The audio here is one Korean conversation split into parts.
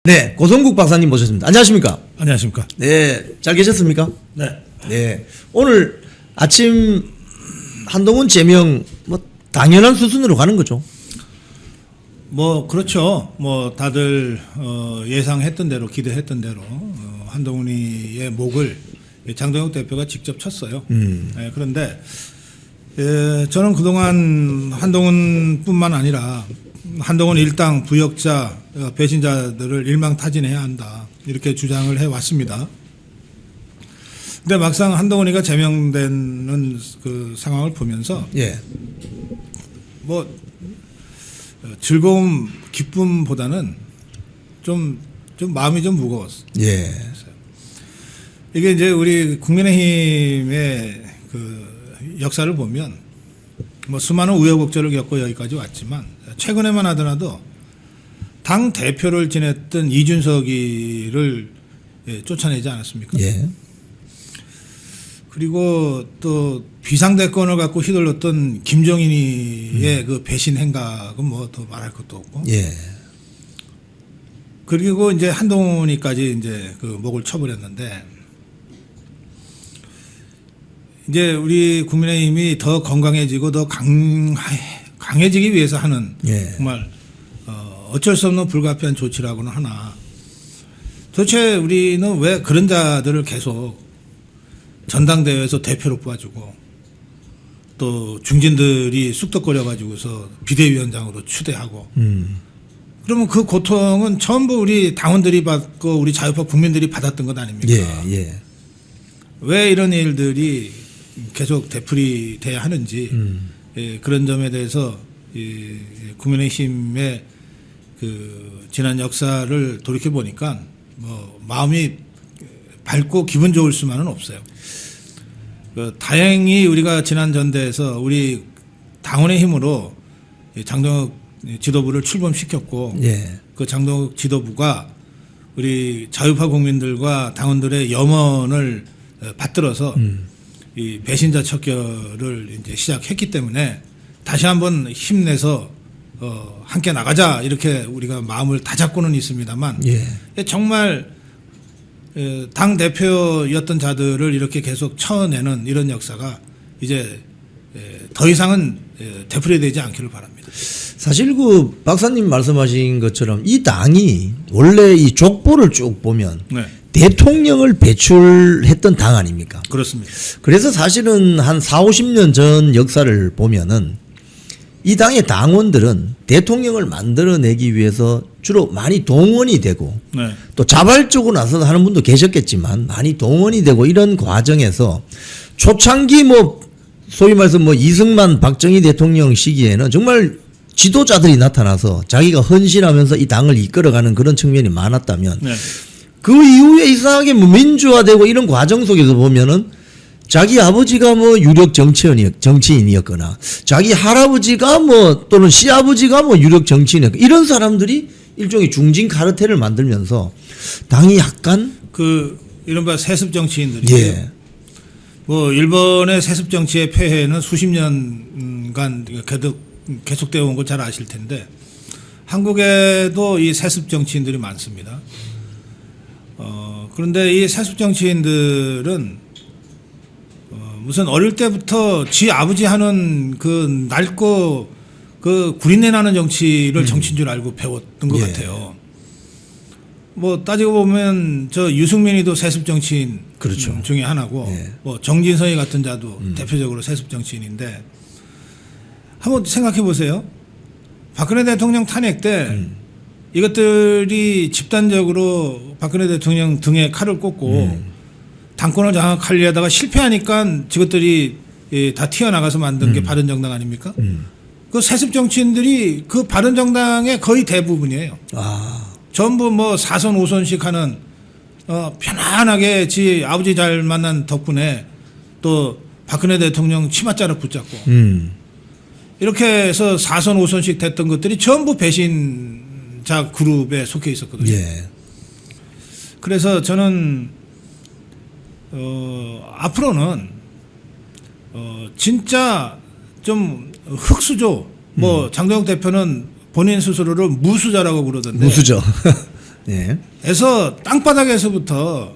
네, 고성국 박사님 모셨습니다. 안녕하십니까? 안녕하십니까? 네, 잘 계셨습니까? 네. 네, 오늘 아침 한동훈 제명 뭐 당연한 수순으로 가는 거죠. 뭐 그렇죠. 뭐 다들 예상했던 대로 기대했던 대로 한동훈이의 목을 장동혁 대표가 직접 쳤어요. 네, 그런데 저는 그동안 한동훈뿐만 아니라 한동훈 일당 부역자 배신자들을 일망타진해야 한다 이렇게 주장을 해왔습니다. 근데 막상 한동훈이가 제명되는 그 상황을 보면서 예, 뭐 즐거움 기쁨보다는 좀 마음이 좀 무거웠어요. 예, 이게 이제 우리 국민의힘의 그 역사를 보면 뭐 수많은 우여곡절을 겪고 여기까지 왔지만 최근에만 하더라도 당 대표를 지냈던 이준석이를 쫓아내지 않았습니까? 예, 그리고 또 비상대권을 갖고 휘둘렀던 김종인이의 그 배신 행각은 뭐 더 말할 것도 없고. 예, 그리고 이제 한동훈이까지 이제 그 목을 쳐버렸는데 이제 우리 국민의힘이 더 건강해지고 더 강해지기 위해서 하는 예. 정말 어쩔 수 없는 불가피한 조치라고는 하나 도대체 우리는 왜 그런 자들을 계속 전당대회에서 대표로 뽑아주고 또 중진들이 쑥덕거려 가지고서 비대위원장으로 추대하고 그러면 그 고통은 전부 우리 당원들이 받고 우리 자유파 국민들이 받았던 것 아닙니까? 예, 예. 왜 이런 일들이 계속 되풀이돼야 하는지 그런 점에 대해서 국민의힘의 그 지난 역사를 돌이켜 보니까 뭐 마음이 밝고 기분 좋을 수만은 없어요. 다행히 우리가 지난 전대에서 우리 당원의 힘으로 장동혁 지도부를 출범시켰고 예. 그 장동혁 지도부가 우리 자유파 국민들과 당원들의 염원을 받들어서 이 배신자 척결을 이제 시작했기 때문에 다시 한번 힘내서 함께 나가자 이렇게 우리가 마음을 다잡고는 있습니다만 예. 정말 당 대표였던 자들을 이렇게 계속 쳐내는 이런 역사가 이제 더 이상은 되풀이되지 않기를 바랍니다. 사실 그 박사님 말씀하신 것처럼 이 당이 원래 이 족보를 쭉 보면 네, 대통령을 배출했던 당 아닙니까? 그렇습니다. 그래서 사실은 한 4, 50년 전 역사를 보면은 이 당의 당원들은 대통령을 만들어내기 위해서 주로 많이 동원이 되고 네, 또 자발적으로 나서서 하는 분도 계셨겠지만 많이 동원이 되고 이런 과정에서 초창기 뭐 소위 말해서 뭐 이승만 박정희 대통령 시기에는 정말 지도자들이 나타나서 자기가 헌신하면서 이 당을 이끌어가는 그런 측면이 많았다면 네, 그 이후에 이상하게 뭐 민주화되고 이런 과정 속에서 보면은 자기 아버지가 뭐 유력 정치인이었거나 자기 할아버지가 뭐 또는 시아버지가 뭐 유력 정치인이었거나 이런 사람들이 일종의 중진 카르텔을 만들면서 당이 약간 그 이른바 세습 정치인들이 예, 뭐 일본의 세습 정치의 폐해는 수십 년간 계속되어 온 거 잘 아실 텐데 한국에도 이 세습 정치인들이 많습니다. 그런데 이 세습 정치인들은 무슨 어릴 때부터 지 아버지 하는 그 낡고 그 구린내 나는 정치를 정치인 줄 알고 배웠던 것 예. 같아요. 뭐 따지고 보면 저 유승민이도 세습 정치인 그렇죠. 중에 하나고 예. 뭐 정진성이 같은 자도 대표적으로 세습 정치인인데 한번 생각해 보세요. 박근혜 대통령 탄핵 때 이것들이 집단적으로 박근혜 대통령 등에 칼을 꽂고 당권을 장악하려다가 실패하니까 저것들이 다 튀어나가서 만든 게 바른정당 아닙니까? 그 세습 정치인들이 그 바른정당의 거의 대부분이에요. 아, 전부 뭐 4선 5선씩 하는 편안하게 지 아버지 잘 만난 덕분에 또 박근혜 대통령 치맛자락 붙잡고 이렇게 해서 4선 5선씩 됐던 것들이 전부 배신자 그룹에 속해 있었거든요. 예, 그래서 저는 앞으로는 진짜 좀 흑수저 뭐 장동혁 대표는 본인 스스로를 무수자라고 그러던데 무수죠. 에서 땅바닥에서부터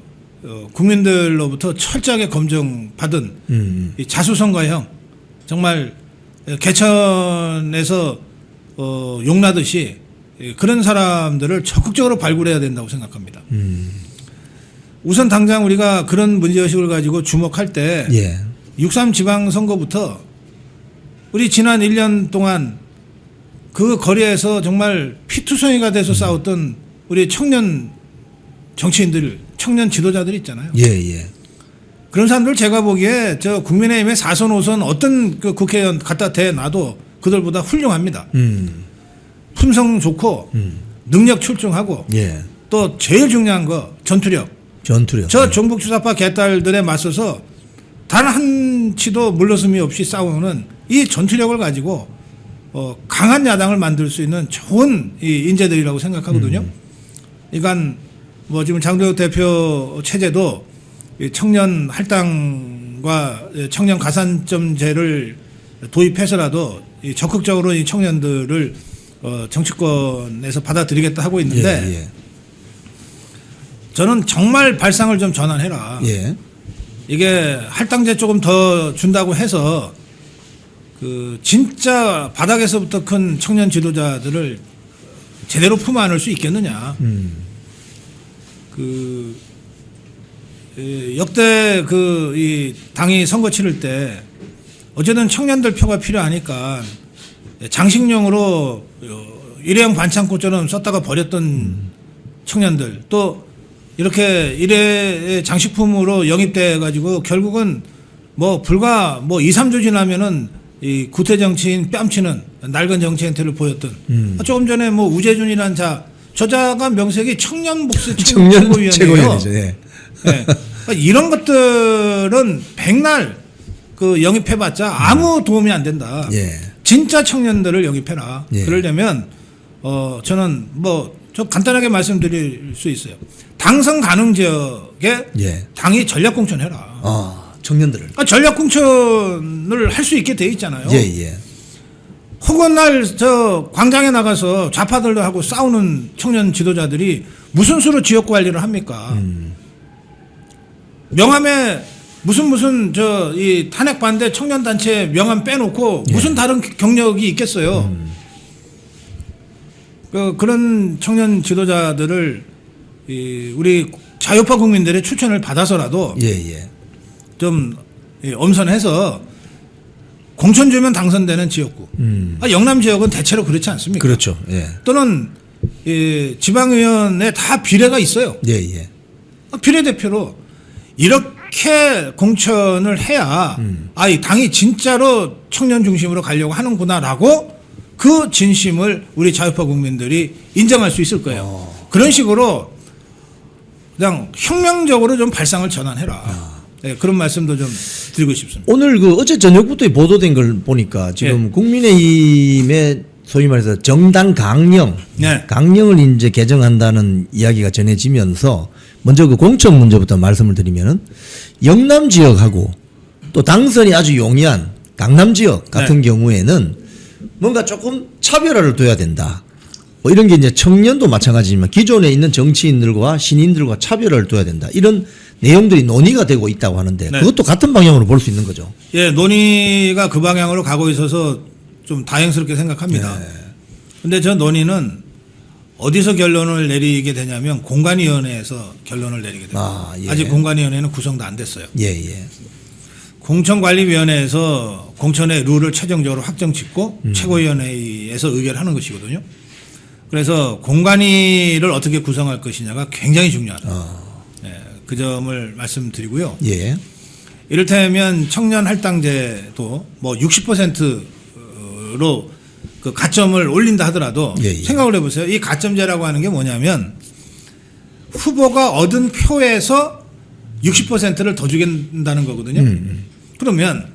국민들로부터 철저하게 검증받은 이 자수성가형 정말 개천에서 용나듯이 그런 사람들을 적극적으로 발굴해야 된다고 생각합니다. 우선 당장 우리가 그런 문제의식을 가지고 주목할 때 6.3 지방선거부터 우리 지난 1년 동안 그 거리에서 정말 피투성이가 돼서 싸웠던 우리 청년 정치인들, 청년 지도자들 있잖아요. 그런 사람들 제가 보기에 저 국민의힘의 4선, 5선 어떤 그 국회의원 갖다 대놔도 그들보다 훌륭합니다. 품성 좋고 능력 출중하고 또 제일 중요한 거 전투력. 저 종북주사파 개딸들에 맞서서 단 한치도 물러섬이 없이 싸우는 이 전투력을 가지고 강한 야당을 만들 수 있는 좋은 이 인재들이라고 생각하거든요. 그러니까 뭐 지금 장도혁 대표 체제도 청년 할당과 청년 가산점제를 도입해서라도 적극적으로 이 청년들을 정치권에서 받아들이겠다 하고 있는데 저는 정말 발상을 좀 전환해라. 이게 할당제 조금 더 준다고 해서 그 진짜 바닥에서부터 큰 청년 지도자들을 제대로 품 안을 수 있겠느냐. 그 역대 그 이 당이 선거 치를 때 어쨌든 청년들 표가 필요하니까 장식용으로 일회용 반창고처럼 썼다가 버렸던 청년들 또 이렇게 일회 장식품으로 영입돼 가지고 결국은 뭐 불과 뭐 2, 3주 지나면은 이 구태 정치인 뺨치는 낡은 정치 행태를 보였던 조금 전에 뭐 우재준이란 저자가 명색이 청년 복수 최고위원이에요. 그러니까 이런 것들은 백날 그 영입해봤자 아무 도움이 안 된다. 진짜 청년들을 영입해라. 그러려면 저는 뭐 저 간단하게 말씀드릴 수 있어요. 당선 가능 지역에 당이 전략 공천해라. 청년들을. 전략 공천을 할 수 있게 돼 있잖아요. 혹은 날 저 광장에 나가서 좌파들하고 싸우는 청년 지도자들이 무슨 수로 지역 관리를 합니까? 명함에 무슨 저 이 탄핵 반대 청년 단체 명함 빼놓고 무슨 다른 경력이 있겠어요? 그런 청년 지도자들을 우리 자유파 국민들의 추천을 받아서라도 좀 엄선해서 공천 주면 당선되는 지역구. 영남 지역은 대체로 그렇지 않습니까? 그렇죠. 또는 지방의원에 다 비례가 있어요. 비례대표로 이렇게 공천을 해야 이 당이 진짜로 청년 중심으로 가려고 하는구나라고 그 진심을 우리 자유파 국민들이 인정할 수 있을 거예요. 그런 식으로 그냥 혁명적으로 좀 발상을 전환해라. 그런 말씀도 좀 드리고 싶습니다. 오늘 그 어제 저녁부터 보도된 걸 보니까 지금 국민의힘의 소위 말해서 정당 강령, 강령을 이제 개정한다는 이야기가 전해지면서 먼저 그 공천 문제부터 말씀을 드리면은 영남 지역하고 또 당선이 아주 용이한 강남 지역 같은 경우에는 뭔가 조금 차별화를 둬야 된다. 뭐 이런 게 이제 청년도 마찬가지지만 기존에 있는 정치인들과 신인들과 차별화를 둬야 된다. 이런 내용들이 논의가 되고 있다고 하는데 그것도 같은 방향으로 볼 수 있는 거죠. 논의가 그 방향으로 가고 있어서 좀 다행스럽게 생각합니다. 근데 저 논의는 어디서 결론을 내리게 되냐면 공관위원회에서 결론을 내리게 됩니다. 아직 공관위원회는 구성도 안 됐어요. 공천관리위원회에서 공천의 룰을 최종적으로 확정 짓고 최고위원회에서 의결하는 것이거든요. 그래서 공관위를 어떻게 구성할 것이냐가 굉장히 중요하다. 그 점을 말씀드리고요. 이를테면 청년 할당제도 뭐 60%로 그 가점을 올린다 하더라도 생각을 해보세요. 이 가점제라고 하는 게 뭐냐면 후보가 얻은 표에서 60%를 더 주겠다는 거거든요. 그러면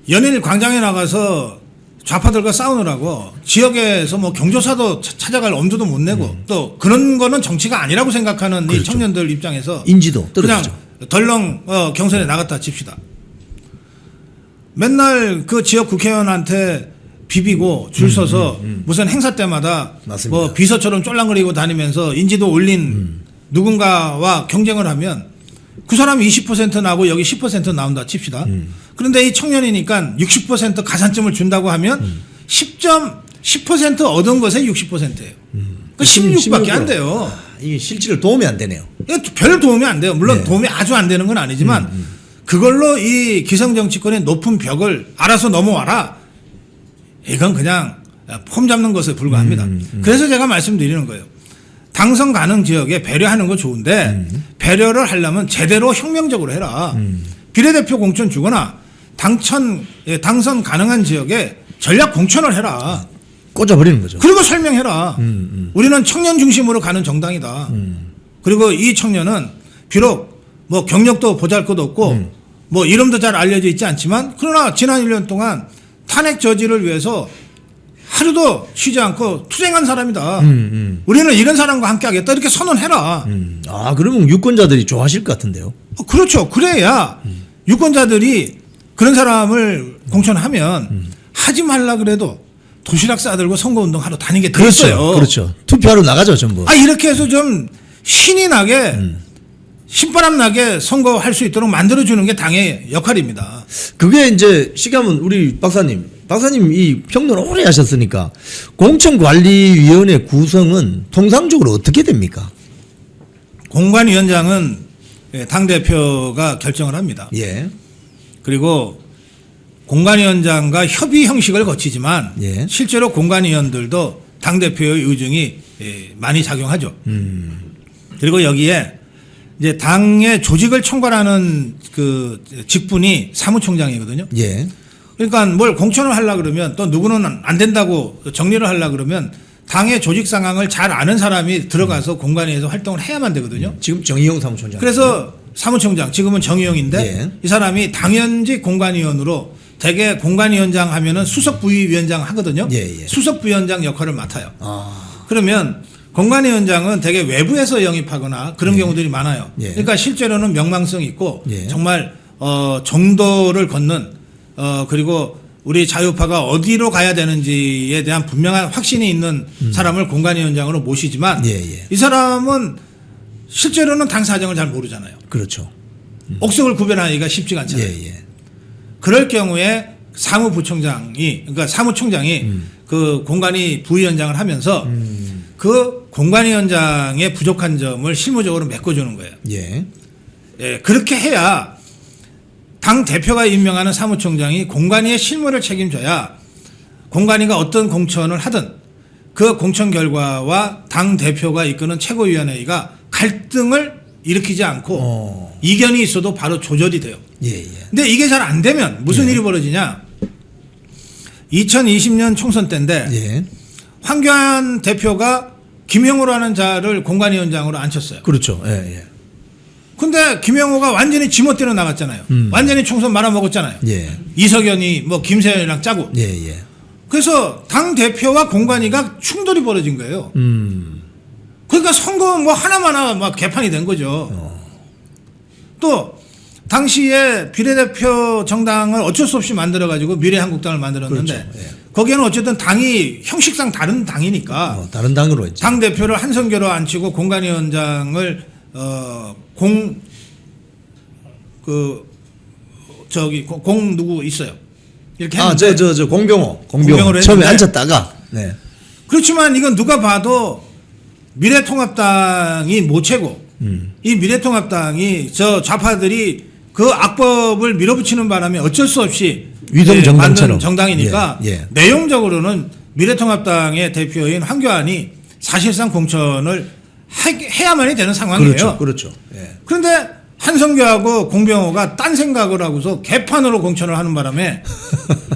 연일 광장에 나가서 좌파들과 싸우느라고 지역에서 뭐 경조사도 찾아갈 엄두도 못 내고 또 그런 거는 정치가 아니라고 생각하는 이 청년들 입장에서 인지도 떨어지죠. 그냥 덜렁 경선에 나갔다 칩시다. 맨날 그 지역 국회의원한테 비비고 줄 서서 무슨 행사 때마다 맞습니다. 뭐 비서처럼 쫄랑거리고 다니면서 인지도 올린 누군가와 경쟁을 하면 그 사람이 20% 나고 여기 10% 나온다 칩시다. 그런데 이 청년이니까 60% 가산점을 준다고 하면 10% 얻은 것에 60%예요. 그 16밖에 안 돼요. 이게 실질로 도움이 안 되네요. 별 도움이 안 돼요. 물론 네. 도움이 아주 안 되는 건 아니지만 그걸로 이 기성정치권의 높은 벽을 알아서 넘어와라. 이건 그냥 폼 잡는 것에 불과합니다. 그래서 제가 말씀드리는 거예요. 당선 가능 지역에 배려하는 거 좋은데 배려를 하려면 제대로 혁명적으로 해라. 비례대표 공천 주거나 당선 가능한 지역에 전략 공천을 해라. 꽂아버리는 거죠. 그리고 설명해라. 우리는 청년 중심으로 가는 정당이다. 그리고 이 청년은 비록 뭐 경력도 보잘것없고 뭐 이름도 잘 알려져 있지 않지만 그러나 지난 1년 동안 탄핵 저지를 위해서 하루도 쉬지 않고 투쟁한 사람이다. 우리는 이런 사람과 함께 하겠다. 이렇게 선언해라. 아, 그러면 유권자들이 좋아하실 것 같은데요. 그렇죠. 그래야 유권자들이 그런 사람을 공천하면 하지 말라 그래도 도시락 싸들고 선거운동 하러 다니게 돼 그렇죠. 있어요. 그렇죠. 투표하러 나가죠, 전부. 이렇게 해서 좀 신이 나게 신바람 나게 선거할 수 있도록 만들어주는 게 당의 역할입니다. 그게 이제 시가면 우리 박사님 이 평론 오래 하셨으니까 공천관리위원회 구성은 통상적으로 어떻게 됩니까? 공관위원장은 당대표가 결정을 합니다. 예. 그리고 공관위원장과 협의 형식을 거치지만 예. 실제로 공관위원들도 당대표의 의중이 많이 작용하죠. 그리고 여기에 이제 당의 조직을 총괄하는 그 직분이 사무총장이거든요. 예. 그러니까 뭘 공천을 하려고 그러면 또 누구는 안 된다고 정리를 하려고 그러면 당의 조직 상황을 잘 아는 사람이 들어가서 공관위에서 활동을 해야만 되거든요. 지금 정의용 사무총장. 그래서 사무총장, 지금은 정의용인데 예. 이 사람이 당연직 공관위원으로 대개 공관위원장 하면은 수석부위원장 하거든요. 예, 예. 수석부위원장 역할을 맡아요. 아. 그러면 공관위원장은 대개 외부에서 영입하거나 그런 경우들이 많아요. 예. 그러니까 실제로는 명망성 있고 예. 정말 정도를 걷는 그리고 우리 자유파가 어디로 가야 되는지에 대한 분명한 확신이 있는 사람을 공관위원장으로 모시지만 예, 예. 이 사람은 실제로는 당 사정을 잘 모르잖아요. 그렇죠. 옥석을 구별하기가 쉽지가 않잖아요. 예, 예. 그럴 경우에 그러니까 사무총장이 그 공관위 부위원장을 하면서 그 공관위원장의 부족한 점을 실무적으로 메꿔주는 거예요. 예. 예, 그렇게 해야 당 대표가 임명하는 사무총장이 공관위의 실무를 책임져야 공관위가 어떤 공천을 하든 그 공천 결과와 당 대표가 이끄는 최고위원회가 갈등을 일으키지 않고 이견이 있어도 바로 조절이 돼요. 예, 예. 근데 이게 잘 안 되면 무슨 일이 벌어지냐? 2020년 총선 때인데 예. 황교안 대표가 김영호라는 자를 공관위원장으로 앉혔어요. 그렇죠. 예, 예. 근데 김영호가 완전히 지멋대로 나갔잖아요. 완전히 총선 말아먹었잖아요. 예. 이석연이 뭐 김세현이랑 짜고. 예, 예. 그래서 당 대표와 공관위가 충돌이 벌어진 거예요. 그러니까 선거 뭐 하나마나 막 개판이 된 거죠. 또 당시에 비례대표 정당을 어쩔 수 없이 만들어가지고 미래한국당을 만들었는데 그렇죠. 예. 거기에는 어쨌든 당이 형식상 다른 당이니까 다른 당으로 했죠. 당 대표를 한성교로 앉히고 공관위원장을 공 누구 있어요. 이렇게 했는데 저 공병호 공병호로 처음에 했는데 앉혔다가 네. 그렇지만 이건 누가 봐도 미래통합당이 모체고 이 미래통합당이 저 좌파들이 그 악법을 밀어붙이는 바람에 어쩔 수 없이 위성 정당처럼 만든 정당이니까 예, 예. 내용적으로는 미래통합당의 대표인 황교안이 사실상 공천을 해야만이 되는 상황이에요. 그렇죠. 그렇죠. 예. 그런데 한성교하고 공병호가 딴 생각을 하고서 개판으로 공천을 하는 바람에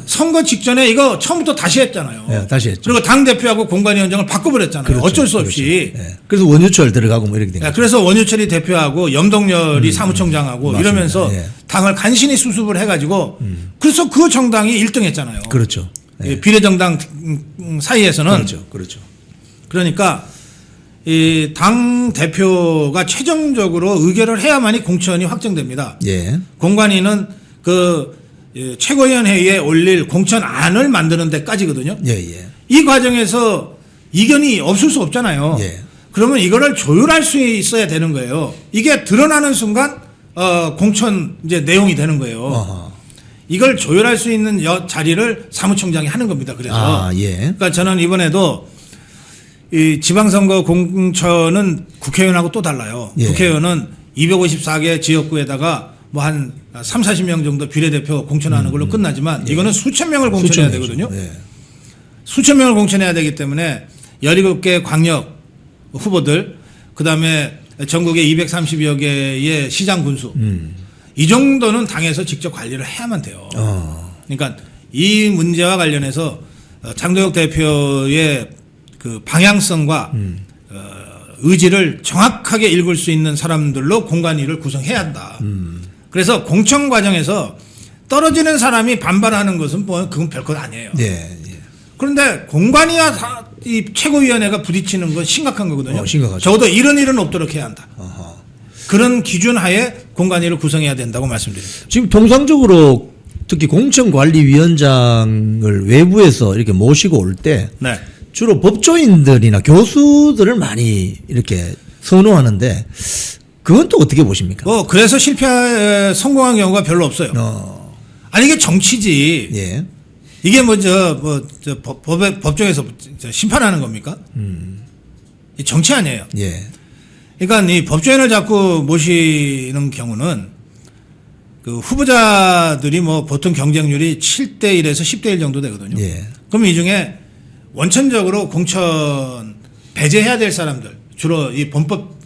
선거 직전에 이거 처음부터 다시 했잖아요. 예, 다시 했죠. 그리고 당대표하고 공관위원장을 바꿔버렸잖아요. 그렇죠. 어쩔 수 없이. 그렇죠. 예. 그래서 원유철 들어가고 뭐 이렇게 된 거죠. 그래서 원유철이 대표하고 염동열이 사무총장하고 맞습니다. 이러면서 예. 당을 간신히 수습을 해가지고 그래서 그 정당이 1등 했잖아요. 그렇죠. 예. 비례정당 사이에서는. 그렇죠. 그렇죠. 그러니까 이 당 대표가 최종적으로 의결을 해야만이 공천이 확정됩니다. 예. 공관위는 그 최고위원회의에 올릴 공천안을 만드는 데까지거든요. 예, 예. 이 과정에서 이견이 없을 수 없잖아요. 예. 그러면 이거를 조율할 수 있어야 되는 거예요. 이게 드러나는 순간 공천 이제 내용이 되는 거예요. 어허. 이걸 조율할 수 있는 자리를 사무총장이 하는 겁니다. 그래서 아, 예. 그러니까 저는 이번에도 이 지방선거 공천은 국회의원하고 또 달라요. 예. 국회의원은 254개 지역구에다가 뭐 한 3, 40명 정도 비례대표 공천하는 걸로 끝나지만 이거는 수천 명을 공천해야 수천 되거든요. 명이죠. 예. 수천 명을 공천해야 되기 때문에 17개 광역 후보들, 그다음에 전국에 230여 개의 시장 군수, 이 정도는 당에서 직접 관리를 해야만 돼요. 그러니까 이 문제와 관련해서 장도혁 대표의 그 방향성과 의지를 정확하게 읽을 수 있는 사람들로 공관위를 구성해야 한다. 그래서 공천 과정에서 떨어지는 사람이 반발하는 것은 뭐 그건 별것 아니에요. 예, 예. 그런데 공관위와 이 최고위원회가 부딪히는 건 심각한 거거든요. 심각하죠. 적어도 이런 일은 없도록 해야 한다. 어허. 그런 기준 하에 공관위를 구성해야 된다고 말씀드립니다. 지금 통상적으로 특히 공천관리위원장을 외부에서 이렇게 모시고 올 때 네. 주로 법조인들이나 교수들을 많이 이렇게 선호하는데 그건 또 어떻게 보십니까? 그래서 성공한 경우가 별로 없어요. 아니 이게 정치지. 예. 이게 법정에서 심판하는 겁니까? 이 정치 아니에요. 예. 그러니까 이 법조인을 자꾸 모시는 경우는 그 후보자들이 뭐 보통 경쟁률이 7대1에서 10대1 정도 되거든요. 예. 그럼 이 중에 원천적으로 공천 배제해야 될 사람들, 주로 이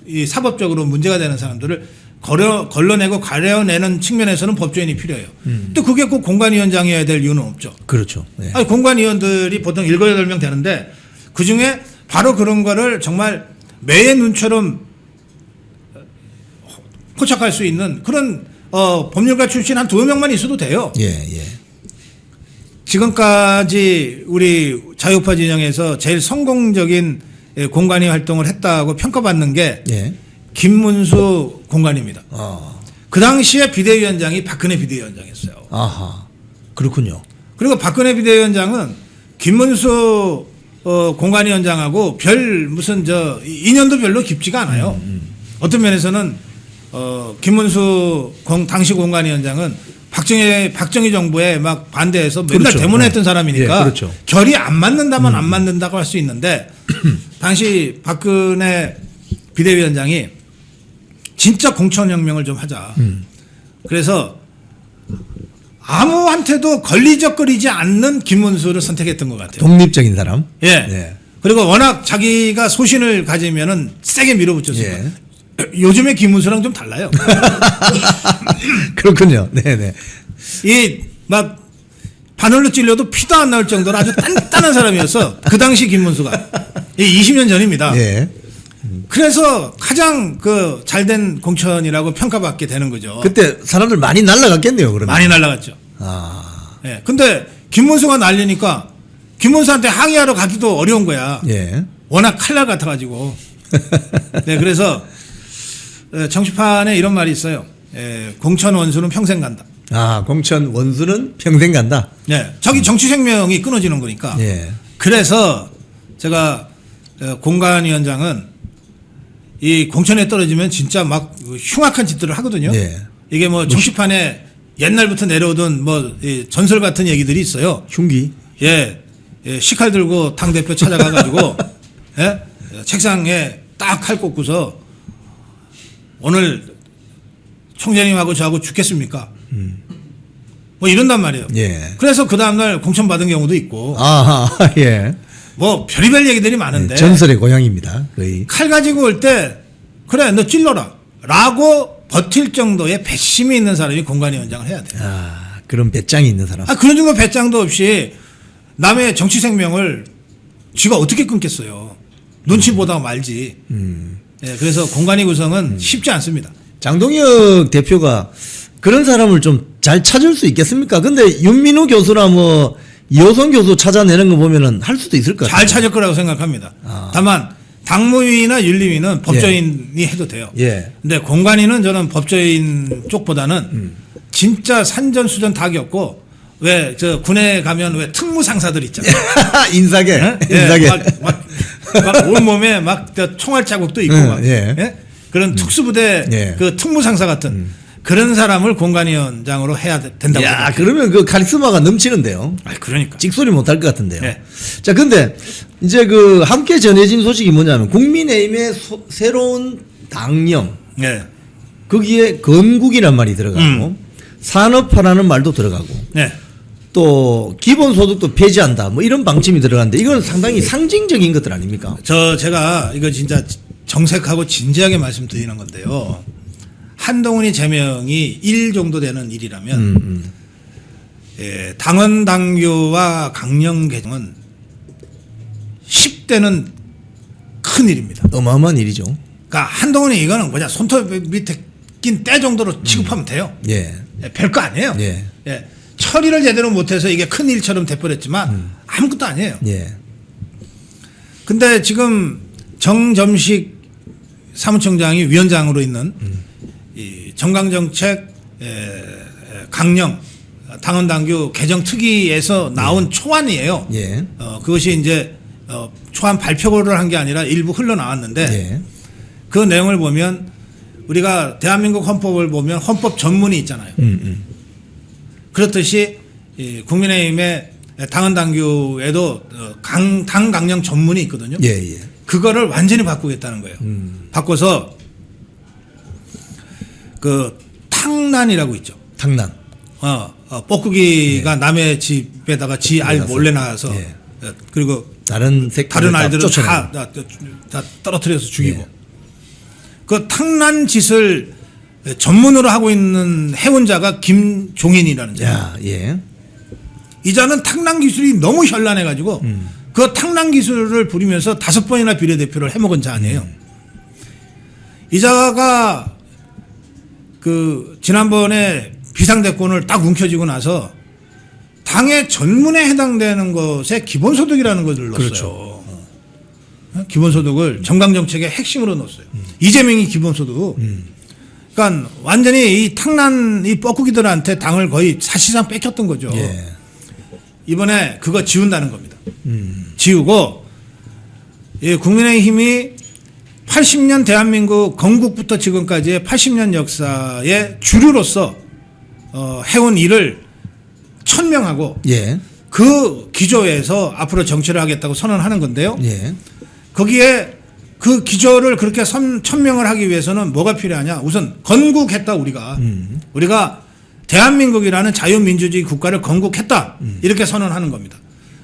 이 사법적으로 문제가 되는 사람들을 걸러내고 가려내는 측면에서는 법조인이 필요해요. 근데 그게 꼭 공관위원장이어야 될 이유는 없죠. 그렇죠. 예. 아니, 공관위원들이 보통 7, 8명 되는데 그 중에 바로 그런 거를 정말 매의 눈처럼 포착할 수 있는 그런 법률가 출신 한 2명만 있어도 돼요. 예, 예. 지금까지 우리 자유파 진영에서 제일 성공적인 공관위 활동을 했다고 평가받는 게 예. 김문수 공관위입니다. 그 당시에 비대위원장이 박근혜 비대위원장이었어요. 아하. 그렇군요. 그리고 박근혜 비대위원장은 김문수 공관위원장하고 별 무슨 인연도 별로 깊지가 않아요. 어떤 면에서는 김문수 당시 공관위원장은 박정희 정부에 막 반대해서 맨날 그렇죠. 대문했던 사람이니까 예, 그렇죠. 결이 안 맞는다면 안 맞는다고 할 수 있는데 당시 박근혜 비대위원장이 진짜 공천혁명을 좀 하자. 그래서 아무한테도 걸리적거리지 않는 김문수를 선택했던 것 같아요. 독립적인 사람. 예. 예. 그리고 워낙 자기가 소신을 가지면은 세게 밀어붙였어요. 예. 요즘에 김문수랑 좀 달라요. 그렇군요. 네네. 이 막 바늘로 찔려도 피도 안 나올 정도로 아주 단단한 사람이었어. 그 당시 김문수가. 이 20년 전입니다. 예. 그래서 가장 그 잘된 공천이라고 평가받게 되는 거죠. 그때 사람들 많이 날라갔겠네요, 그러면. 많이 날라갔죠. 아. 예. 근데 김문수가 날리니까 김문수한테 항의하러 가기도 어려운 거야. 예. 워낙 칼날 같아가지고. 네, 그래서 정치판에 이런 말이 있어요. 공천 원수는 평생 간다. 아, 공천 원수는 평생 간다. 네, 자기 정치 생명이 끊어지는 거니까. 예. 그래서 제가 공관위원장은 이 공천에 떨어지면 진짜 막 흉악한 짓들을 하거든요. 예. 이게 뭐 정치판에 옛날부터 내려오던 뭐 전설 같은 얘기들이 있어요. 흉기. 예, 식칼 들고 당 대표 찾아가가지고 예? 책상에 딱 칼 꽂고서 오늘 총재님하고 저하고 죽겠습니까? 뭐 이런단 말이에요. 예. 그래서 그 다음날 공천 받은 경우도 있고 아하, 예. 뭐 별의별 얘기들이 많은데 전설의 고향입니다. 거의. 칼 가지고 올 때 그래 너 찔러라 라고 버틸 정도의 배심이 있는 사람이 공관위원장을 해야 돼요. 아, 그런 배짱이 있는 사람. 그런 정도 배짱도 없이 남의 정치 생명을 쥐가 어떻게 끊겠어요. 눈치 보다 말지. 예, 그래서 공관위 구성은 쉽지 않습니다. 장동혁 대표가 그런 사람을 좀 잘 찾을 수 있겠습니까? 근데 윤민우 교수나 뭐 이호선 교수 찾아내는 거 보면은 할 수도 있을 것 같아요. 잘 찾을 거라고 생각합니다. 다만 당무위나 윤리위는 법조인이 해도 돼요. 예. 근데 공관위는 저는 법조인 쪽보다는 진짜 산전수전 다 겪고 왜 저 군에 가면 왜 특무 상사들 있잖아요. 인사계. 예? 인사계. 막 온몸에 막 저 총알 자국도 있고 막 예. 예? 그런 특수부대 예. 그 특무 상사 같은 그런 사람을 공관위원장으로 해야 된다고. 야, 그러면 그 카리스마가 넘치는데요. 아, 그러니까. 찍소리 못할 것 같은데요. 네. 자, 근데 이제 그 함께 전해진 소식이 뭐냐면 국민의힘의 새로운 당령 네. 거기에 건국이란 말이 들어가고 산업화라는 말도 들어가고 네. 또 기본소득도 폐지한다 뭐 이런 방침이 들어가는데 이건 상당히 상징적인 것들 아닙니까? 제가 이거 진짜 정색하고 진지하게 말씀드리는 건데요. 한동훈이 제명이 1 정도 되는 일이라면 예, 당원 당규와 강령 개정은 10대는 큰 일입니다. 어마어마한 일이죠. 그러니까 한동훈이 이거는 그냥 손톱 밑에 낀 때 정도로 취급하면 돼요. 예. 예, 별거 아니에요. 예. 예, 처리를 제대로 못해서 이게 큰 일처럼 돼버렸지만 아무것도 아니에요. 예. 근데 지금 정점식 사무총장이 위원장으로 있는 이 정강정책 강령 당헌당규 개정 특위에서 나온 초안이에요. 예. 그것이 이제 초안 발표를 한 게 아니라 일부 흘러나왔는데 예. 그 내용을 보면 우리가 대한민국 헌법을 보면 헌법 전문이 있잖아요. 그렇듯이 이 국민의힘의 당헌당규에도 당 강령 전문이 있거든요. 예. 예. 그거를 완전히 바꾸겠다는 거예요. 바꿔서 그 탕난이라고 있죠. 탕난. 뻐꾸기가 남의 집에다가 지 알 들어가서. 몰래 나와서 예. 그리고 다른 알들은 쫓아내고. 다 떨어뜨려서 죽이고 예. 그 탕난 짓을 전문으로 하고 있는 해운자가 김종인이라는 자. 야, 예. 이 자는 탕난 기술이 너무 현란해가지고 그 탕난 기술을 부리면서 5번이나 비례대표를 해먹은 자 아니에요. 이 자가 그 지난번에 비상대권을 딱 움켜쥐고 나서 당의 전문에 해당되는 것에 기본소득이라는 것을 넣었어요. 그렇죠. 기본소득을 정강정책의 핵심으로 넣었어요. 이재명이 기본소득. 그러니까 완전히 이 탕난 이 뻐꾸기들한테 당을 거의 사실상 뺏겼던 거죠. 예. 이번에 그거 지운다는 겁니다. 지우고 예, 국민의힘이 80년 대한민국 건국부터 지금까지의 80년 역사의 주류로서 해온 일을 천명하고 예. 그 기조에서 앞으로 정치를 하겠다고 선언하는 건데요. 예. 거기에 그 기조를 그렇게 천명을 하기 위해서는 뭐가 필요하냐? 우선 건국했다 우리가 대한민국이라는 자유민주주의 국가를 건국했다 이렇게 선언하는 겁니다.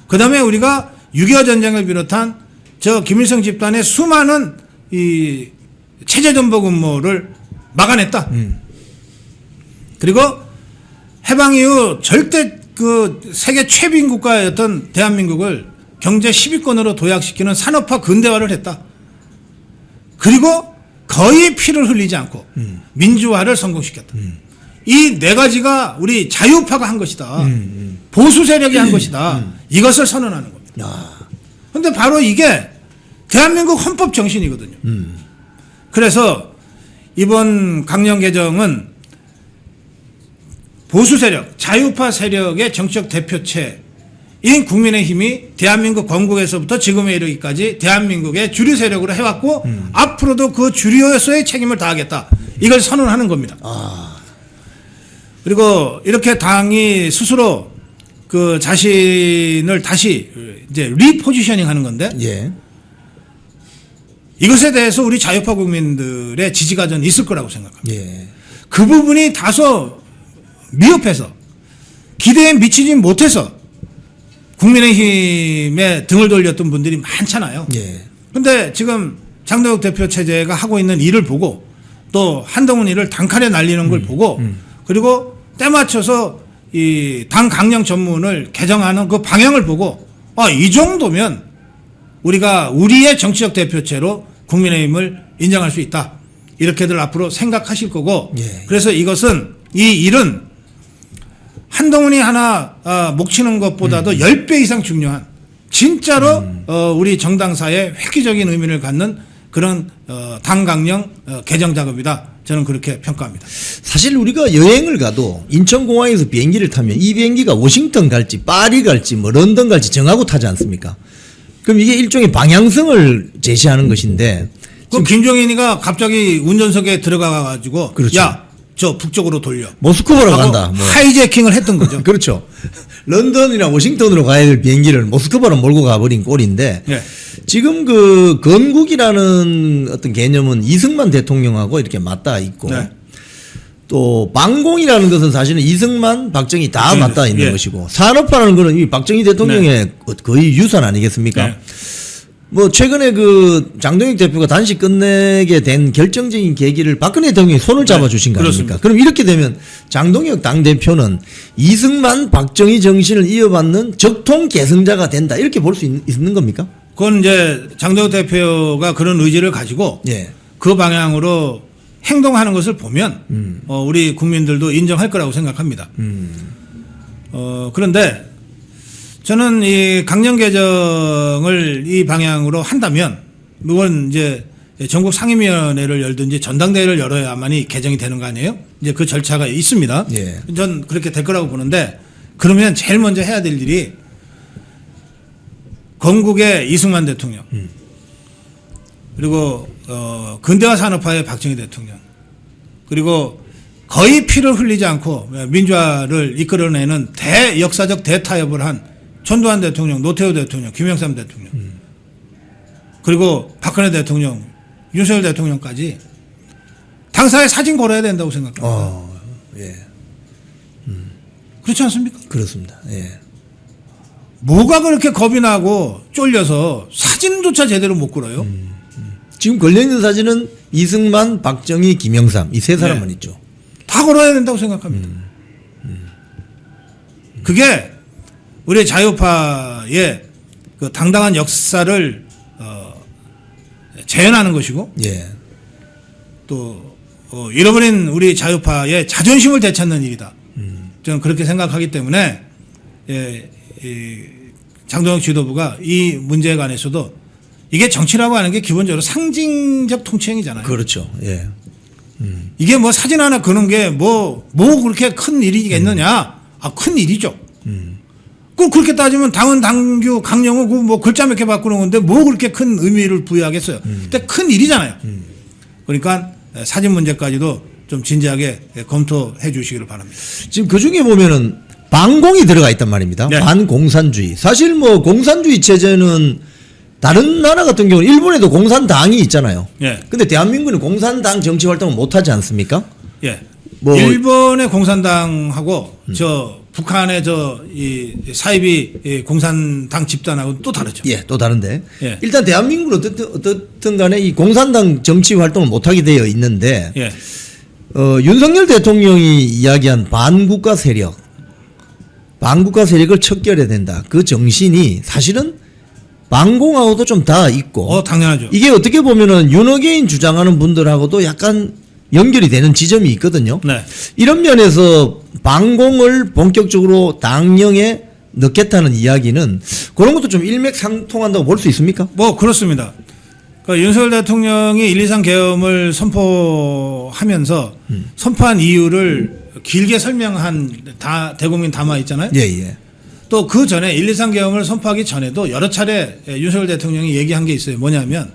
그 다음에 우리가 6.25 전쟁을 비롯한 저 김일성 집단의 수많은 이 체제전복 음모를 막아냈다. 그리고 해방 이후 절대 그 세계 최빈 국가였던 대한민국을 경제 10위권으로 도약시키는 산업화 근대화를 했다. 그리고 거의 피를 흘리지 않고 민주화를 성공시켰다. 이 4가지가 우리 자유파가 한 것이다. 보수 세력이 한 것이다. 이것을 선언하는 겁니다. 그런데 바로 이게 대한민국 헌법 정신이거든요. 그래서 이번 강령 개정은 보수 세력, 자유파 세력의 정치적 대표체인 국민의힘이 대한민국 건국에서부터 지금에 이르기까지 대한민국의 주류 세력으로 해왔고 앞으로도 그 주류에서의 책임을 다하겠다. 이걸 선언하는 겁니다. 그리고 이렇게 당이 스스로 그 자신을 다시 이제 리포지셔닝 하는 건데 예. 이것에 대해서 우리 자유파 국민들의 지지가 전 있을 거라고 생각합니다. 예. 그 부분이 다소 미흡해서 기대에 미치지 못해서 국민의힘에 등을 돌렸던 분들이 많잖아요. 예. 근데 지금 장도혁 대표 체제가 하고 있는 일을 보고 또 한동훈 일을 단칼에 날리는 걸 보고 그리고 때 맞춰서 이 당 강령 전문을 개정하는 그 방향을 보고 이 정도면 우리가 우리의 정치적 대표체로 국민의힘을 인정할 수 있다. 이렇게들 앞으로 생각하실 거고 예. 그래서 이것은 이 일은 한동훈이 하나 목 치는 것보다도 10배 이상 중요한 진짜로 우리 정당사에 획기적인 의미를 갖는 그런 당 강령 개정 작업이다. 저는 그렇게 평가합니다. 사실 우리가 여행을 가도 인천공항에서 비행기를 타면 이 비행기가 워싱턴 갈지 파리 갈지 뭐 런던 갈지 정하고 타지 않습니까? 그럼 이게 일종의 방향성을 제시하는 것인데 그 김종인이가 갑자기 운전석에 들어가 가지고 그렇죠. 야, 저 북쪽으로 돌려. 모스크바로 하고 간다. 뭐. 하이제킹을 했던 거죠. 그렇죠. 런던이나 워싱턴으로 가야 될 비행기를 모스크바로 몰고 가버린 꼴인데 네. 지금 그 건국이라는 어떤 개념은 이승만 대통령하고 이렇게 맞닿아 있고 네. 또 방공이라는 것은 사실은 이승만, 박정희 다 맞닿아 있는 예. 것이고 산업화라는 것은 이 박정희 대통령의 거의 유산 아니겠습니까? 네. 뭐 최근에 그 장동혁 대표가 단식 끝내게 된 결정적인 계기를 박근혜 대통령이 손을 잡아주신 거 아닙니까? 그렇습니다. 그럼 이렇게 되면 장동혁 당대표는 이승만, 박정희 정신을 이어받는 적통 계승자가 된다 이렇게 볼 수 있는 겁니까? 그건 이제 장동혁 대표가 그런 의지를 가지고 예. 그 방향으로 행동하는 것을 보면 우리 국민들도 인정할 거라고 생각합니다. 그런데 저는 이 강령 개정을 이 방향으로 한다면 물론 이제 전국 상임위원회를 열든지 전당대회를 열어야만이 개정이 되는 거 아니에요? 이제 그 절차가 있습니다. 예. 전 그렇게 될 거라고 보는데 그러면 제일 먼저 해야 될 일이 건국의 이승만 대통령 그리고 근대화 산업화의 박정희 대통령 그리고 거의 피를 흘리지 않고 민주화를 이끌어내는 대역사적 대타협을 한 전두환 대통령, 노태우 대통령, 김영삼 대통령 그리고 박근혜 대통령, 윤석열 대통령까지 당사에 사진 걸어야 된다고 생각합니다. 예. 그렇지 않습니까? 그렇습니다. 예. 뭐가 그렇게 겁이 나고 쫄려서 사진조차 제대로 못 걸어요? 지금 걸려있는 사진은 이승만, 박정희, 김영삼 이 세 사람만 네. 있죠. 다 걸어야 된다고 생각합니다. 그게 우리 자유파의 그 당당한 역사를 재현하는 것이고 예. 또 잃어버린 우리 자유파의 자존심을 되찾는 일이다. 저는 그렇게 생각하기 때문에 장동혁 지도부가 이 문제에 관해서도 이게 정치라고 하는 게 기본적으로 상징적 통치행위잖아요. 그렇죠. 예. 이게 뭐 사진 하나 거는 게 뭐 그렇게 큰 일이겠느냐? 큰 일이죠. 그 그렇게 따지면 당은 당규 강령은 그 뭐 글자 몇 개 바꾸는 건데 뭐 그렇게 큰 의미를 부여하겠어요. 근데 큰 일이잖아요. 그러니까 사진 문제까지도 좀 진지하게 검토해 주시기를 바랍니다. 지금 그 중에 보면은 반공이 들어가 있단 말입니다. 네. 반공산주의. 사실 뭐 공산주의 체제는 다른 나라 같은 경우는 일본에도 공산당이 있잖아요. 예. 근데 대한민국은 공산당 정치 활동을 못 하지 않습니까? 예. 뭐 일본의 공산당하고 저 북한의 이 사이비 공산당 집단하고 또 다르죠. 예, 또 다른데. 예. 일단 대한민국은 어떻든 간에 이 공산당 정치 활동을 못 하게 되어 있는데 예. 윤석열 대통령이 이야기한 반국가 세력을 척결해야 된다. 그 정신이 사실은 반공하고도 좀 다 있고. 당연하죠. 이게 어떻게 보면은 윤어게인 주장하는 분들하고도 약간 연결이 되는 지점이 있거든요. 네. 이런 이런 면에서 반공을 본격적으로 당령에 넣겠다는 이야기는 그런 것도 좀 일맥상통한다고 볼 수 있습니까? 뭐 그렇습니다. 그러니까 윤석열 대통령이 123 계엄을 선포하면서 선포한 이유를 길게 설명한 대국민 담화 있잖아요. 예, 예. 또 그 전에 123 계엄을 선포하기 전에도 여러 차례 윤석열 대통령이 얘기한 게 있어요. 뭐냐면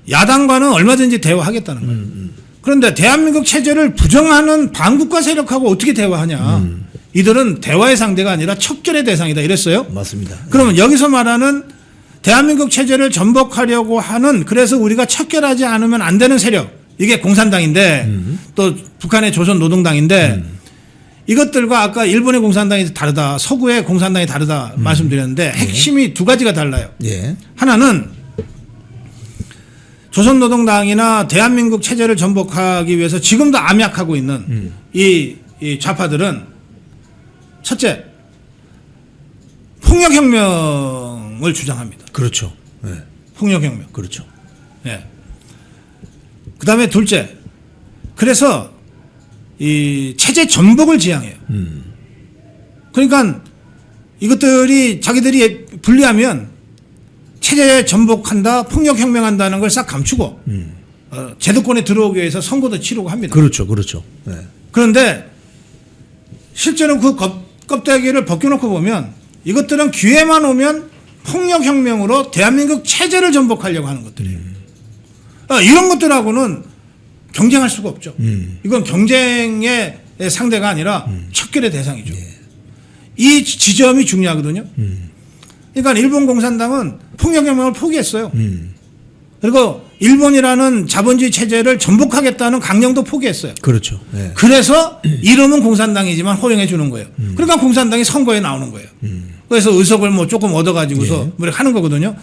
야당과는 얼마든지 대화하겠다는 거예요. 그런데 대한민국 체제를 부정하는 반국가 세력하고 어떻게 대화하냐. 이들은 대화의 상대가 아니라 척결의 대상이다 이랬어요. 맞습니다. 그러면 여기서 말하는 대한민국 체제를 전복하려고 하는 그래서 우리가 척결하지 않으면 안 되는 세력 이게 공산당인데 또 북한의 조선노동당인데 이것들과 아까 일본의 공산당이 다르다 서구의 공산당이 다르다 말씀드렸는데 핵심이 두 가지가 달라요. 예. 하나는 조선노동당이나 대한민국 체제를 전복하기 위해서 지금도 암약하고 있는 이 좌파들은 첫째 폭력혁명을 주장합니다. 그렇죠. 예. 폭력혁명. 그렇죠. 예. 그 다음에 둘째. 그래서 이 체제 전복을 지향해요. 그러니까 이것들이 자기들이 분리하면 체제 전복한다, 폭력혁명한다는 걸 싹 감추고 제도권에 들어오기 위해서 선거도 치르고 합니다. 그렇죠, 그렇죠. 네. 그런데 실제로 그 껍데기를 벗겨놓고 보면 이것들은 기회만 오면 폭력혁명으로 대한민국 체제를 전복하려고 하는 것들이에요. 이런 것들하고는 경쟁할 수가 없죠. 이건 경쟁의 상대가 아니라 척결의 대상이죠. 이 지점이 중요하거든요. 그러니까 일본 공산당은 폭력혁명을 포기했어요. 그리고 일본이라는 자본주의 체제를 전복하겠다는 강령도 포기했어요. 그렇죠. 네. 그래서 이름은 공산당이지만 허용해 주는 거예요. 그러니까 공산당이 선거에 나오는 거예요. 그래서 의석을 뭐 조금 얻어가지고서 뭐 하는 거거든요.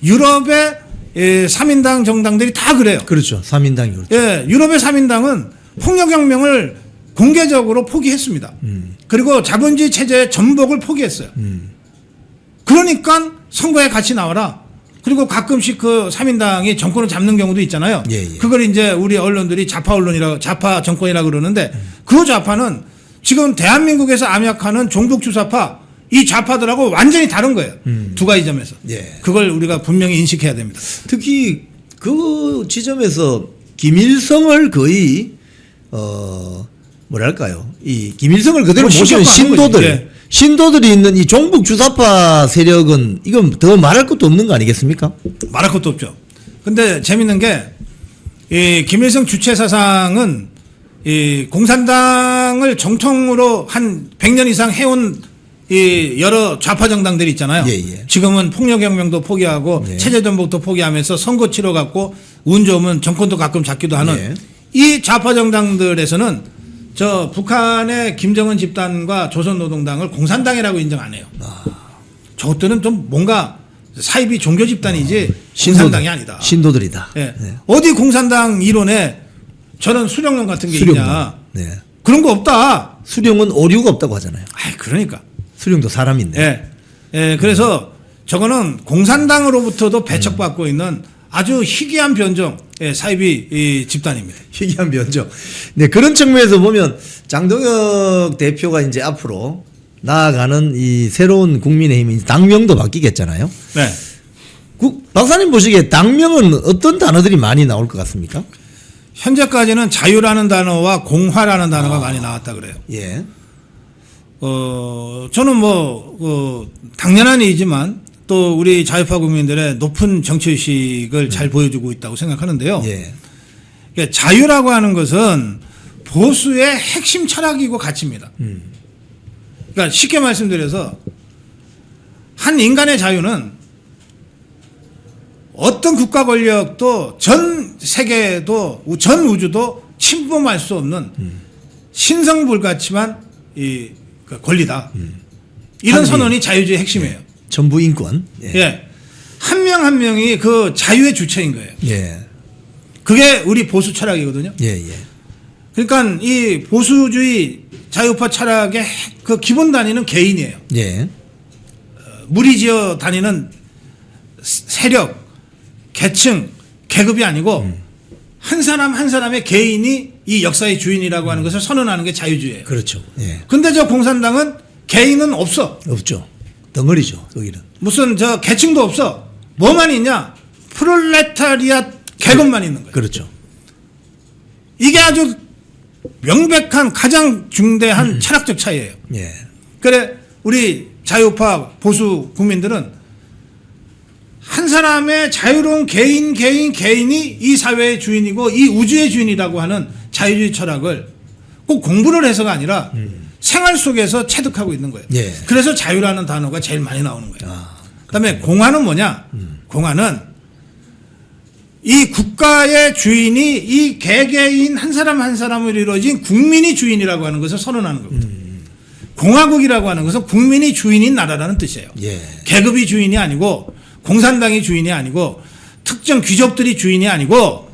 유럽의 3인당 정당들이 다 그래요. 그렇죠. 3인당이 그렇죠. 예, 유럽의 3인당은 폭력혁명을 공개적으로 포기했습니다. 그리고 자본주의 체제의 전복을 포기했어요. 그러니까 선거에 같이 나와라. 그리고 가끔씩 그 3인당이 정권을 잡는 경우도 있잖아요. 예, 예. 그걸 이제 우리 언론들이 좌파 언론이라고, 좌파 정권이라고 그러는데 그 좌파는 지금 대한민국에서 암약하는 종북주사파 이 좌파들하고 완전히 다른 거예요. 두 가지 점에서. 예. 그걸 우리가 분명히 인식해야 됩니다. 특히 그 지점에서 김일성을 거의 뭐랄까요? 이 김일성을 그대로 뭐 모시는 신도들, 예. 신도들이 있는 이 종북 주사파 세력은 이건 더 말할 것도 없는 거 아니겠습니까? 말할 것도 없죠. 근데 재밌는 게, 이 김일성 주체 사상은 이 공산당을 정통으로 한 100년 이상 해온 이 여러 좌파 정당들이 있잖아요. 예, 예. 지금은 폭력혁명도 포기하고 예. 체제 전복도 포기하면서 선거 치러 갖고 운 좋으면 정권도 가끔 잡기도 하는 예. 이 좌파 정당들에서는 저 북한의 김정은 집단과 조선노동당을 공산당이라고 인정 안 해요. 저것들은 좀 뭔가 사이비 종교 집단이지 공산당이 아니다. 신도들이다. 예. 네. 어디 공산당 이론에 저런 수령론 같은 게 수령론. 있냐. 네. 그런 거 없다. 수령은 오류가 없다고 하잖아요. 아이, 그러니까. 수령도 사람인데. 예. 예, 그래서 저거는 공산당으로부터도 배척받고 있는 아주 희귀한 변종 사이비 이 집단입니다. 희귀한 변종. 네, 그런 측면에서 보면 장동혁 대표가 이제 앞으로 나아가는 이 새로운 국민의힘 당명도 바뀌겠잖아요. 네. 박사님 보시기에 당명은 어떤 단어들이 많이 나올 것 같습니까? 현재까지는 자유라는 단어와 공화라는 단어가 많이 나왔다 그래요. 예. 저는 당연한 일이지만 또 우리 자유파 국민들의 높은 정치의식을 잘 보여주고 있다고 생각하는데요. 예. 그러니까 자유라고 하는 것은 보수의 핵심 철학이고 가치입니다. 그러니까 쉽게 말씀드려서 한 인간의 자유는 어떤 국가 권력도 전 세계도 전 우주도 침범할 수 없는 신성불가치만 그 권리다. 이런 선언이 자유주의 핵심이에요. 전부 인권. 예. 예. 한 명 한 명이 그 자유의 주체인 거예요. 예. 그게 우리 보수 철학이거든요. 예, 예. 그러니까 이 보수주의 자유파 철학의 그 기본 단위는 개인이에요. 예. 무리지어 다니는 세력, 계층, 계급이 아니고 한 사람 한 사람의 개인이 이 역사의 주인이라고 하는 것을 선언하는 게 자유주의예요. 그렇죠. 예. 근데 저 공산당은 개인은 없어. 없죠. 덩어리죠. 거기는. 무슨 저 계층도 없어. 뭐만 있냐? 프롤레타리아 계급만 있는 거예요. 그렇죠. 이게 아주 명백한 가장 중대한 철학적 차이예요. 예. 그래 우리 자유파 보수 국민들은 한 사람의 자유로운 개인이 이 사회의 주인이고 이 우주의 주인이라고 하는 자유주의 철학을 꼭 공부를 해서가 아니라 생활 속에서 체득하고 있는 거예요. 예. 그래서 자유라는 단어가 제일 많이 나오는 거예요. 아, 그다음에 공화는 뭐냐? 공화는 이 국가의 주인이 이 개개인 한 사람 한 사람으로 이루어진 국민이 주인이라고 하는 것을 선언하는 겁니다. 공화국이라고 하는 것은 국민이 주인인 나라라는 뜻이에요. 예. 계급이 주인이 아니고 공산당이 주인이 아니고 특정 귀족들이 주인이 아니고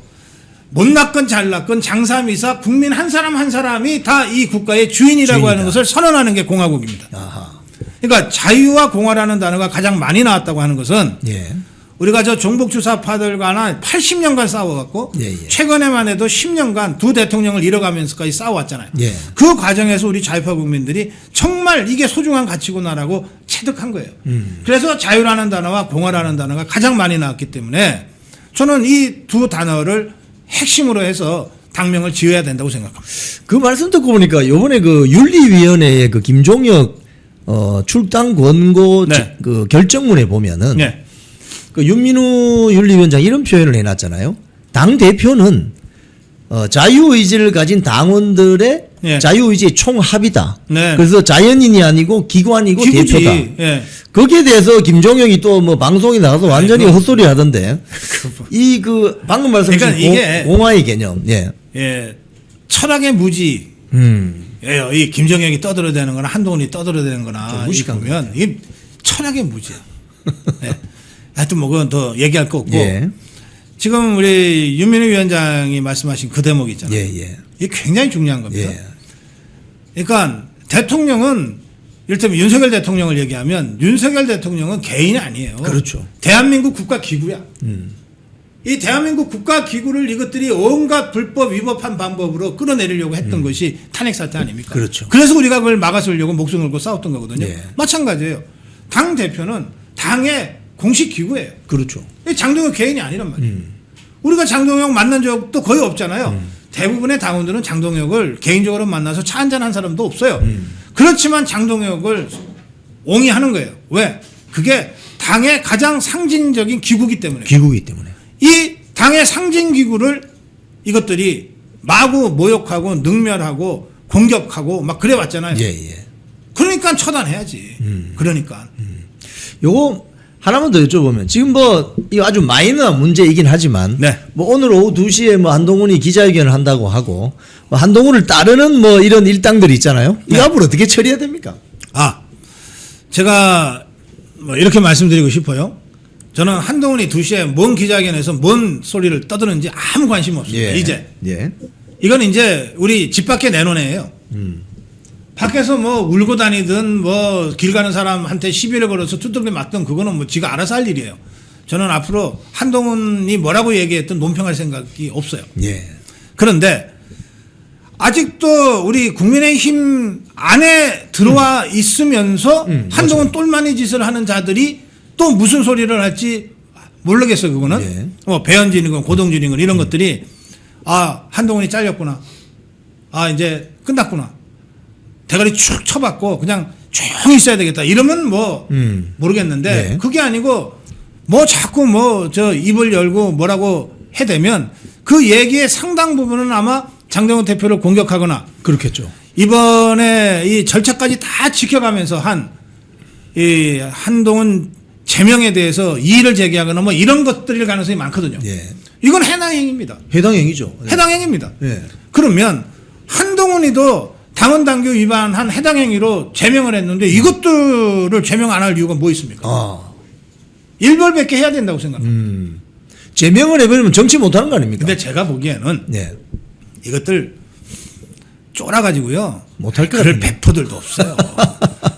못났건 잘났건 장사미사 국민 한 사람 한 사람이 다 이 국가의 주인이라고 주인이다. 하는 것을 선언하는 게 공화국입니다. 아하. 그러니까 자유와 공화라는 단어가 가장 많이 나왔다고 하는 것은 예. 우리가 저 종북주사파들과는 80년간 싸워갖고 예, 예. 최근에만 해도 10년간 두 대통령을 잃어가면서까지 싸워왔잖아요. 예. 그 과정에서 우리 자유파 국민들이 정말 이게 소중한 가치구나라고 체득한 거예요. 그래서 자유라는 단어와 공화라는 단어가 가장 많이 나왔기 때문에 저는 이 두 단어를 핵심으로 해서 당명을 지어야 된다고 생각합니다. 그 말씀 듣고 보니까 요번에 그 윤리위원회의 그 김종혁 출당 권고 네. 그 결정문에 보면은 네. 그 윤민우 윤리위원장 이런 표현을 해놨잖아요. 당 대표는 자유의지를 가진 당원들의 네. 자유의지의 총합이다. 네. 그래서 자연인이 아니고 기관이고 기구지. 대표다. 예. 거기에 대해서 김종혁이 또 뭐 방송에 나가서 완전히 헛소리 하던데 이 그 방금 말씀하신 그러니까 이게 공화의 개념. 예. 예. 철학의 무지. 예요. 이 김정혁이 떠들어대는 거나 한동훈이 떠들어대는 거나 무식한 보면 이 철학의 무지야. 예. 하여튼 뭐 그건 더 얘기할 거 없고 예. 지금 우리 윤민우 위원장이 말씀하신 그 대목 있잖아요. 예, 예. 이게 굉장히 중요한 겁니다. 예. 그러니까 대통령은 이를테면 윤석열 대통령을 얘기하면 윤석열 대통령은 개인이 아니에요. 그렇죠. 대한민국 국가기구야. 이 대한민국 국가기구를 이것들이 온갖 불법 위법한 방법으로 끌어내리려고 했던 것이 탄핵사태 아닙니까? 그렇죠. 그래서 우리가 그걸 막아서려고 목숨 걸고 싸웠던 거거든요. 예. 마찬가지예요. 당 대표는 당의 공식 기구예요. 그렇죠. 장동혁 개인이 아니란 말이에요. 우리가 장동혁 만난 적도 거의 없잖아요. 대부분의 당원들은 장동혁을 개인적으로 만나서 차 한잔한 사람도 없어요. 그렇지만 장동혁을 옹이하는 거예요. 왜? 그게 당의 가장 상징적인 기구이기 때문에. 기구이기 때문에. 이 당의 상징 기구를 이것들이 마구 모욕하고 능멸하고 공격하고 막 그래 왔잖아요. 예, 예. 그러니까 처단해야지. 그러니까. 요거 하나만 더 여쭤보면 지금 뭐 이거 아주 마이너한 문제이긴 하지만 네. 뭐 오늘 오후 2시에 뭐 한동훈이 기자회견을 한다고 하고 뭐 한동훈을 따르는 뭐 이런 일당들이 있잖아요. 이 네. 앞으로 어떻게 처리해야 됩니까? 제가 뭐 이렇게 말씀드리고 싶어요. 저는 한동훈이 2시에 뭔 기자회견에서 뭔 소리를 떠드는지 아무 관심 없습니다. 이제. 예. 이건 이제 우리 집 밖에 내놓은 애예요. 밖에서 뭐 울고 다니든 뭐 길 가는 사람한테 시비를 걸어서 두들겨 맞든 그거는 뭐 지가 알아서 할 일이에요. 저는 앞으로 한동훈이 뭐라고 얘기했든 논평할 생각이 없어요. 예. 그런데 아직도 우리 국민의힘 안에 들어와 있으면서 한동훈 똘마니 짓을 하는 자들이 또 무슨 소리를 할지 모르겠어요. 그거는 예. 뭐 배현진이건 고동준이건 이런 것들이 한동훈이 잘렸구나. 이제 끝났구나. 대가리 축 쳐받고 그냥 조용히 있어야 되겠다. 이러면 뭐 모르겠는데 네. 그게 아니고 뭐 자꾸 뭐 저 입을 열고 뭐라고 해대면 그 얘기의 상당 부분은 아마 장동훈 대표를 공격하거나 그렇겠죠. 이번에 이 절차까지 다 지켜가면서 이 한동훈 제명에 대해서 이의를 제기하거나 뭐 이런 것들일 가능성이 많거든요. 예. 이건 해당 행위입니다. 해당 행위죠. 예. 해당 행위입니다. 예. 그러면 한동훈이도 당원 당규 위반한 해당 행위로 제명을 했는데 이것들을 제명 안 할 이유가 뭐 있습니까? 일벌백계 해야 된다고 생각합니다. 제명을 해버리면 정치 못하는 거 아닙니까? 근데 제가 보기에는 네. 이것들 쫄아가지고요. 못할 것 그럴 같은데. 배포들도 없어요.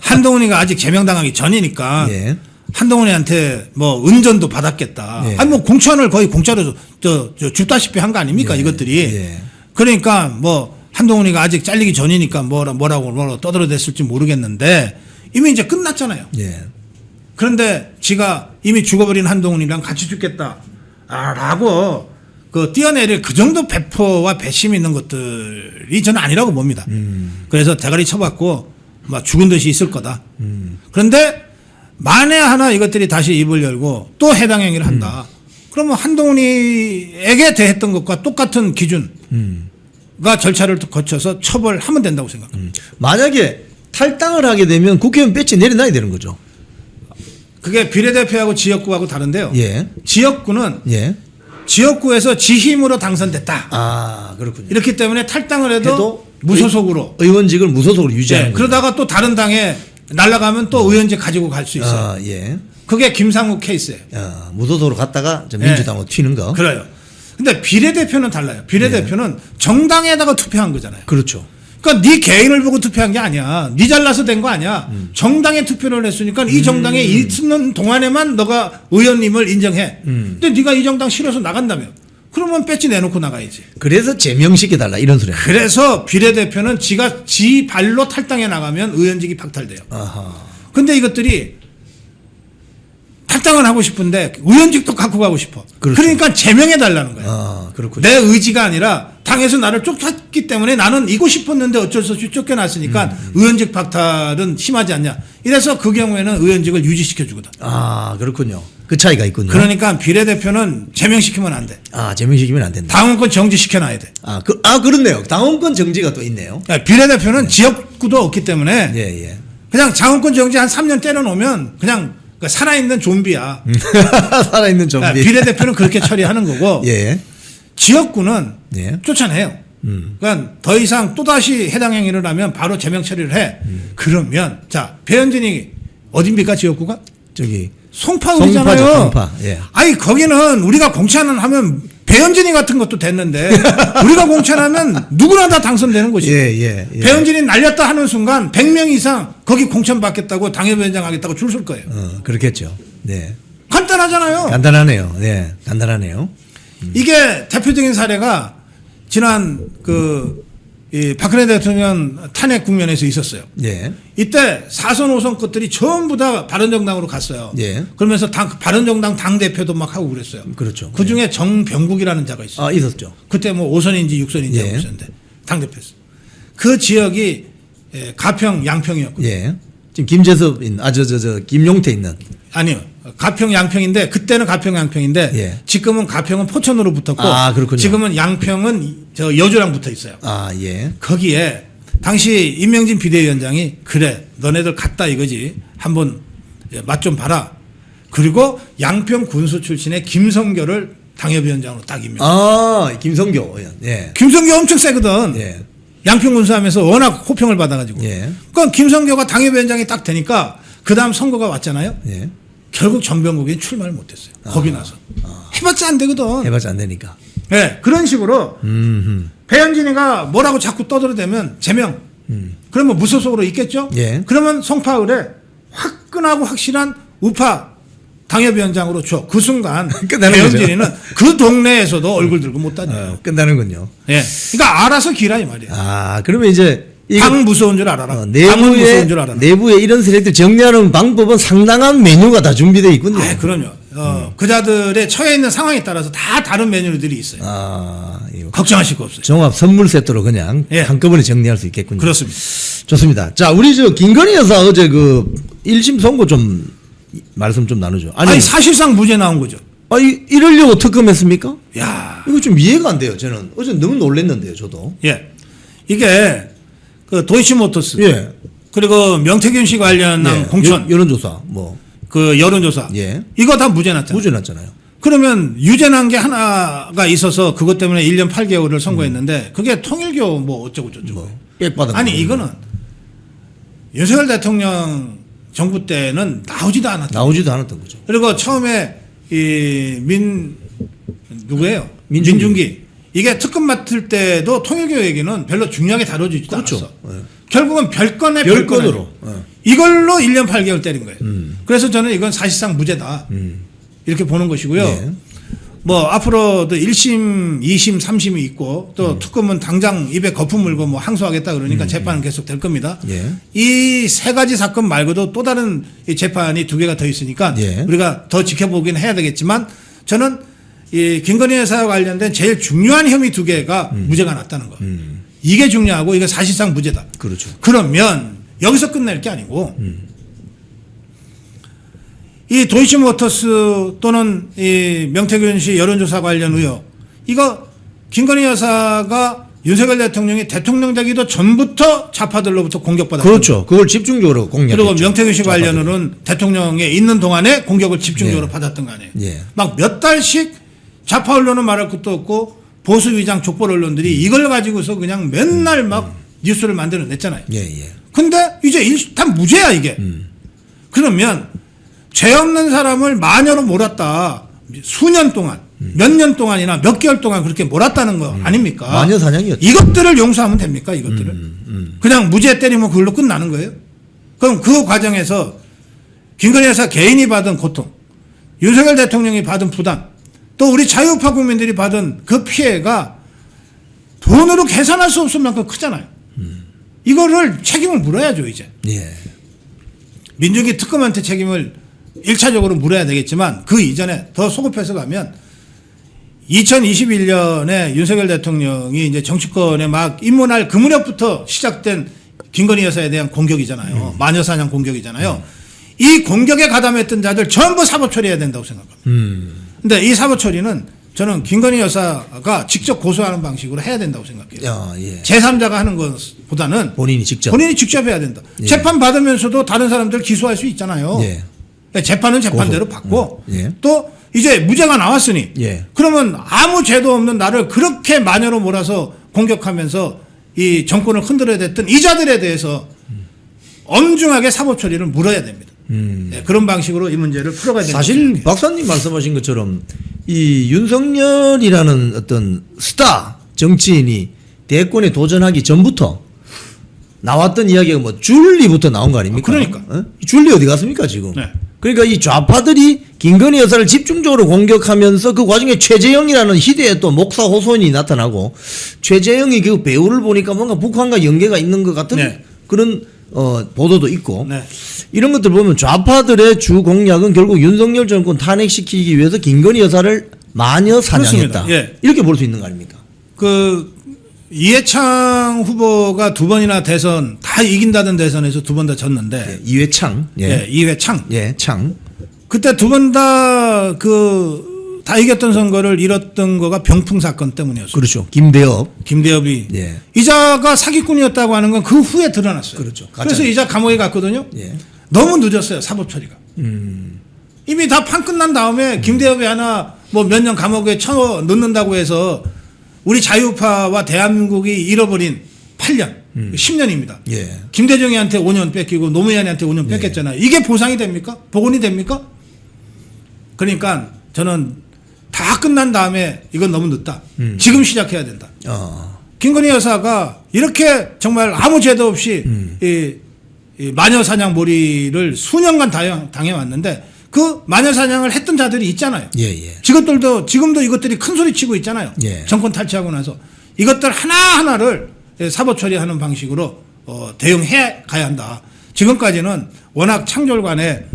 한동훈이가 아직 제명당하기 전이니까 예. 한동훈이한테 뭐 은전도 받았겠다. 예. 아니 뭐 공천을 거의 공짜로 줬다시피 한 거 아닙니까? 이것들이. 예. 그러니까 뭐 한동훈이가 아직 잘리기 전이니까 뭐라고 떠들어댔을지 모르겠는데 이미 이제 끝났잖아요. 예. 그런데 지가 이미 죽어버린 한동훈이랑 같이 죽겠다. 라고 뛰어내릴 그 정도 배포와 배심이 있는 것들이 저는 아니라고 봅니다. 그래서 대가리 쳐받고 막 죽은 듯이 있을 거다. 그런데 만에 하나 이것들이 다시 입을 열고 또 해당 행위를 한다. 그러면 한동훈이에게 대했던 것과 똑같은 기준과 절차를 거쳐서 처벌하면 된다고 생각합니다. 만약에 탈당을 하게 되면 국회의원 배치 내려놔야 되는 거죠. 그게 비례대표하고 지역구하고 다른데요. 예. 지역구는 예. 지역구에서 지 힘으로 당선됐다. 그렇군요. 이렇기 때문에 탈당을 해도 무소속으로 의원직을 무소속으로 유지하는 거죠. 그러다가 또 다른 당에 날아가면 또 의원직 가지고 갈 수 있어요. 예. 그게 김상욱 케이스예요. 무소속으로 갔다가 민주당으로 튀는 거. 그래요. 근데 비례대표는 달라요. 비례대표는 정당에다가 투표한 거잖아요. 그렇죠. 그러니까 네 개인을 보고 투표한 게 아니야. 네 잘나서 된 거 아니야. 정당에 투표를 했으니까 이 정당에 있는 동안에만 너가 의원님을 인정해. 근데 네가 이 정당 싫어서 나간다며. 그러면 배지 내놓고 나가야지. 그래서 제명시켜달라 이런 소리야. 그래서 비례대표는 지가 지 발로 탈당해 나가면 의원직이 박탈돼요. 아하. 근데 이것들이 탈당을 하고 싶은데 의원직도 갖고 가고 싶어. 그렇죠. 그러니까 제명해 달라는 거야. 아, 그렇군요. 내 의지가 아니라 당에서 나를 쫓았기 때문에 나는 이고 싶었는데 어쩔 수 없이 쫓겨났으니까 의원직 박탈은 심하지 않냐. 이래서 그 경우에는 의원직을 유지시켜 주거든. 아, 그렇군요. 그 차이가 있군요. 그러니까 비례대표는 제명시키면 안 돼. 아, 제명시키면 안 된다. 당원권 정지시켜놔야 돼. 그렇네요. 당원권 정지가 또 있네요. 비례대표는 지역구도 없기 때문에 예, 예. 그냥 당원권 정지 한 3년 때려놓으면 그냥 살아있는 좀비야. 살아있는 좀비. 비례대표는 그렇게 처리하는 거고 예. 지역구는 예. 쫓아내요. 그러니까 더 이상 또다시 해당 행위를 하면 바로 제명 처리를 해. 그러면 자 배현진이 어딘니까 지역구가? 저기 송파구잖아요. 송파. 예. 아니 거기는 우리가 공천하면 배현진이 같은 것도 됐는데 우리가 공천하면 누구나 다 당선되는 곳이에요. 예. 배현진이 날렸다 하는 순간 100명 이상 거기 공천 받겠다고 당협위원장 하겠다고 줄 설 거예요. 그렇겠죠. 네. 간단하잖아요. 간단하네요. 네. 간단하네요. 이게 대표적인 사례가 지난 이 박근혜 대통령 탄핵 국면에서 있었어요. 예. 이때 4선 5선 것들이 전부 다 바른정당으로 갔어요. 예. 그러면서 바른정당 당대표도 막 하고 그랬어요. 그렇죠. 그 중에 정병국이라는 자가 있어요. 아, 있었죠. 그때 뭐 5선인지 6선인지 예. 하고 있었는데 당대표였어요. 그 지역이 가평, 양평이었거든요. 예. 지금 김재섭인, 김용태 있는. 아니요. 가평, 양평인데 그때는 가평, 양평인데 예. 지금은 가평은 포천으로 붙었고 아, 그렇군요. 지금은 양평은 저 여주랑 붙어 있어요. 아, 예. 거기에 당시 임명진 비대위원장이 그래 너네들 갔다 이거지 한번 맛 좀 봐라. 그리고 양평 군수 출신의 김성교를 당협위원장으로 딱 임명. 아, 김성교 의원. 예. 김성교 엄청 세거든. 예. 양평 군수하면서 워낙 호평을 받아가지고. 예. 그러니까 김성교가 당협위원장이 딱 되니까 그 다음 선거가 왔잖아요. 예. 결국 정병국이 출마를 못했어요. 겁이 나서. 해봤자 안 되거든. 해봤자 안 되니까. 네, 그런 식으로 배현진이가 뭐라고 자꾸 떠들어대면 제명. 그러면 무소속으로 있겠죠? 예. 그러면 송파을에 화끈하고 확실한 우파 당협위원장으로 줘. 그 순간 끝나는 배현진이는 그 동네에서도 얼굴 들고 못 다녀요. 끝나는군요. 예. 그러니까 알아서 기라 이 말이에요. 아, 그러면 이제 당 무서운 줄 알아라. 당은 무서운 줄 알아라. 내부에 이런 세력들 정리하는 방법은 상당한 메뉴가 다 준비되어 있군요. 아, 그럼요. 그자들의 처해 있는 상황에 따라서 다 다른 메뉴들이 있어요. 아, 이거 걱정하실 거 없어요. 종합 선물 세트로 그냥 예. 한꺼번에 정리할 수 있겠군요. 그렇습니다. 좋습니다. 자, 우리 김건희 여사 어제 그 1심 선고 좀 말씀 좀 나누죠. 아니 사실상 무죄 나온 거죠. 이러려고 특검했습니까? 야, 이거 좀 이해가 안 돼요. 저는 어제 너무 놀랐는데요, 저도. 예, 이게 그 도이치모터스, 예. 그리고 명태균 씨 관련한 예. 공천, 여론조사, 뭐 그 여론조사, 예. 이거 다 무죄 났잖아요. 무죄 났잖아요. 그러면 유죄 난 게 하나가 있어서 그것 때문에 1년 8개월을 선고했는데 그게 통일교 뭐 어쩌고 저쩌고. 빽받은 아니 거. 이거는 윤석열 대통령 정부 때는 나오지도 않았다. 나오지도 않았던 거죠. 그리고 처음에 누구예요? 민중기. 민중기. 이게 특검 맡을 때도 통일교 얘기는 별로 중요하게 다뤄지지도 그렇죠. 않았어. 예. 결국은 별건에 별건으로. 이걸로 1년 8개월 때린 거예요. 그래서 저는 이건 사실상 무죄다. 이렇게 보는 것이고요. 예. 뭐 앞으로도 1심, 2심, 3심이 있고 또 특검은 당장 입에 거품 물고 뭐 항소하겠다 그러니까 재판은 계속 될 겁니다. 예. 이 세 가지 사건 말고도 또 다른 이 재판이 2개가 더 있으니까 예. 우리가 더 지켜보긴 해야 되겠지만 저는 이 김건희 여사와 관련된 제일 중요한 혐의 2개가 무죄가 났다는 거. 이게 중요하고 이게 사실상 무죄다. 그렇죠. 그러면 여기서 끝낼 게 아니고 이 도이치모터스 또는 이 명태균 씨 여론조사 관련 의혹 이거 김건희 여사가 윤석열 대통령이 대통령 되기도 전부터 좌파들로부터 공격받았고 그렇죠. 그걸 집중적으로 공략했죠. 그리고 명태균 씨 좌파들. 관련으로는 대통령에 있는 동안에 공격을 집중적으로 네. 받았던 거 아니에요. 예. 막 몇 달씩 좌파 언론은 말할 것도 없고 보수 위장 족벌 언론들이 이걸 가지고서 그냥 맨날 막 뉴스를 만들어냈잖아요. 예, 예. 근데 이제 다 무죄야 이게. 그러면 죄 없는 사람을 마녀로 몰았다. 수년 동안, 몇 년 동안이나 몇 개월 동안 그렇게 몰았다는 거 아닙니까? 마녀 사냥이었죠. 이것들을 용서하면 됩니까? 이것들을. 그냥 무죄 때리면 그걸로 끝나는 거예요? 그럼 그 과정에서 김건희 여사 개인이 받은 고통, 윤석열 대통령이 받은 부담, 또 우리 자유우파 국민들이 받은 그 피해가 돈으로 계산할 수 없을 만큼 크잖아요. 이거를 책임을 물어야죠, 이제. 예. 민중기 특검한테 책임을 1차적으로 물어야 되겠지만 그 이전에 더 소급해서 가면 2021년에 윤석열 대통령이 이제 정치권에 막 입문할 그 무렵부터 시작된 김건희 여사에 대한 공격이잖아요. 마녀사냥 공격이잖아요. 이 공격에 가담했던 자들 전부 사법 처리해야 된다고 생각합니다. 근데 이 사법 처리는 저는 김건희 여사가 직접 고소하는 방식으로 해야 된다고 생각해요. 야, 예. 제3자가 하는 것보다는 본인이 직접. 해야 된다. 예. 재판 받으면서도 다른 사람들 기소할 수 있잖아요. 예. 재판은 재판대로 받고 예. 또 이제 무죄가 나왔으니 예. 그러면 아무 죄도 없는 나를 그렇게 마녀로 몰아서 공격하면서 이 정권을 흔들어야 됐던 이 자들에 대해서 엄중하게 사법 처리를 물어야 됩니다. 네, 그런 방식으로 이 문제를 풀어가야 됩니다. 사실 박사님 말씀하신 것처럼 이 윤석열이라는 어떤 스타 정치인이 대권에 도전하기 전부터 나왔던 이야기가 뭐 줄리부터 나온 거 아닙니까? 그러니까. 어? 줄리 어디 갔습니까 지금? 네. 그러니까 이 좌파들이 김건희 여사를 집중적으로 공격하면서 그 과정에 최재형이라는 희대의 또 목사 호손이 나타나고 최재형이 그 배우를 보니까 뭔가 북한과 연계가 있는 것 같은 네. 그런 보도도 있고 네. 이런 것들 보면 좌파들의 주 공약은 결국 윤석열 정권 탄핵시키기 위해서 김건희 여사를 마녀 사냥했다. 그렇습니다. 예. 이렇게 볼 수 있는 거 아닙니까? 그 이해창 후보가 두 번이나 대선 다 이긴다던 대선에서 두 번 다 졌는데 예, 이회창. 예, 이회창 예, 창. 그때 두 번 다 다 이겼던 선거를 잃었던 거가 병풍 사건 때문이었어요. 그렇죠. 김대엽. 김대엽이 예. 이자가 사기꾼이었다고 하는 건 그 후에 드러났어요. 그렇죠. 그래서 이자 감옥에 갔거든요. 예. 너무 늦었어요. 사법 처리가. 이미 다 판 끝난 다음에 김대엽이 하나 뭐 몇 년 감옥에 쳐 넣는다고 해서 우리 자유파와 대한민국이 잃어버린 8년, 10년입니다. 예. 김대중이한테 5년 뺏기고 노무현한테 5년 뺏겼잖아요. 이게 보상이 됩니까? 복원이 됩니까? 그러니까 저는 다 끝난 다음에 이건 너무 늦다. 지금 시작해야 된다. 김건희 여사가 이렇게 정말 아무 죄도 없이 이 마녀 사냥 몰이를 수년간 당해왔는데 그 마녀 사냥을 했던 자들이 있잖아요. 예, 예. 지금도 이것들이 큰 소리 치고 있잖아요. 예. 정권 탈취하고 나서 이것들 하나하나를 사법 처리하는 방식으로 대응해 가야 한다. 지금까지는 워낙 창졸간에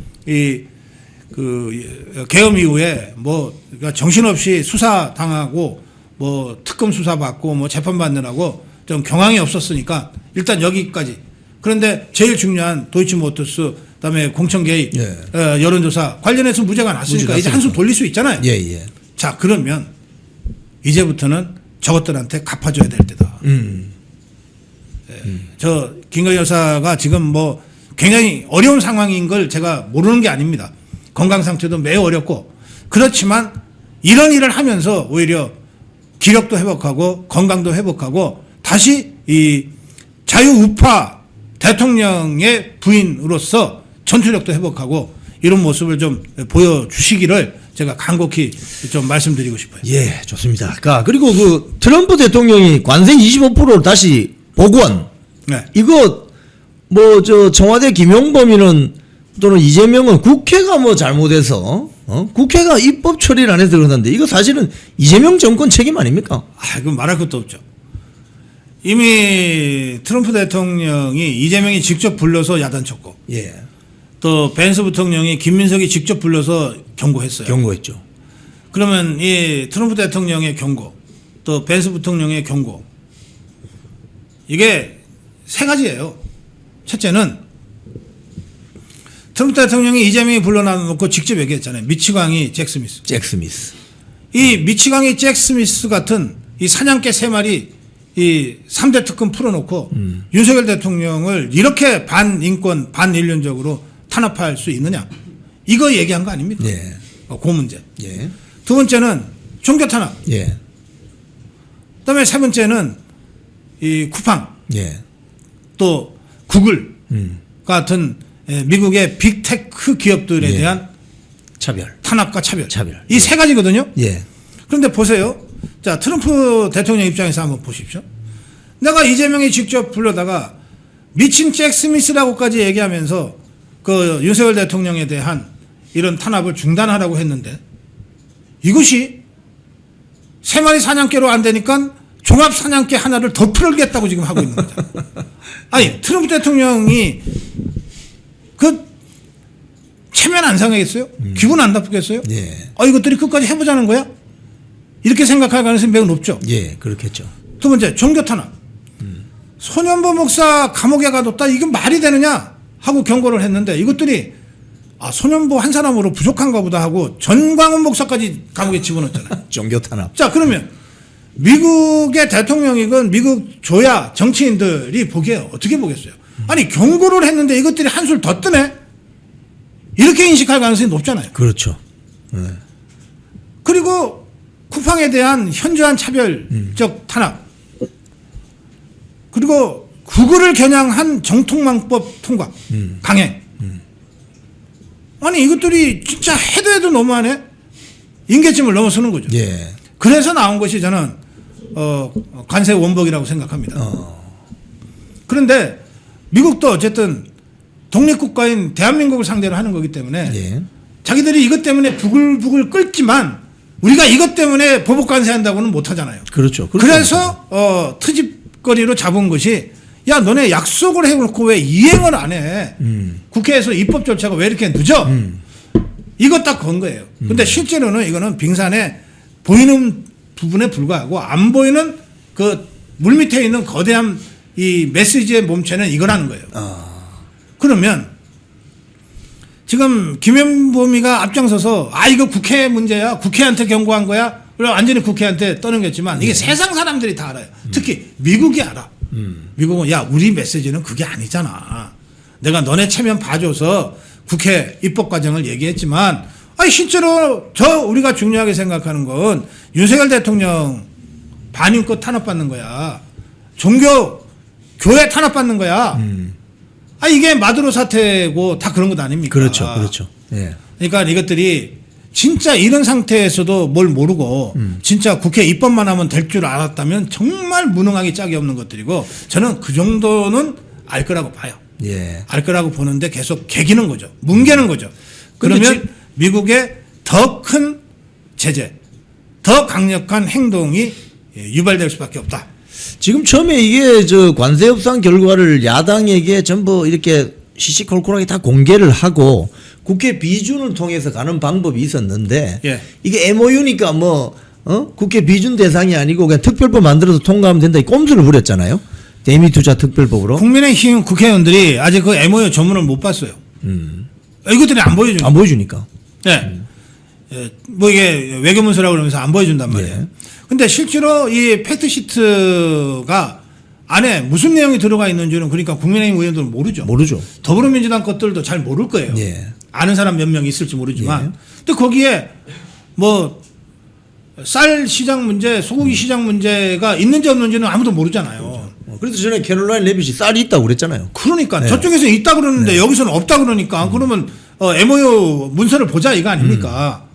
계엄 이후에 그러니까 정신없이 수사 당하고 특검 수사 받고 재판 받느라고 좀 경황이 없었으니까 일단 여기까지. 그런데 제일 중요한 도이치모터스 그다음에 공천 개입 여론조사 관련해서 무죄가 났으니까 이제 한숨 돌릴 수 있잖아요. 예, 예. 자, 그러면 이제부터는 저것들한테 갚아줘야 될 때다. 저 김건희 여사가 지금 굉장히 어려운 상황인 걸 제가 모르는 게 아닙니다. 건강 상태도 매우 어렵고 그렇지만 이런 일을 하면서 오히려 기력도 회복하고 건강도 회복하고 다시 이 자유우파 대통령의 부인으로서 전투력도 회복하고 이런 모습을 좀 보여주시기를 제가 간곡히 좀 말씀드리고 싶어요. 예, 좋습니다. 그리고 그 트럼프 대통령이 관세 25%를 다시 복원. 네. 이거 청와대 김용범이는 또는 이재명은 국회가 잘못해서 국회가 입법 처리를 안 해서 그러는데 이거 사실은 이재명 정권 책임 아닙니까? 그건 말할 것도 없죠. 이미 트럼프 대통령이 이재명이 직접 불러서 야단쳤고 예. 또 벤스 부통령이 김민석이 직접 불러서 경고했어요. 경고했죠. 그러면 이 트럼프 대통령의 경고 또 벤스 부통령의 경고 이게 세 가지예요. 첫째는 트럼프 대통령이 이재명이 불러놓고 직접 얘기했잖아요. 미치광이 잭 스미스. 잭 스미스. 이 미치광이 잭 스미스 같은 이 사냥개 세 마리 이 3대 특검 풀어놓고 윤석열 대통령을 이렇게 반인권 반인륜적으로 탄압할 수 있느냐. 이거 얘기한 거 아닙니까? 예. 그 문제. 예. 두 번째는 종교 탄압. 예. 그다음에 세 번째는 이 쿠팡. 예. 또 구글 같은 미국의 빅테크 기업들에 예. 대한 차별. 탄압과 차별. 이 세 가지거든요. 예. 그런데 보세요. 자, 트럼프 대통령 입장에서 한번 보십시오. 내가 이재명이 직접 불러다가 미친 잭 스미스라고까지 얘기하면서 그 윤석열 대통령에 대한 이런 탄압을 중단하라고 했는데 이것이 세 마리 사냥개로 안 되니까 종합 사냥개 하나를 더 풀겠다고 지금 하고 있는 거죠. 아니, 트럼프 대통령이 그 체면 안 상하겠어요? 기분 안 나쁘겠어요? 예. 이것들이 끝까지 해보자는 거야? 이렇게 생각할 가능성이 매우 높죠. 예, 그렇겠죠. 두 번째, 종교 탄압. 소년보 목사 감옥에 가뒀다. 이건 말이 되느냐? 하고 경고를 했는데 이것들이 소년보 한 사람으로 부족한가 보다 하고 전광훈 목사까지 감옥에 집어넣었잖아요. 종교 탄압. 자, 그러면 미국의 대통령이건 미국 조야 정치인들이 보기에 어떻게 보겠어요? 아니, 경고를 했는데 이것들이 한술 더 뜨네? 이렇게 인식할 가능성이 높잖아요. 그렇죠. 예. 그리고 쿠팡에 대한 현저한 차별적 탄압. 그리고 구글을 겨냥한 정통망법 통과, 강행. 아니, 이것들이 진짜 해도 너무하네? 임계점을 넘어서는 거죠. 예. 그래서 나온 것이 저는 관세 원복이라고 생각합니다. 그런데 미국도 어쨌든 독립국가인 대한민국을 상대로 하는 거기 때문에 예. 자기들이 이것 때문에 부글부글 끓지만 우리가 이것 때문에 보복 관세한다고는 못하잖아요. 그렇죠. 그래서 트집거리로 잡은 것이 야, 너네 약속을 해놓고 왜 이행을 안 해? 국회에서 입법 절차가 왜 이렇게 늦어? 이것 딱 건 거예요. 근데 실제로는 이거는 빙산에 보이는 부분에 불과하고 안 보이는 그 물밑에 있는 거대한 이 메시지의 몸체는 이거라는 거예요. 그러면 지금 김현범이가 앞장서서 이거 국회 문제야, 국회한테 경고한 거야, 그리고 완전히 국회한테 떠넘겼지만 이게 세상 사람들이 다 알아요. 특히 미국이 알아. 미국은 야, 우리 메시지는 그게 아니잖아. 내가 너네 체면 봐줘서 국회 입법 과정을 얘기했지만 실제로 우리가 중요하게 생각하는 건 윤석열 대통령 반인권 탄압받는 거야. 교회 탄압받는 거야. 이게 마두로 사태고 다 그런 것 아닙니까? 그렇죠. 그렇죠. 예. 그러니까 이것들이 진짜 이런 상태에서도 뭘 모르고 진짜 국회 입법만 하면 될 줄 알았다면 정말 무능하기 짝이 없는 것들이고 저는 그 정도는 알 거라고 봐요. 예. 알 거라고 보는데 계속 개기는 거죠. 뭉개는 거죠. 근데 그러면 미국의 더 큰 제재, 더 강력한 행동이 유발될 수밖에 없다. 지금 처음에 이게 관세 협상 결과를 야당에게 전부 이렇게 시시콜콜하게 다 공개를 하고 국회 비준을 통해서 가는 방법이 있었는데 예. 이게 MOU니까 국회 비준 대상이 아니고 그냥 특별법 만들어서 통과하면 된다 이 꼼수를 부렸잖아요. 대미투자 특별법으로. 국민의힘 국회의원들이 아직 그 MOU 전문을 못 봤어요. 이것들이 안 보여주니까. 안 보여주니까. 네. 뭐 이게 외교문서라고 그러면서 안 보여준단 말이에요. 예. 근데 실제로 이 팩트시트가 안에 무슨 내용이 들어가 있는지는 그러니까 국민의힘 의원들은 모르죠. 모르죠. 더불어민주당 것들도 잘 모를 거예요. 예. 아는 사람 몇 명 있을지 모르지만. 예. 근데 거기에 뭐 쌀 시장 문제, 소고기 시장 문제가 있는지 없는지는 아무도 모르잖아요. 그래서 전에 캐롤라인 레빗이 쌀이 있다고 그랬잖아요. 그러니까 네. 저쪽에서 있다 그러는데 여기서는 없다 그러니까 그러면 MOU 문서를 보자 이거 아닙니까?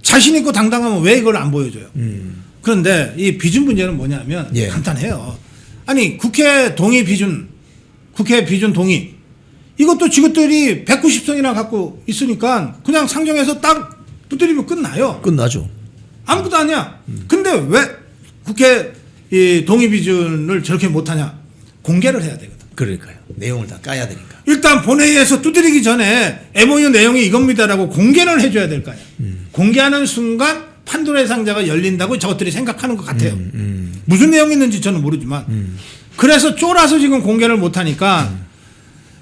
자신 있고 당당하면 왜 이걸 안 보여줘요? 그런데 이 비준 문제는 뭐냐면 예. 간단해요. 아니 국회 동의 비준, 국회 비준 동의 이것도 지것들이 190석이나 갖고 있으니까 그냥 상정해서 딱 두드리면 끝나요. 끝나죠. 아무것도 아니야. 근데 왜 국회 이 동의 비준을 저렇게 못하냐? 공개를 해야 되거든. 그러니까요. 내용을 다 까야 되니까. 일단 본회의에서 두드리기 전에 MOU 내용이 이겁니다라고 공개를 해줘야 될 거 아니야. 공개하는 순간 판도라의 상자가 열린다고 저것들이 생각하는 것 같아요. 무슨 내용이 있는지 저는 모르지만 그래서 쫄아서 지금 공개를 못하니까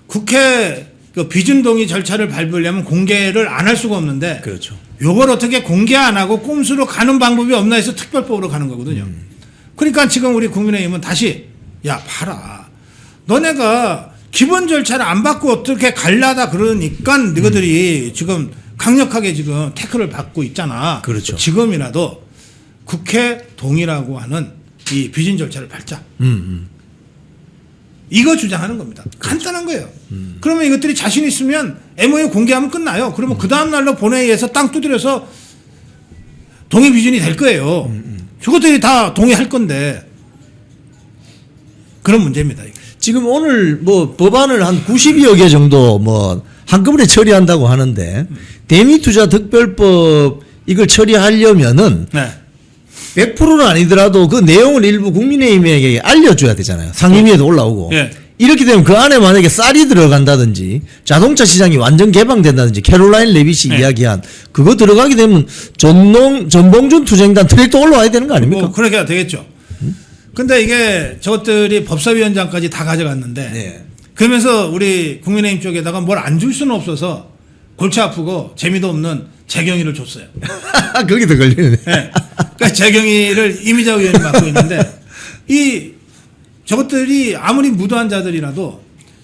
국회 그 비준동의 절차를 밟으려면 공개를 안 할 수가 없는데 그렇죠. 요걸 어떻게 공개 안 하고 꼼수로 가는 방법이 없나 해서 특별법으로 가는 거거든요. 그러니까 지금 우리 국민의힘은 다시 야 봐라. 너네가 기본 절차를 안 받고 어떻게 갈라다 그러니까 너희들이 지금 강력하게 지금 태클을 받고 있잖아. 그렇죠. 지금이라도 국회 동의라고 하는 이 비준 절차를 밟자. 이거 주장하는 겁니다. 간단한 거예요. 그러면 이것들이 자신 있으면 MOU 공개하면 끝나요. 그러면 그 다음날로 본회의에서 땅 두드려서 동의 비준이 될 거예요. 저것들이 다 동의할 건데 그런 문제입니다. 이게. 지금 오늘 뭐 법안을 한 92여 개 정도 뭐 한꺼번에 처리한다고 하는데 대미투자 특별법 이걸 처리하려면은 네. 100%는 아니더라도 그 내용을 일부 국민의힘에게 알려줘야 되잖아요. 상임위에도 올라오고. 예. 이렇게 되면 그 안에 만약에 쌀이 들어간다든지 자동차 시장이 완전 개방된다든지 캐롤라인 레빗이 네. 이야기한 그거 들어가게 되면 전봉준 투쟁단 트랙도 올라와야 되는 거 아닙니까? 뭐 그렇게 해야 되겠죠. 근데 이게 저것들이 법사위원장까지 다 가져갔는데 네. 그러면서 우리 국민의힘 쪽에다가 뭘 안 줄 수는 없어서 골치 아프고 재미도 없는 재경위를 줬어요. 거기 더 걸리네. 네. 그러니까 재경위를 이미자 의원이 맡고 있는데 이 저것들이 아무리 무도한 자들이라도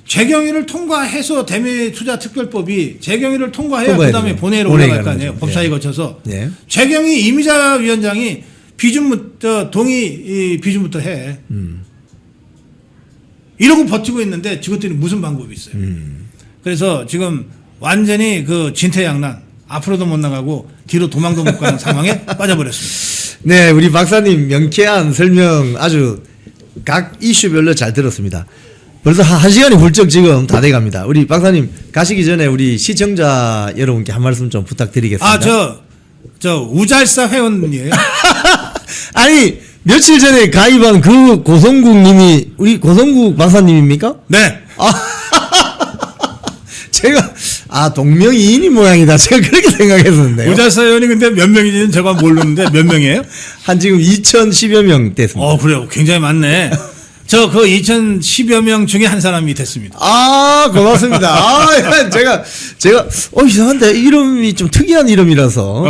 재경위를 통과해서 대미투자특별법이 재경위를 통과해야 통과해야 그다음에 돼요. 본회의로 본회의 올라갈 거 가는 아니에요. 거죠. 법사위 예. 거쳐서 예. 재경위 이미자 위원장이 비준부터 해. 이러고 버티고 있는데 저것들이 무슨 방법이 있어요. 그래서 지금 완전히 그 진퇴양난 앞으로도 못 나가고 뒤로 도망도 못 가는 상황에 빠져버렸습니다. 네, 우리 박사님 명쾌한 설명 아주 각 이슈별로 잘 들었습니다. 벌써 한 시간이 훌쩍 지금 다 돼갑니다. 우리 박사님 가시기 전에 우리 시청자 여러분께 한 말씀 좀 부탁드리겠습니다. 아, 저 우잘사 회원이에요. 아니 며칠 전에 가입한 그 고성국 님이 우리 고성국 박사님입니까? 네. 제가 동명이인이 모양이다. 제가 그렇게 생각했었는데요. 우잘사 회원이 근데 몇 명인지는 제가 모르는데 몇 명이에요? 한 지금 2,010여 명 됐습니다. 그래요. 굉장히 많네. 저 그 2,010여 명 중에 한 사람이 됐습니다. 고맙습니다. 제가 이상한데 이름이 좀 특이한 이름이라서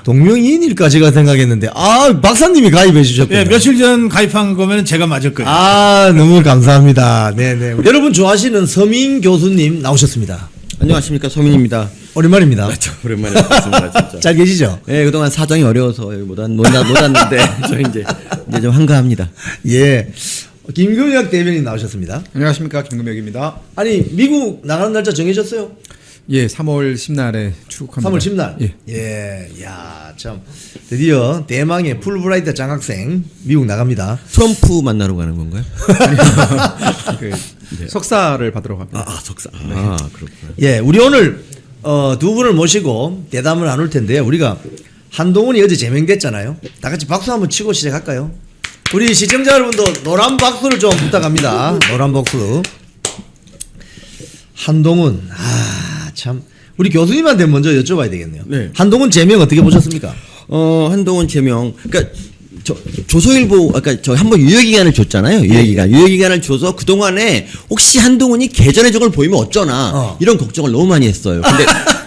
동명이인일까 제가 생각했는데 박사님이 가입해 주셨군요. 예, 며칠 전 가입한 거면 제가 맞을 거예요. 너무 감사합니다. 네네. 여러분 좋아하시는 서민 교수님 나오셨습니다. 안녕하십니까, 서민입니다. 오랜만입니다. 오랜만에 뵙습니다, 진짜. 잘 계시죠? 네, 그동안 사정이 어려워서 못 왔는데 저 이제 좀 한가합니다. 예. 김금혁 대변인 나오셨습니다. 안녕하십니까, 김금혁입니다. 아니 미국 나가는 날짜 정해졌어요? 예, 3월 10날에 출국합니다. 3월 10날. 예. 야, 참 드디어 대망의 풀브라이트 장학생 미국 나갑니다. 트럼프 만나러 가는 건가요? 석사를 받으러 갑니다. 석사. 그렇구나. 예, 우리 오늘 두 분을 모시고 대담을 나눌 텐데요. 우리가 한동훈이 어제 제명됐잖아요. 다 같이 박수 한번 치고 시작할까요? 우리 시청자 여러분도 노란 박수를 좀 부탁합니다. 노란 박수. 한동훈, 참 우리 교수님한테 먼저 여쭤봐야 되겠네요. 네. 한동훈 제명 어떻게 보셨습니까? 한동훈 제명. 그러니까 조선일보 아까 저 한번 유효기간을 줬잖아요. 유효기간을 줘서 그 동안에 혹시 한동훈이 개전의 적을 보이면 어쩌나 이런 걱정을 너무 많이 했어요.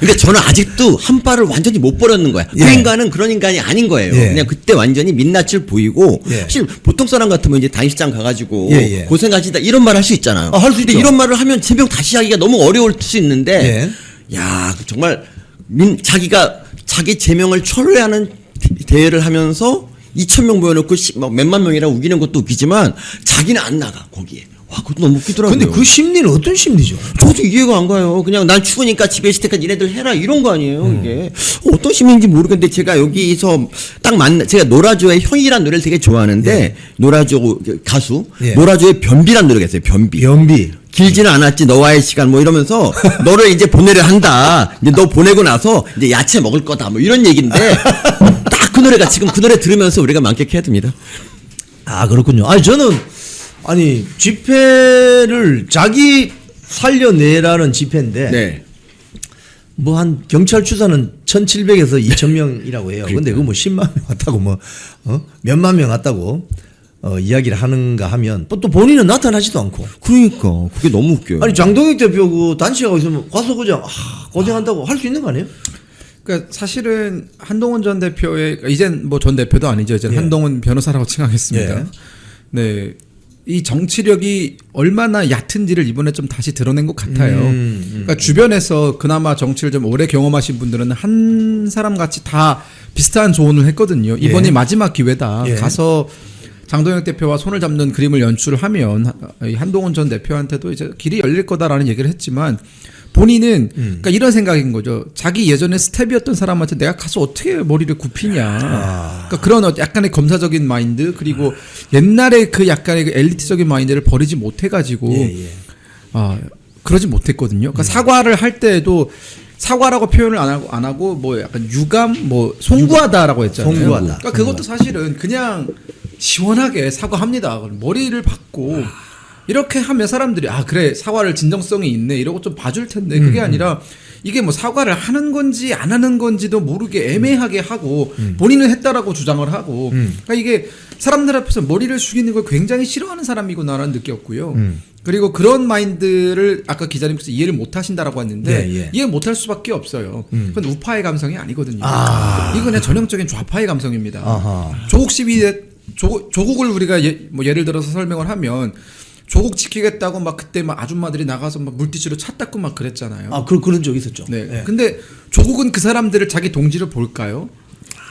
근데 저는 아직도 한 발을 완전히 못 버렸는 거야. 예. 그 인간은 그런 인간이 아닌 거예요. 예. 그냥 그때 완전히 민낯을 보이고 예. 사실 보통 사람 같으면 이제 단식장 가가지고 예. 고생하시다 이런 말 할 수 있잖아요. 할 수 근데 있죠. 이런 말을 하면 제명 다시 하기가 너무 어려울 수 있는데 예. 야 정말 자기가 자기 제명을 철회하는 대회를 하면서 2,000명 모여놓고 막 몇만 명이라고 우기는 것도 웃기지만 자기는 안 나가 거기에. 와 그것도 너무 웃기더라고요. 근데 그 심리는 어떤 심리죠? 저도 이해가 안 가요. 그냥 난 추우니까 집에 있을 때까지 니네들 해라 이런 거 아니에요. 이게 어떤 심리인지 모르겠는데 제가 여기서 딱 제가 노라조의 형이란 노래를 되게 좋아하는데 노라조 가수 노라조의 변비란 노래가 있어요. 변비. 길지는 않았지 너와의 시간 뭐 이러면서 너를 이제 보내려 한다. 이제 너 보내고 나서 이제 야채 먹을 거다 뭐 이런 얘기인데 딱 그 노래가 지금 그 노래 들으면서 우리가 만끽해야 됩니다. 그렇군요. 저는 집회를 자기 살려내라는 집회인데 네. 뭐 한 경찰 추사는 1,700에서 2,000명이라고 해요. 근데 그거 뭐 10만 명 왔다고 몇만 명 왔다고 이야기를 하는가 하면 또 본인은 나타나지도 않고. 그러니까 그게 너무 웃겨요. 아니 장동혁 대표 그 단체가 있으면 가서 그냥 고생한다고 할 수 있는 거 아니에요? 그러니까 사실은 한동훈 전 대표의 이젠 뭐 전 대표도 아니죠. 이제 한동훈 변호사라고 칭하겠습니다. 네. 이 정치력이 얼마나 얕은지를 이번에 좀 다시 드러낸 것 같아요. 그러니까 주변에서 그나마 정치를 좀 오래 경험하신 분들은 한 사람 같이 다 비슷한 조언을 했거든요. 이번이 마지막 기회다. 가서 장동혁 대표와 손을 잡는 그림을 연출하면 한동훈 전 대표한테도 이제 길이 열릴 거다라는 얘기를 했지만 본인은 그러니까 이런 생각인 거죠. 자기 예전에 스텝이었던 사람한테 내가 가서 어떻게 머리를 굽히냐. 그러니까 그런 약간의 검사적인 마인드 그리고 옛날에 그 약간의 그 엘리트적인 마인드를 버리지 못해가지고 그러지 못했거든요. 그러니까 사과를 할 때에도 사과라고 표현을 안 하고 뭐 약간 유감 뭐 송구하다라고 했잖아요. 송구하다. 그러니까 그것도 사실은 그냥 시원하게 사과합니다. 머리를 박고 이렇게 하면 사람들이 아 그래 사과를 진정성이 있네 이러고 좀 봐줄 텐데 그게 아니라 이게 뭐 사과를 하는 건지 안 하는 건지도 모르게 애매하게 하고 본인은 했다라고 주장을 하고 그러니까 이게 사람들 앞에서 머리를 숙이는 걸 굉장히 싫어하는 사람이구나라는 느꼈고요. 그리고 그런 마인드를 아까 기자님께서 이해를 못 하신다라고 했는데 예. 이해 못 할 수밖에 없어요. 그건 우파의 감성이 아니거든요. 이건 그냥 전형적인 좌파의 감성입니다. 아하. 조국 시위에 조국을 우리가 뭐 예를 들어서 설명을 하면 조국 지키겠다고 막 그때 막 아줌마들이 나가서 막 물티슈로 차 닦고 막 그랬잖아요. 아, 그런 적 있었죠. 네. 예. 근데 조국은 그 사람들을 자기 동지로 볼까요?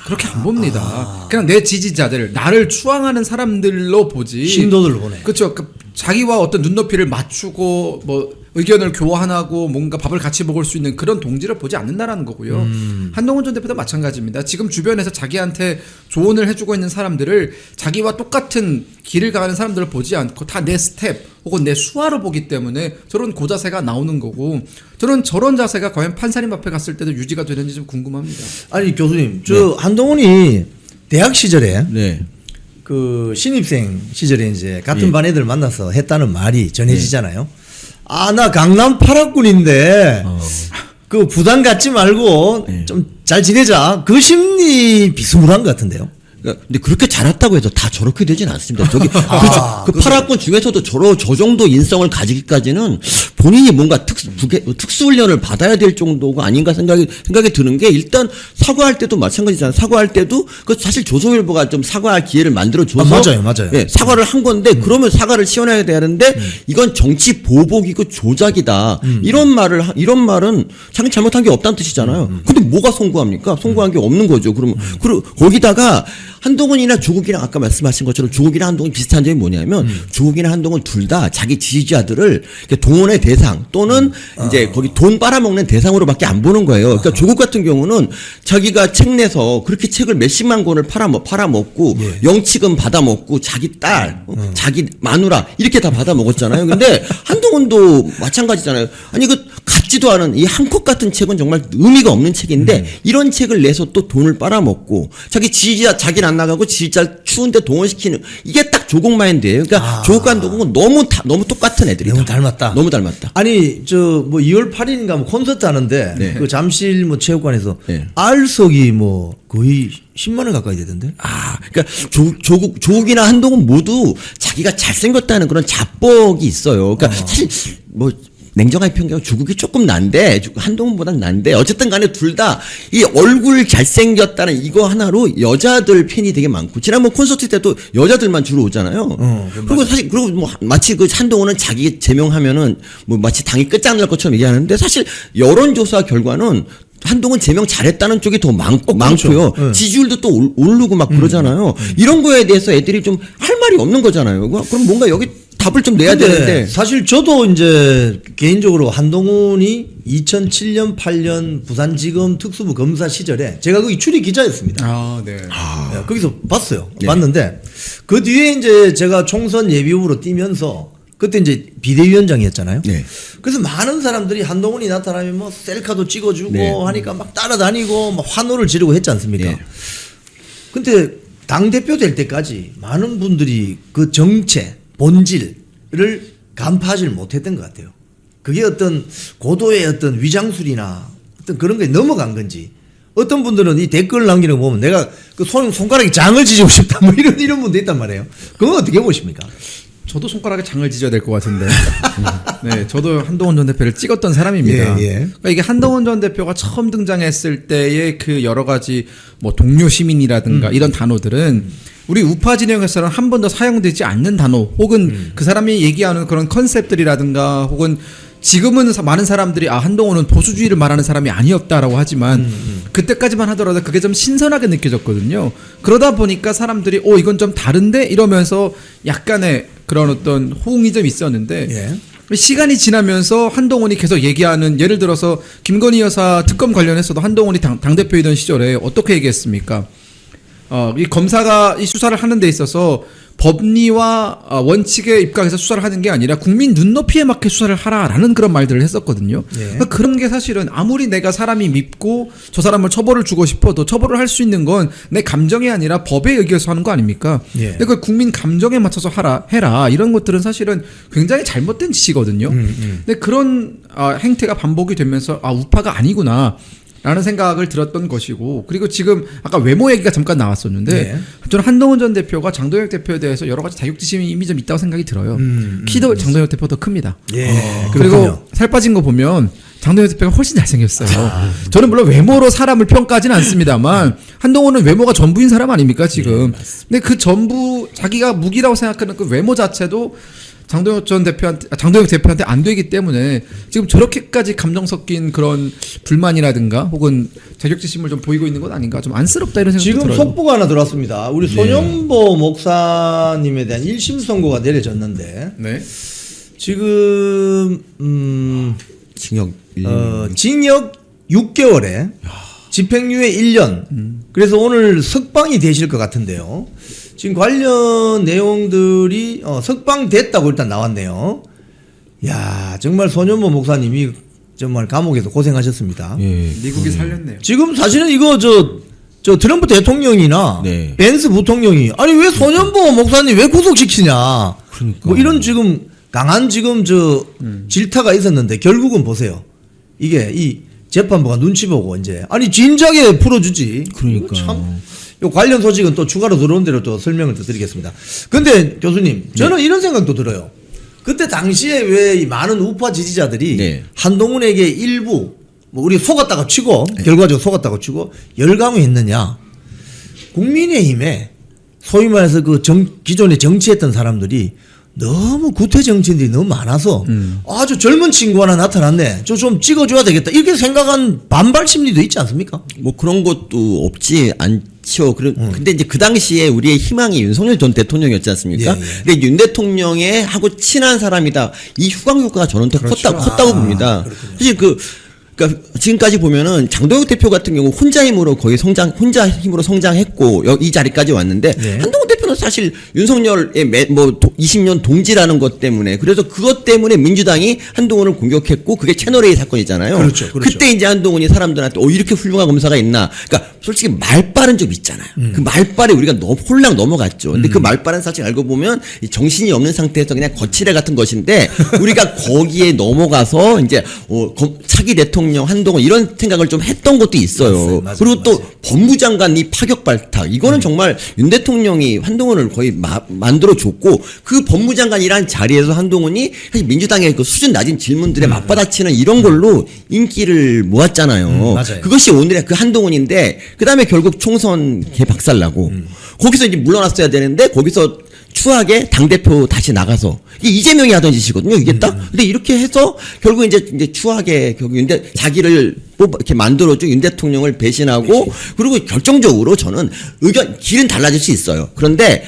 그렇게 안 봅니다. 그냥 내 지지자들, 나를 추앙하는 사람들로 보지. 신도들로 보네. 그렇죠. 자기와 어떤 눈높이를 맞추고 뭐 의견을 교환하고 뭔가 밥을 같이 먹을 수 있는 그런 동지를 보지 않는다라는 거고요. 한동훈 전 대표도 마찬가지입니다. 지금 주변에서 자기한테 조언을 해주고 있는 사람들을 자기와 똑같은 길을 가는 사람들을 보지 않고 다 내 스텝 혹은 내 수화로 보기 때문에 저런 고자세가 나오는 거고 저런 자세가 과연 판사님 앞에 갔을 때도 유지가 되는지 좀 궁금합니다. 아니 교수님, 저 한동훈이 대학 시절에 네. 그 신입생 시절에 이제 같은 반 애들 만나서 했다는 말이 전해지잖아요. 아, 나 강남 8학군인데 그 부담 갖지 말고 좀 잘 지내자. 그 심리 비스무리한 것 같은데요. 그러니까 근데 그렇게 자랐다고 해서 다 저렇게 되진 않습니다. 저기 그 그렇죠. 8학군 중에서도 저 정도 인성을 가지기까지는 본인이 뭔가 특수훈련을 받아야 될 정도가 아닌가 생각이 드는 게 일단 사과할 때도 마찬가지잖아요. 사과할 때도 그 사실 조선일보가 좀 사과할 기회를 만들어줘서 맞아요. 예, 사과를 한 건데 그러면 사과를 시원하게 되는데 이건 정치 보복이고 조작이다. 이런 말은 자기 잘못한 게 없다는 뜻이잖아요. 근데 뭐가 송구합니까? 송구한 게 없는 거죠. 그러면 그리고 거기다가 한동훈이나 조국이랑 아까 말씀하신 것처럼 조국이나 한동훈 비슷한 점이 뭐냐면 조국이나 한동훈 둘 다 자기 지지자들을 동원의 대상 또는 이제 거기 돈 빨아먹는 대상으로밖에 안 보는 거예요. 그러니까 조국 같은 경우는 자기가 책 내서 그렇게 책을 몇십만 권을 팔아먹고 영치금 받아먹고 자기 딸, 자기 마누라 이렇게 다 받아먹었잖아요. 근데 한동훈도 마찬가지잖아요. 아니 그 같지도 않은 이 한 컷 같은 책은 정말 의미가 없는 책인데 이런 책을 내서 또 돈을 빨아먹고 자기 지지자 자기는 안 나가고 지지자 추운데 동원시키는 이게 딱 조국 마인드예요. 그러니까 조국과 한동훈은 너무 똑같은 애들이다. 너무 닮았다. 다 아니 저 뭐 2월 8일인가 뭐 콘서트 하는데 네. 그 잠실 뭐 체육관에서 네. R석이 뭐 거의 10만 원 가까이 되던데. 그러니까 조국이나 한동훈 모두 자기가 잘생겼다는 그런 자뻑이 있어요. 그러니까 사실 뭐 냉정하게 평가하면 조국이 조금 난데 한동훈보다는 난데 어쨌든 간에 둘 다 이 얼굴 잘생겼다는 이거 하나로 여자들 팬이 되게 많고 지난번 콘서트 때도 여자들만 주로 오잖아요. 그리고 사실 그리고 뭐 마치 그 한동훈은 자기 제명하면은 뭐 마치 당이 끝장날 것처럼 얘기하는데 사실 여론조사 결과는 한동훈 제명 잘했다는 쪽이 더 많고요. 그렇죠. 지지율도 또 오르고 막 그러잖아요. 이런 거에 대해서 애들이 좀 할 말이 없는 거잖아요. 그럼 뭔가 여기 답을 좀 내야 되는데 사실 저도 이제 개인적으로 한동훈이 2007년 8년 부산지검 특수부 검사 시절에 제가 거기 출입 기자였습니다. 네. 네, 거기서 봤어요. 네. 봤는데 그 뒤에 이제 제가 총선 예비후보로 뛰면서 그때 이제 비대위원장이었잖아요. 네. 그래서 많은 사람들이 한동훈이 나타나면 뭐 셀카도 찍어주고 네. 하니까 막 따라다니고 막 환호를 지르고 했지 않습니까? 네. 근데 당대표 될 때까지 많은 분들이 그 정체, 본질을 간파하지 못했던 것 같아요. 그게 어떤 고도의 어떤 위장술이나 어떤 그런 게 넘어간 건지 어떤 분들은 이 댓글 남기는 거 보면 내가 그 손가락에 장을 지지고 싶다 뭐 이런 분도 있단 말이에요. 그건 어떻게 보십니까? 저도 손가락에 장을 지져야 될 것 같은데. 네, 저도 한동훈 전 대표를 찍었던 사람입니다. 예. 그러니까 이게 한동훈 전 대표가 처음 등장했을 때의 그 여러 가지 뭐 동료 시민이라든가 이런 단어들은 우리 우파 진영에서는 한 번도 사용되지 않는 단어 혹은 그 사람이 얘기하는 그런 컨셉들이라든가 혹은 지금은 많은 사람들이 한동훈은 보수주의를 말하는 사람이 아니었다라고 하지만 그때까지만 하더라도 그게 좀 신선하게 느껴졌거든요. 그러다 보니까 사람들이 이건 좀 다른데 이러면서 약간의 그런 어떤 호응이 좀 있었는데 시간이 지나면서 한동훈이 계속 얘기하는 예를 들어서 김건희 여사 특검 관련해서도 한동훈이 당대표이던 시절에 어떻게 얘기했습니까? 이 검사가 이 수사를 하는 데 있어서 법리와 원칙에 입각해서 수사를 하는 게 아니라 국민 눈높이에 맞게 수사를 하라라는 그런 말들을 했었거든요. 그러니까 그런 게 사실은 아무리 내가 사람이 밉고 저 사람을 처벌을 주고 싶어도 처벌을 할 수 있는 건 내 감정이 아니라 법에 의해서 하는 거 아닙니까? 근데 그 국민 감정에 맞춰서 해라 이런 것들은 사실은 굉장히 잘못된 짓이거든요. 근데 그런 행태가 반복이 되면서 우파가 아니구나. 라는 생각을 들었던 것이고, 그리고 지금 아까 외모 얘기가 잠깐 나왔었는데 저는 한동훈 전 대표가 장동혁 대표에 대해서 여러 가지 자격지심이 이미 좀 있다고 생각이 들어요. 키도 장동혁 대표가 더 큽니다. 그리고 그렇군요. 살 빠진 거 보면 장동혁 대표가 훨씬 잘생겼어요. 저는 물론 외모로 사람을 평가하지는 않습니다만 한동훈은 외모가 전부인 사람 아닙니까 지금. 근데 그 전부 자기가 무기라고 생각하는 그 외모 자체도 장동혁 대표한테 안 되기 때문에 지금 저렇게까지 감정 섞인 그런 불만이라든가 혹은 자격지심을 좀 보이고 있는 것 아닌가, 좀 안쓰럽다 이런 생각도 지금 들어요. 속보가 하나 들어왔습니다. 우리 손영보 목사님에 대한 1심 선고가 내려졌는데 네. 지금 징역 6개월에 집행유예 1년. 그래서 오늘 석방이 되실 것 같은데요. 지금 관련 내용들이 석방됐다고 일단 나왔네요. 야, 정말 손현보 목사님이 정말 감옥에서 고생하셨습니다. 미국이 살렸네요. 지금 사실은 이거 저 트럼프 대통령이나 네. 벤스 부통령이 아니 왜 손현보 목사님 왜 구속시키냐. 그러니까. 뭐 이런 지금 강한 지금 질타가 있었는데 결국은 보세요. 이게 이 재판부가 눈치 보고 이제 아니 진작에 풀어주지. 그러니까. 참. 요 관련 소식은 또 추가로 들어온 대로 또 설명을 또 드리겠습니다. 근데 교수님, 저는 이런 생각도 들어요. 그때 당시에 왜 이 많은 우파 지지자들이 한동훈에게 일부 뭐 우리 속았다고 치고 결과적으로 속았다고 치고 열광했느냐. 국민의힘에 소위 말해서 기존에 정치했던 사람들이 너무 구태 정치인들이 너무 많아서 아주 젊은 친구 하나 나타났네. 저 좀 찍어줘야 되겠다. 이렇게 생각한 반발 심리도 있지 않습니까? 뭐 그런 것도 없지 않죠. 근데 이제 그 당시에 우리의 희망이 윤석열 전 대통령이었지 않습니까? 근데 윤 대통령의 하고 친한 사람이다. 이 후광 효과가 저는 더 컸다고 봅니다. 사실 그러니까 지금까지 보면은 장동혁 대표 같은 경우 혼자 힘으로 성장했고 이 자리까지 왔는데 한동훈 대표는 사실 윤석열의 20년 동지라는 것 때문에 그래서 그것 때문에 민주당이 한동훈을 공격했고 그게 채널A 사건이잖아요. 그렇죠. 그때 이제 한동훈이 사람들한테 이렇게 훌륭한 검사가 있나. 그러니까 솔직히 말빨은 좀 있잖아요. 그 말빨에 우리가 홀랑 넘어갔죠. 근데 그 말빨은 사실 알고 보면 정신이 없는 상태에서 그냥 거칠애 같은 것인데 우리가 거기에 넘어가서 이제 차기 대통령 한동훈 이런 생각을 좀 했던 것도 있어요. 맞아요. 그리고 또 법무장관 이 파격 발탁 이거는 정말 윤 대통령이 한동훈을 거의 만들어줬고 그 법무장관이란 자리에서 한동훈이 사실 민주당의 그 수준 낮은 질문들에 맞받아치는 이런 걸로 인기를 모았잖아요. 맞아요. 그것이 오늘의 그 한동훈인데 그다음에 결국 총선 개 박살나고 거기서 이제 물러났어야 되는데 거기서 추하게 당대표 다시 나가서 이게 이재명이 하던 짓이거든요. 이게 딱. 근데 이렇게 해서 결국 이제 추하게 결국 자기를 이렇게 만들어준 윤 대통령을 배신하고 그리고 결정적으로 저는 길은 달라질 수 있어요. 그런데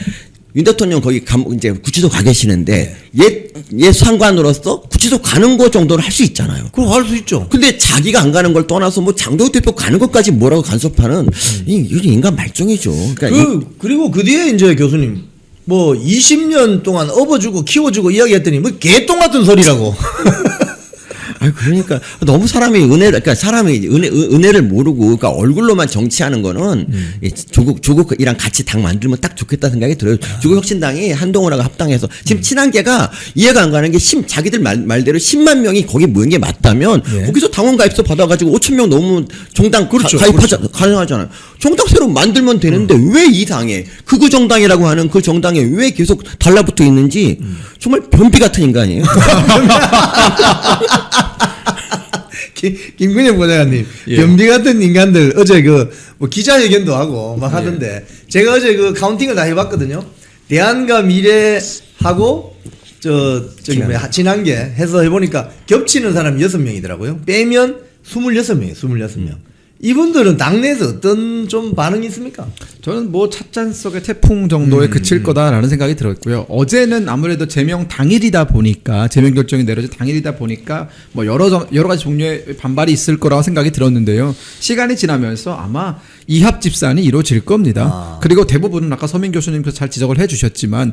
윤 대통령 거기 이제 구치소 가 계시는데 옛 상관으로서 구치소 가는 거 정도는 할 수 있잖아요. 그럼 할 수 있죠. 근데 자기가 안 가는 걸 떠나서 뭐 장동혁 대표 가는 것까지 뭐라고 간섭하는 이건 인간 말종이죠. 그러니까 그리고 그 뒤에 이제 교수님 뭐 20년 동안 업어주고 키워주고 이야기했더니 뭐 개똥 같은 소리라고. 그러니까 너무 사람이 은혜를 모르고 그러니까 얼굴로만 정치하는 거는 조국이랑 같이 당 만들면 딱 좋겠다 생각이 들어요. 조국혁신당이 한동훈하고 합당해서 지금 친한계가 이해가 안 가는 게 자기들 말대로 10만 명이 거기 모인 게 맞다면 거기서 당원 가입서 받아가지고 5천 명 넘으면 정당 가능하잖아요. 정당 새로 만들면 되는데 왜 이 당에 극우 정당이라고 하는 그 정당에 왜 계속 달라붙어 있는지 정말 변비 같은 인간이에요. 김근영 보좌관님, 변비 같은 인간들 어제 뭐 기자회견도 하고 막 하던데 제가 어제 카운팅을 다 해봤거든요. 대안과 미래하고 친한계 해서 해보니까 겹치는 사람이 6명이더라고요. 빼면 26명. 이분들은 당내에서 어떤 좀 반응이 있습니까? 저는 뭐 찻잔 속의 태풍 정도에 그칠 거다라는 생각이 들었고요. 어제는 아무래도 제명 당일이다 보니까 제명 결정이 내려진 당일이다 보니까 뭐 여러 가지 종류의 반발이 있을 거라고 생각이 들었는데요. 시간이 지나면서 아마 이합 집산이 이루어질 겁니다. 그리고 대부분은 아까 서민 교수님께서 잘 지적을 해주셨지만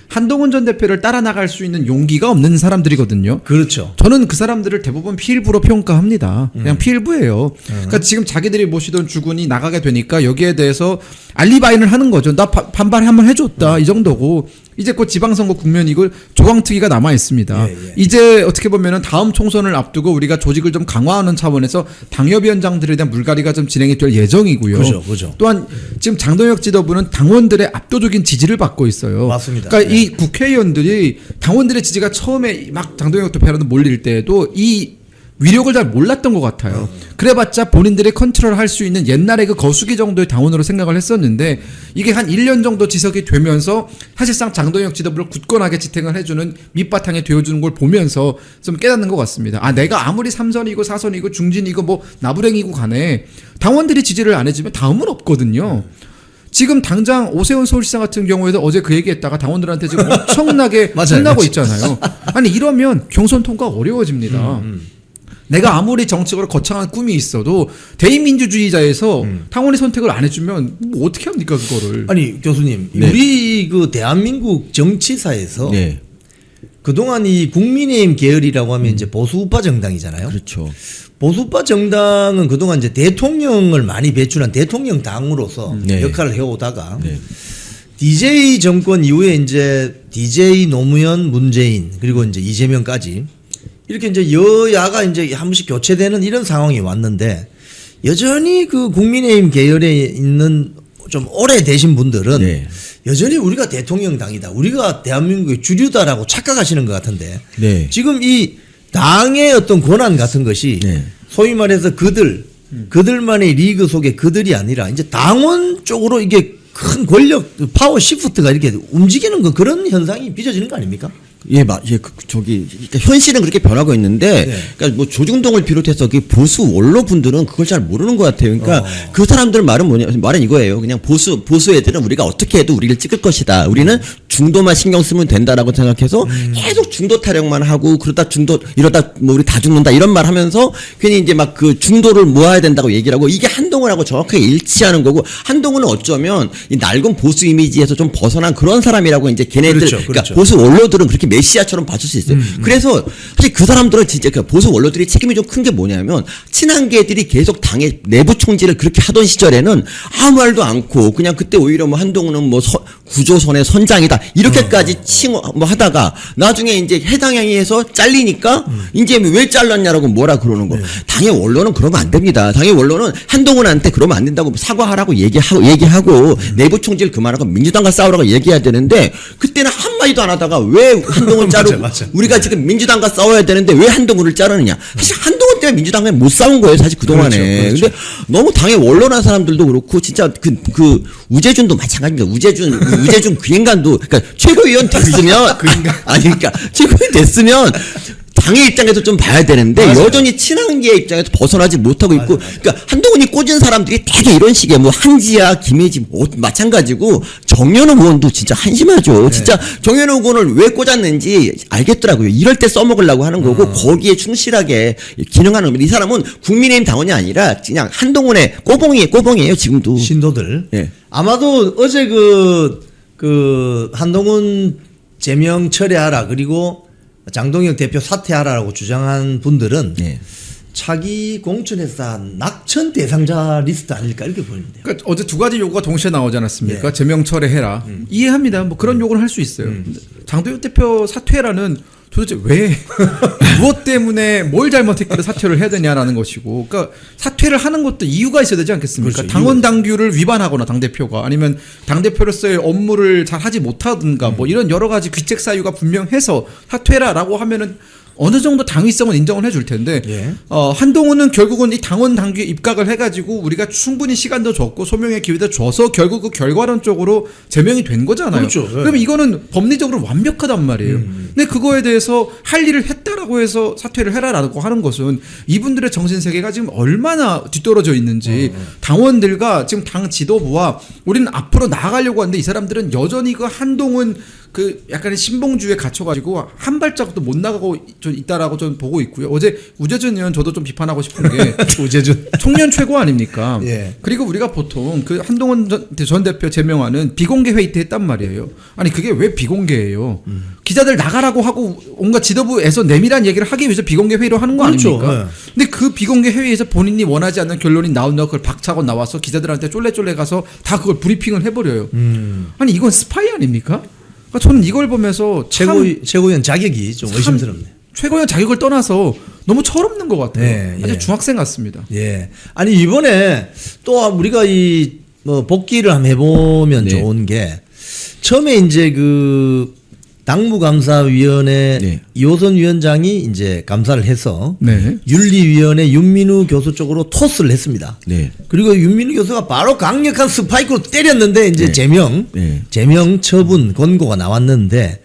한동훈 전 대표를 따라 나갈 수 있는 용기가 없는 사람들이거든요. 그렇죠. 저는 그 사람들을 대부분 피일부로 평가합니다. 그냥 피일부예요. 그러니까 지금 자기들이 모시던 주군이 나가게 되니까 여기에 대해서 알리바이를 하는 거죠. 나 반발 한번 해줬다 이 정도고 이제 곧 지방선거 국면이고 조강특위가 남아 있습니다. 이제 어떻게 보면은 다음 총선을 앞두고 우리가 조직을 좀 강화하는 차원에서 당협위원장들에 대한 물갈이가 좀 진행이 될 예정이고요. 그죠. 또한 지금 장동혁 지도부는 당원들의 압도적인 지지를 받고 있어요. 맞습니다. 그러니까 이 국회의원들이 당원들의 지지가 처음에 막 장동혁 대표한테 몰릴 때도 이 위력을 잘 몰랐던 것 같아요. 그래봤자 본인들이 컨트롤할 수 있는 옛날에 그 거수기 정도의 당원으로 생각을 했었는데 이게 한 1년 정도 지속이 되면서 사실상 장동혁 지도부를 굳건하게 지탱을 해주는 밑바탕에 되어주는 걸 보면서 좀 깨닫는 것 같습니다. 아, 내가 아무리 3선이고 4선이고 중진이고 뭐 나부랭이고 간에 당원들이 지지를 안 해주면 다음은 없거든요. 지금 당장 오세훈 서울시장 같은 경우에도 어제 그 얘기했다가 당원들한테 지금 엄청나게 혼나고 있잖아요. 아니 이러면 경선 통과 어려워집니다. 내가 아무리 정책으로 거창한 꿈이 있어도 대의민주주의자에서 당원이 선택을 안 해주면 뭐 어떻게 합니까 그거를? 아니 교수님, 네. 우리 그 대한민국 정치사에서 네. 그동안 이 국민의힘 계열이라고 하면 이제 보수우파 정당이잖아요. 그렇죠. 보수파 정당은 그동안 이제 대통령을 많이 배출한 대통령 당으로서 네. 역할을 해오다가 네. DJ 정권 이후에 이제 DJ 노무현, 문재인 그리고 이제 이재명까지 이렇게 이제 여야가 이제 한 번씩 교체되는 이런 상황이 왔는데 여전히 그 국민의힘 계열에 있는 좀 오래 되신 분들은 네. 여전히 우리가 대통령 당이다, 우리가 대한민국의 주류다라고 착각하시는 것 같은데 네. 지금 이 당의 어떤 권한 같은 것이 네. 소위 말해서 그들만의 리그 속에 그들이 아니라 이제 당원 쪽으로 이게 큰 권력 파워 시프트가 이렇게 움직이는 거 그런 현상이 빚어지는 거 아닙니까? 예, 그러니까 현실은 그렇게 변하고 있는데, 네. 그러니까 뭐 조중동을 비롯해서 그 보수 원로 분들은 그걸 잘 모르는 것 같아요. 그러니까 그 사람들 말은 말은 이거예요. 그냥 보수 애들은 우리가 어떻게 해도 우리를 찍을 것이다. 우리는 중도만 신경 쓰면 된다라고 생각해서 계속 중도 타령만 하고 이러다 뭐 우리 다 죽는다 이런 말 하면서 괜히 이제 막 그 중도를 모아야 된다고 얘기를 하고 이게 한동훈하고 정확하게 일치하는 거고 한동훈은 어쩌면 이 낡은 보수 이미지에서 좀 벗어난 그런 사람이라고 이제 걔네들 그렇죠, 그러니까 그렇죠. 보수 원로들은 그렇게 메시아처럼 봐줄 수 있어요. 그래서 사실 그 사람들은 진짜 그 보수 원로들이 책임이 좀 큰 게 뭐냐면 친한계들이 계속 당의 내부 총질을 그렇게 하던 시절에는 아무 말도 않고 그냥 그때 오히려 뭐 한동훈은 뭐 구조선의 선장이다 이렇게까지 뭐 하다가 나중에 이제 해당행위에서 잘리니까 이제 왜 잘랐냐라고 뭐라 그러는 거. 당의 원로는 그러면 안 됩니다. 당의 원로는 한동훈한테 그러면 안 된다고 사과하라고 얘기하고 내부 총질 그만하고 민주당과 싸우라고 얘기해야 되는데 그때는 한마디도 안 하다가 왜 한동훈 자르고 맞아. 우리가 지금 민주당과 싸워야 되는데 왜 한동훈을 자르느냐. 사실 한동훈 때문에 민주당에 못 싸운 거예요. 사실 그동안에. 그렇죠. 근데 너무 당의 원로란 사람들도 그렇고 진짜 그 우재준도 마찬가지입니다. 우재준 그 인간도 그러니까 최고위원 됐으면 아니 그러니까 최고위원 됐으면 당의 입장에서 좀 봐야 되는데 맞아요. 여전히 친한계의 입장에서 벗어나지 못하고 있고 그러니까 한동훈이 꽂은 사람들이 되게 이런 식의 뭐 한지아, 김혜지 뭐 마찬가지고 정연호 의원도 진짜 한심하죠. 진짜 정연호 의원을 왜 꽂았는지 알겠더라고요. 이럴 때 써먹으려고 하는 거고 거기에 충실하게 기능하는 겁니다. 이 사람은 국민의힘 당원이 아니라 그냥 한동훈의 꼬봉이에요 지금도. 신도들. 예. 아마도 어제 그 한동훈 제명 철회하라 그리고 장동혁 대표 사퇴하라고 주장한 분들은 네. 차기 공천에서 한 낙천 대상자 리스트 아닐까 이렇게 보입니다. 그러니까 어제 두 가지 요구가 동시에 나오지 않았습니까? 네. 제명 철회해라. 이해합니다. 뭐 그런 요구는 할 수 있어요. 근데 장동혁 대표 사퇴라는 도대체 왜 무엇 때문에 뭘 잘못했길래 사퇴를 해야 되냐라는 것이고, 그러니까 사퇴를 하는 것도 이유가 있어야 되지 않겠습니까? 그렇죠. 당원 당규를 위반하거나 당 대표가 아니면 당 대표로서의 업무를 잘 하지 못하든가 뭐 이런 여러 가지 귀책 사유가 분명해서 사퇴라라고 하면은 어느 정도 당위성은 인정을 해줄 텐데 예. 한동훈은 결국은 이 당원 당규에 입각을 해가지고 우리가 충분히 시간도 줬고 소명의 기회도 줘서 결국 그 결과론적으로 제명이 된 거잖아요. 그렇죠. 예. 그러면 이거는 법리적으로 완벽하단 말이에요. 근데 그거에 대해서 할 일을 했다라고 해서 사퇴를 해라라고 하는 것은 이분들의 정신 세계가 지금 얼마나 뒤떨어져 있는지 당원들과 지금 당 지도부와 우리는 앞으로 나아가려고 하는데 이 사람들은 여전히 그 한동훈 그 약간의 신봉주의에 갇혀가지고 한 발짝도 못 나가고 좀 있다라고 저는 보고 있고요. 어제 우재준 의원 저도 좀 비판하고 싶은 게 우재준 청년 최고 아닙니까? 예. 그리고 우리가 보통 그 한동훈 전 대표 제명안은 비공개 회의 때 했단 말이에요. 아니 그게 왜 비공개예요? 기자들 나가라고 하고 온갖 지도부에서 내밀한 얘기를 하기 위해서 비공개 회의로 하는 거 그렇죠. 아닙니까? 근데 그 비공개 회의에서 본인이 원하지 않는 결론이 나온다고 그걸 박차고 나와서 기자들한테 쫄래쫄래 가서 다 그걸 브리핑을 해버려요. 아니 이건 스파이 아닙니까? 그러니까 저는 이걸 보면서 참 최고위원 자격이 좀 의심스럽네. 최고위원 자격을 떠나서 너무 철없는 것 같아요. 예, 아주 예. 중학생 같습니다. 예. 아니 이번에 또 우리가 이 뭐 복귀를 한번 해보면 네. 좋은 게 처음에 이제 그 당무감사위원회 네. 이호선 위원장이 이제 감사를 해서 네. 윤리위원회 윤민우 교수 쪽으로 토스를 했습니다. 네. 그리고 윤민우 교수가 바로 강력한 스파이크로 때렸는데 이제 네. 제명 처분 권고가 나왔는데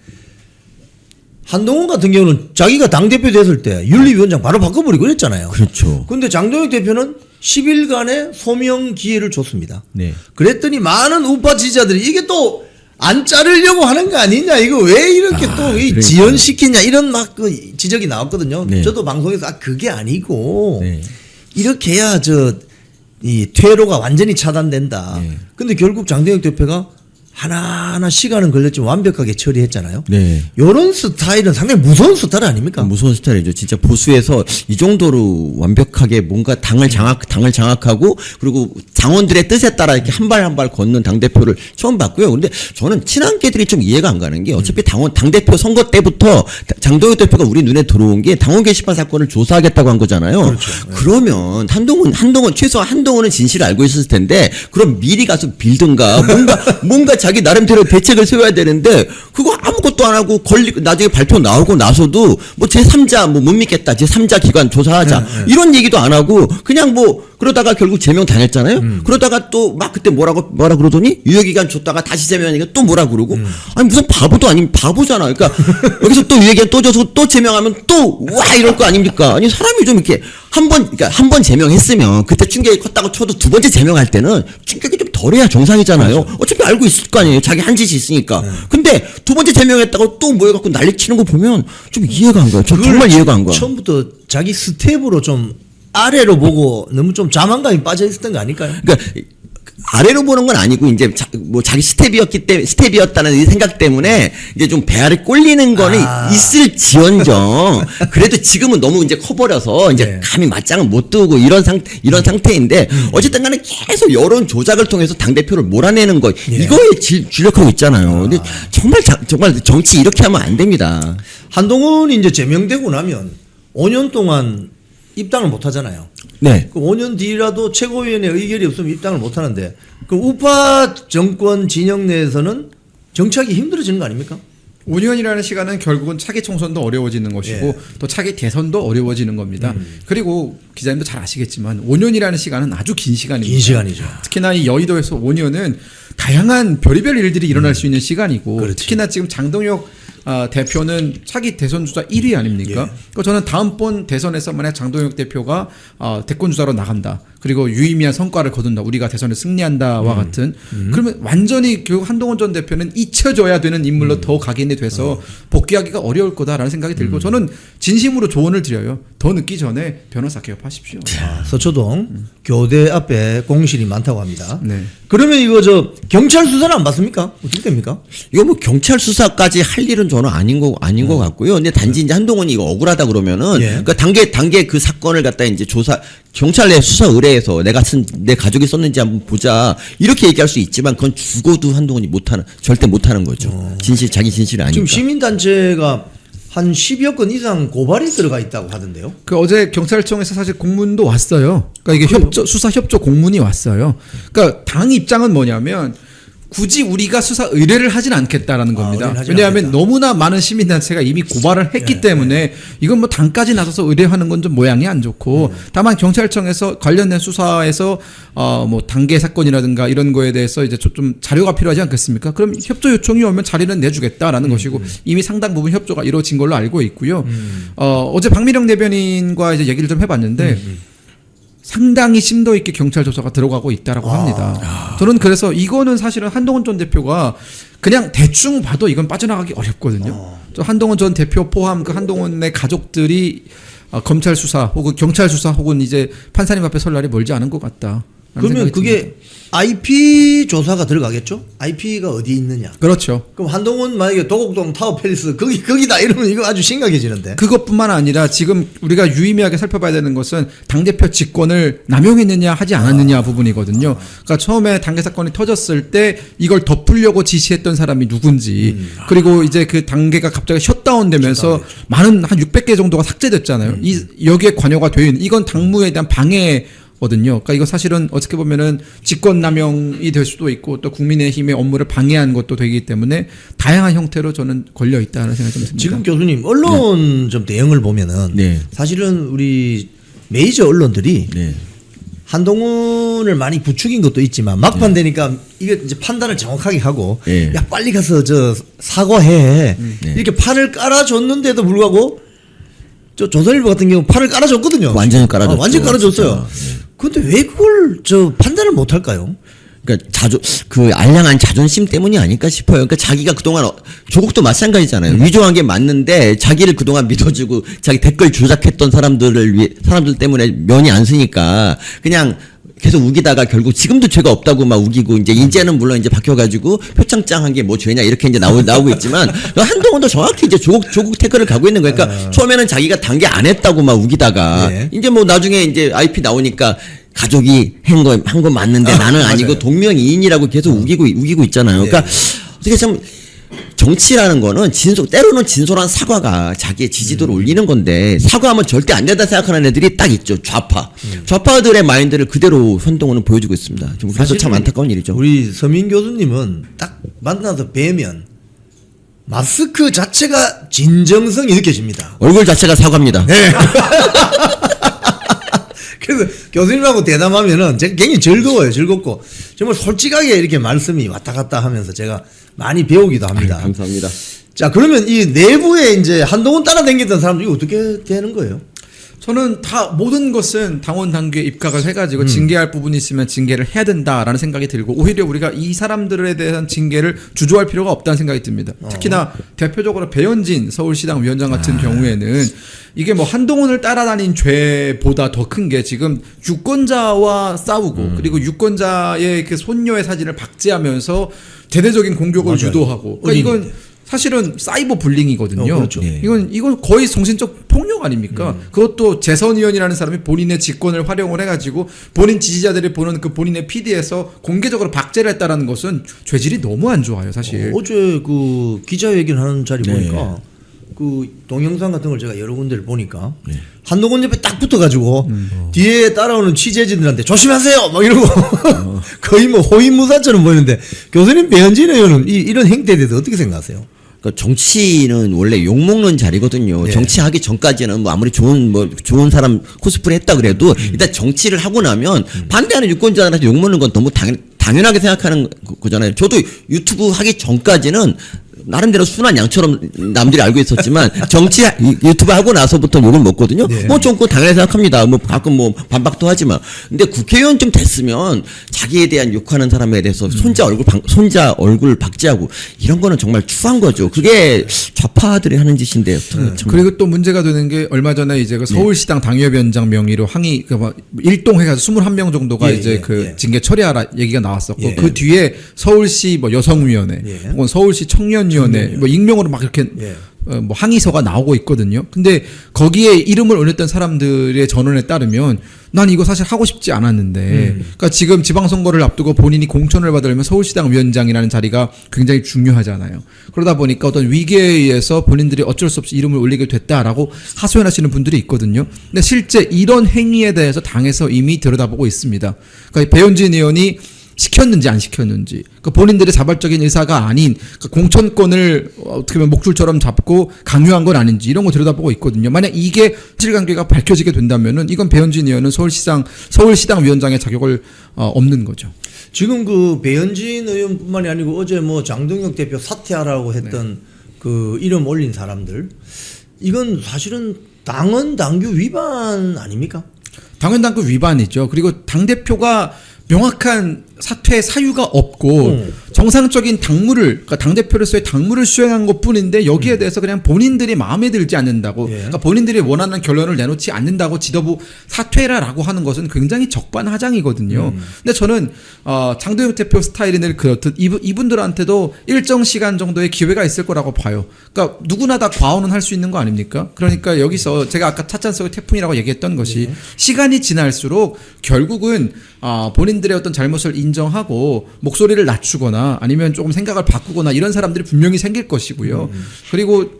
한동훈 같은 경우는 자기가 당대표 됐을 때 윤리위원장 바로 바꿔버리고 그랬잖아요. 그렇죠. 근데 장동혁 대표는 10일간의 소명 기회를 줬습니다. 네. 그랬더니 많은 우파 지지자들이 이게 또 안 자르려고 하는 거 아니냐, 이거 왜 이렇게 또 그러니까요. 지연시키냐 이런 막 그 지적이 나왔거든요. 네. 저도 방송에서 그게 아니고 네. 이렇게 해야 이 퇴로가 완전히 차단된다. 네. 근데 결국 장동혁 대표가 하나하나 시간은 걸렸지만 완벽하게 처리했잖아요. 네. 이런 스타일은 상당히 무서운 스타일 아닙니까? 무서운 스타일이죠. 진짜 보수에서 이 정도로 완벽하게 뭔가 당을 장악하고 그리고 당원들의 뜻에 따라 이렇게 한 발 한 발 걷는 당대표를 처음 봤고요. 근데 저는 친한계들이 좀 이해가 안 가는 게 어차피 당대표 선거 때부터 장동혁 대표가 우리 눈에 들어온 게 당원 게시판 사건을 조사하겠다고 한 거잖아요. 그렇죠. 그러면 최소한 한동훈은 진실을 알고 있었을 텐데 그럼 미리 가서 빌든가 뭔가 자기 나름대로 대책을 세워야 되는데 그거 아무것도 안 하고 나중에 발표 나오고 나서도 뭐 제3자 못 믿겠다. 제3자 기관 조사하자. 이런 얘기도 안 하고 그냥 그러다가 결국 제명 당했잖아요. 그러다가 또 막 그때 뭐라 그러더니 유효기간 줬다가 다시 제명하니까 또 뭐라 그러고 아니 무슨 바보도 아닌 바보잖아. 그러니까 여기서 또 유효기간 또 줘서 또 제명하면 또 와 이럴 거 아닙니까? 아니 사람이 좀 이렇게 한 번 제명했으면 그때 충격이 컸다고 쳐도 두 번째 제명할 때는 충격이 좀 덜해야 정상이잖아요. 어차피 알고 있을 거 아니에요. 자기 한 짓이 있으니까. 근데 두 번째 제명했다고 또 모여갖고 난리 치는 거 보면 좀 이해가 안 가요. 저 정말 이해가 안 가요. 처음부터 자기 스텝으로 좀 아래로 보고 너무 좀 자만감이 빠져 있었던 거 아닐까요? 그러니까 아래로 보는 건 아니고 이제 자기 스텝이었다는 이 생각 때문에 이제 좀 배알을 꼴리는 거는 있을지언정 그래도 지금은 너무 이제 커버려서 이제 네. 감히 맞짱을 못 뜨고 이런 상태인데 어쨌든 간에 계속 여론 조작을 통해서 당 대표를 몰아내는 거 이거에 주력하고 있잖아요. 근데 정말 정치 이렇게 하면 안 됩니다. 한동훈이 이제 제명되고 나면 5년 동안 입당을 못 하잖아요. 네. 그 5년 뒤라도 최고위원회 의결이 없으면 입당을 못 하는데 그 우파 정권 진영 내에서는 정치하기 힘들어지는 거 아닙니까? 5년이라는 시간은 결국은 차기 총선도 어려워지는 것이고 예. 또 차기 대선도 어려워지는 겁니다. 그리고 기자님도 잘 아시겠지만 5년이라는 시간은 아주 긴 시간입니다. 긴 시간이죠. 특히나 이 여의도에서 5년은 다양한 별의별 일들이 일어날 수 있는 시간이고 그렇지. 특히나 지금 장동혁 대표는 차기 대선 주자 1위 아닙니까? 그러니까 저는 다음번 대선에서 만약 장동혁 대표가 대권 주자로 나간다. 그리고 유의미한 성과를 거둔다. 우리가 대선에 승리한다와 같은. 그러면 완전히 결국 한동훈 전 대표는 잊혀져야 되는 인물로 더 각인이 돼서 복귀하기가 어려울 거다라는 생각이 들고 저는 진심으로 조언을 드려요. 더 늦기 전에 변호사 개업하십시오. 서초동 교대 앞에 공실이 많다고 합니다. 네. 그러면 이거 경찰 수사는 안 받습니까? 어떻게 됩니까? 이거 경찰 수사까지 할 일은 저는 아닌 것 같고요. 근데 단지 이제 한동훈이 이거 억울하다 그러면은 예. 그러니까 단계 그 사건을 갖다 이제 경찰 내 수사 의뢰해서 내 가족이 썼는지 한번 보자 이렇게 얘기할 수 있지만 그건 죽어도 한동훈이 절대 못하는 거죠. 자기 진실이 아니니까. 지금 시민단체가 한 10여 건 이상 고발이 들어가 있다고 하던데요. 그 어제 경찰청에서 사실 공문도 왔어요. 그러니까 이게 수사 협조 공문이 왔어요. 그러니까 당 입장은 뭐냐면 굳이 우리가 수사 의뢰를 하진 않겠다라는 겁니다. 의뢰를 하진 왜냐하면 않겠다. 너무나 많은 시민단체가 이미 고발을 했기 때문에 이건 뭐 당까지 나서서 의뢰하는 건 좀 모양이 안 좋고 다만 경찰청에서 관련된 수사에서 뭐 단계 사건이라든가 이런 거에 대해서 이제 좀 자료가 필요하지 않겠습니까? 그럼 협조 요청이 오면 자리는 내주겠다라는 것이고 이미 상당 부분 협조가 이루어진 걸로 알고 있고요. 어제 박미령 대변인과 이제 얘기를 좀 해봤는데 상당히 심도 있게 경찰 조사가 들어가고 있다라고 합니다. 저는 그래서 이거는 사실은 한동훈 전 대표가 그냥 대충 봐도 이건 빠져나가기 어렵거든요. 저 한동훈 전 대표 포함 그 한동훈의 가족들이 검찰 수사 혹은 경찰 수사 혹은 이제 판사님 앞에 설 날이 멀지 않은 것 같다. 그러면 그게 IP 조사가 들어가겠죠? IP가 어디 있느냐? 그렇죠. 그럼 한동훈 만약에 도곡동 타워 팰리스 거기다 이러면 이거 아주 심각해지는데. 그것뿐만 아니라 지금 우리가 유의미하게 살펴봐야 되는 것은 당대표 직권을 남용했느냐 하지 않았느냐 부분이거든요. 그러니까 처음에 당계 사건이 터졌을 때 이걸 덮으려고 지시했던 사람이 누군지 그리고 이제 그 당계가 갑자기 셧다운되면서 많은 한 600개 정도가 삭제됐잖아요. 여기에 관여가 돼 있는 이건 당무에 대한 방해 거든요. 그러니까 이거 사실은 어떻게 보면은 직권남용이 될 수도 있고 또 국민의힘의 업무를 방해한 것도 되기 때문에 다양한 형태로 저는 걸려 있다는 생각이 좀 듭니다. 지금 교수님 언론 좀 대응을 보면은 사실은 우리 메이저 언론들이 한동훈을 많이 부추긴 것도 있지만 막판 되니까 이게 이제 판단을 정확하게 하고 야 빨리 가서 저 사과해 이렇게 판을 깔아줬는데도 불구하고 저 조선일보 같은 경우 판을 깔아줬거든요. 완전히 깔아줬죠. 완전히 깔아줬어요. 근데 왜 그걸 저 판단을 못 할까요? 그러니까 그 알량한 자존심 때문이 아닐까 싶어요. 그러니까 자기가 그동안 조국도 마찬가지잖아요. 위조한 게 맞는데 자기를 그동안 믿어주고 자기 댓글 조작했던 사람들 때문에 면이 안 쓰니까 그냥 계속 우기다가 결국 지금도 죄가 없다고 막 우기고 이제는 물론 이제 바뀌어가지고 표창장한 게 뭐 죄냐 이렇게 이제 나오고 있지만 한동훈도 정확히 이제 조국 태클을 가고 있는 거예요. 그러니까 처음에는 자기가 단계 안 했다고 막 우기다가 이제 뭐 나중에 이제 IP 나오니까 가족이 한 거 맞는데 나는 아니고 동명이인이라고 계속 우기고 있잖아요. 그러니까 어떻게 좀 정치라는 거는 때로는 진솔한 사과가 자기의 지지도를 올리는 건데 사과하면 절대 안 된다 생각하는 애들이 딱 있죠. 좌파들의 마인드를 그대로 한동훈은 보여주고 있습니다. 그래서 참 안타까운 일이죠. 우리 서민 교수님은 딱 만나서 뵈면 마스크 자체가 진정성이 느껴집니다. 얼굴 자체가 사과입니다. 네. 그래서 교수님하고 대담하면은 제가 굉장히 즐겁고 정말 솔직하게 이렇게 말씀이 왔다 갔다 하면서 제가 많이 배우기도 합니다. 감사합니다. 자, 그러면 이 내부에 이제 한동훈 따라다녔던 사람들이 어떻게 되는 거예요? 저는 다 모든 것은 당원 당규에 입각을 해가지고 징계할 부분이 있으면 징계를 해야 된다라는 생각이 들고 오히려 우리가 이 사람들에 대한 징계를 주저할 필요가 없다는 생각이 듭니다. 특히나 대표적으로 배현진 서울시당 위원장 같은 경우에는 이게 뭐 한동훈을 따라다닌 죄보다 더 큰 게 지금 유권자와 싸우고 그리고 유권자의 그 손녀의 사진을 박제하면서 대대적인 공격을 유도하고 그러니까 이건 사실은 사이버 불링이거든요. 그렇죠. 이건 거의 정신적 폭력 아닙니까? 그것도 재선 의원이라는 사람이 본인의 직권을 활용을 해가지고 본인 지지자들이 보는 그 본인의 PD에서 공개적으로 박제를 했다라는 것은 죄질이 너무 안 좋아요, 사실. 어제 그 기자회견하는 자리 보니까 그 동영상 같은 걸 제가 여러 군데를 보니까 한동훈 옆에 딱 붙어가지고 뒤에 따라오는 취재진들한테 조심하세요 막 이러고 거의 뭐 호위무사처럼 보이는데 교수님 배현진 의원은 이런 행태에 대해서 어떻게 생각하세요? 그러니까 정치는 원래 욕 먹는 자리거든요. 정치하기 전까지는 뭐 아무리 좋은 사람 코스프레 했다 그래도 일단 정치를 하고 나면 반대하는 유권자들한테 욕 먹는 건 너무 당연하게 생각하는 거잖아요. 저도 유튜브 하기 전까지는 나름대로 순한 양처럼 남들이 알고 있었지만 정치 유튜브 하고 나서부터 욕을 먹거든요. 뭐 좀 그거 당연히 생각합니다. 뭐 가끔 뭐 반박도 하지만 근데 국회의원 좀 됐으면 자기에 대한 욕하는 사람에 대해서 손자 얼굴 박제하고 이런 거는 정말 추한 거죠. 그게 좌파들이 하는 짓인데. 그리고 또 문제가 되는 게 얼마 전에 이제 그 서울시당 당협위원장 명의로 항의 일동해가지고 21명 정도가 이제 그 징계 처리하라 얘기가 나왔었고 그 뒤에 서울시 뭐 여성위원회 혹은 서울시 청년위원회 뭐 익명으로 막 이렇게 뭐 항의서가 나오고 있거든요. 근데 거기에 이름을 올렸던 사람들의 전원에 따르면 난 이거 사실 하고 싶지 않았는데 그러니까 지금 지방선거를 앞두고 본인이 공천을 받으려면 서울시당 위원장이라는 자리가 굉장히 중요하잖아요. 그러다 보니까 어떤 위기에 의해서 본인들이 어쩔 수 없이 이름을 올리게 됐다라고 하소연하시는 분들이 있거든요. 근데 실제 이런 행위에 대해서 당에서 이미 들여다보고 있습니다. 그러니까 배현진 의원이 시켰는지 안 시켰는지 그러니까 본인들의 자발적인 의사가 아닌 그러니까 공천권을 어떻게 보면 목줄처럼 잡고 강요한 건 아닌지 이런 거 들여다보고 있거든요. 만약 이게 실관계가 밝혀지게 된다면은 이건 배현진 의원은 서울시당 위원장의 자격을 없는 거죠. 지금 그 배현진 의원뿐만이 아니고 어제 뭐 장동혁 대표 사퇴하라고 했던 그 이름 올린 사람들 이건 사실은 당헌 당규 위반 아닙니까? 당헌당규 위반이죠. 그리고 당 대표가 명확한 사퇴 사유가 없고 정상적인 그러니까 당 대표로서의 당무를 수행한 것뿐인데 여기에 대해서 그냥 본인들이 마음에 들지 않는다고, 그러니까 본인들이 원하는 결론을 내놓지 않는다고 지도부 사퇴라라고 하는 것은 굉장히 적반하장이거든요. 근데 저는 장도영 대표 스타일이 늘 그렇듯 이분들한테도 일정 시간 정도의 기회가 있을 거라고 봐요. 그러니까 누구나 다 과언은 할 수 있는 거 아닙니까? 그러니까 여기서 제가 아까 찻잔 속의 태풍이라고 얘기했던 것이 시간이 지날수록 결국은 본인들의 어떤 잘못을 인정하고 목소리를 낮추거나 아니면 조금 생각을 바꾸거나 이런 사람들이 분명히 생길 것이고요. 그리고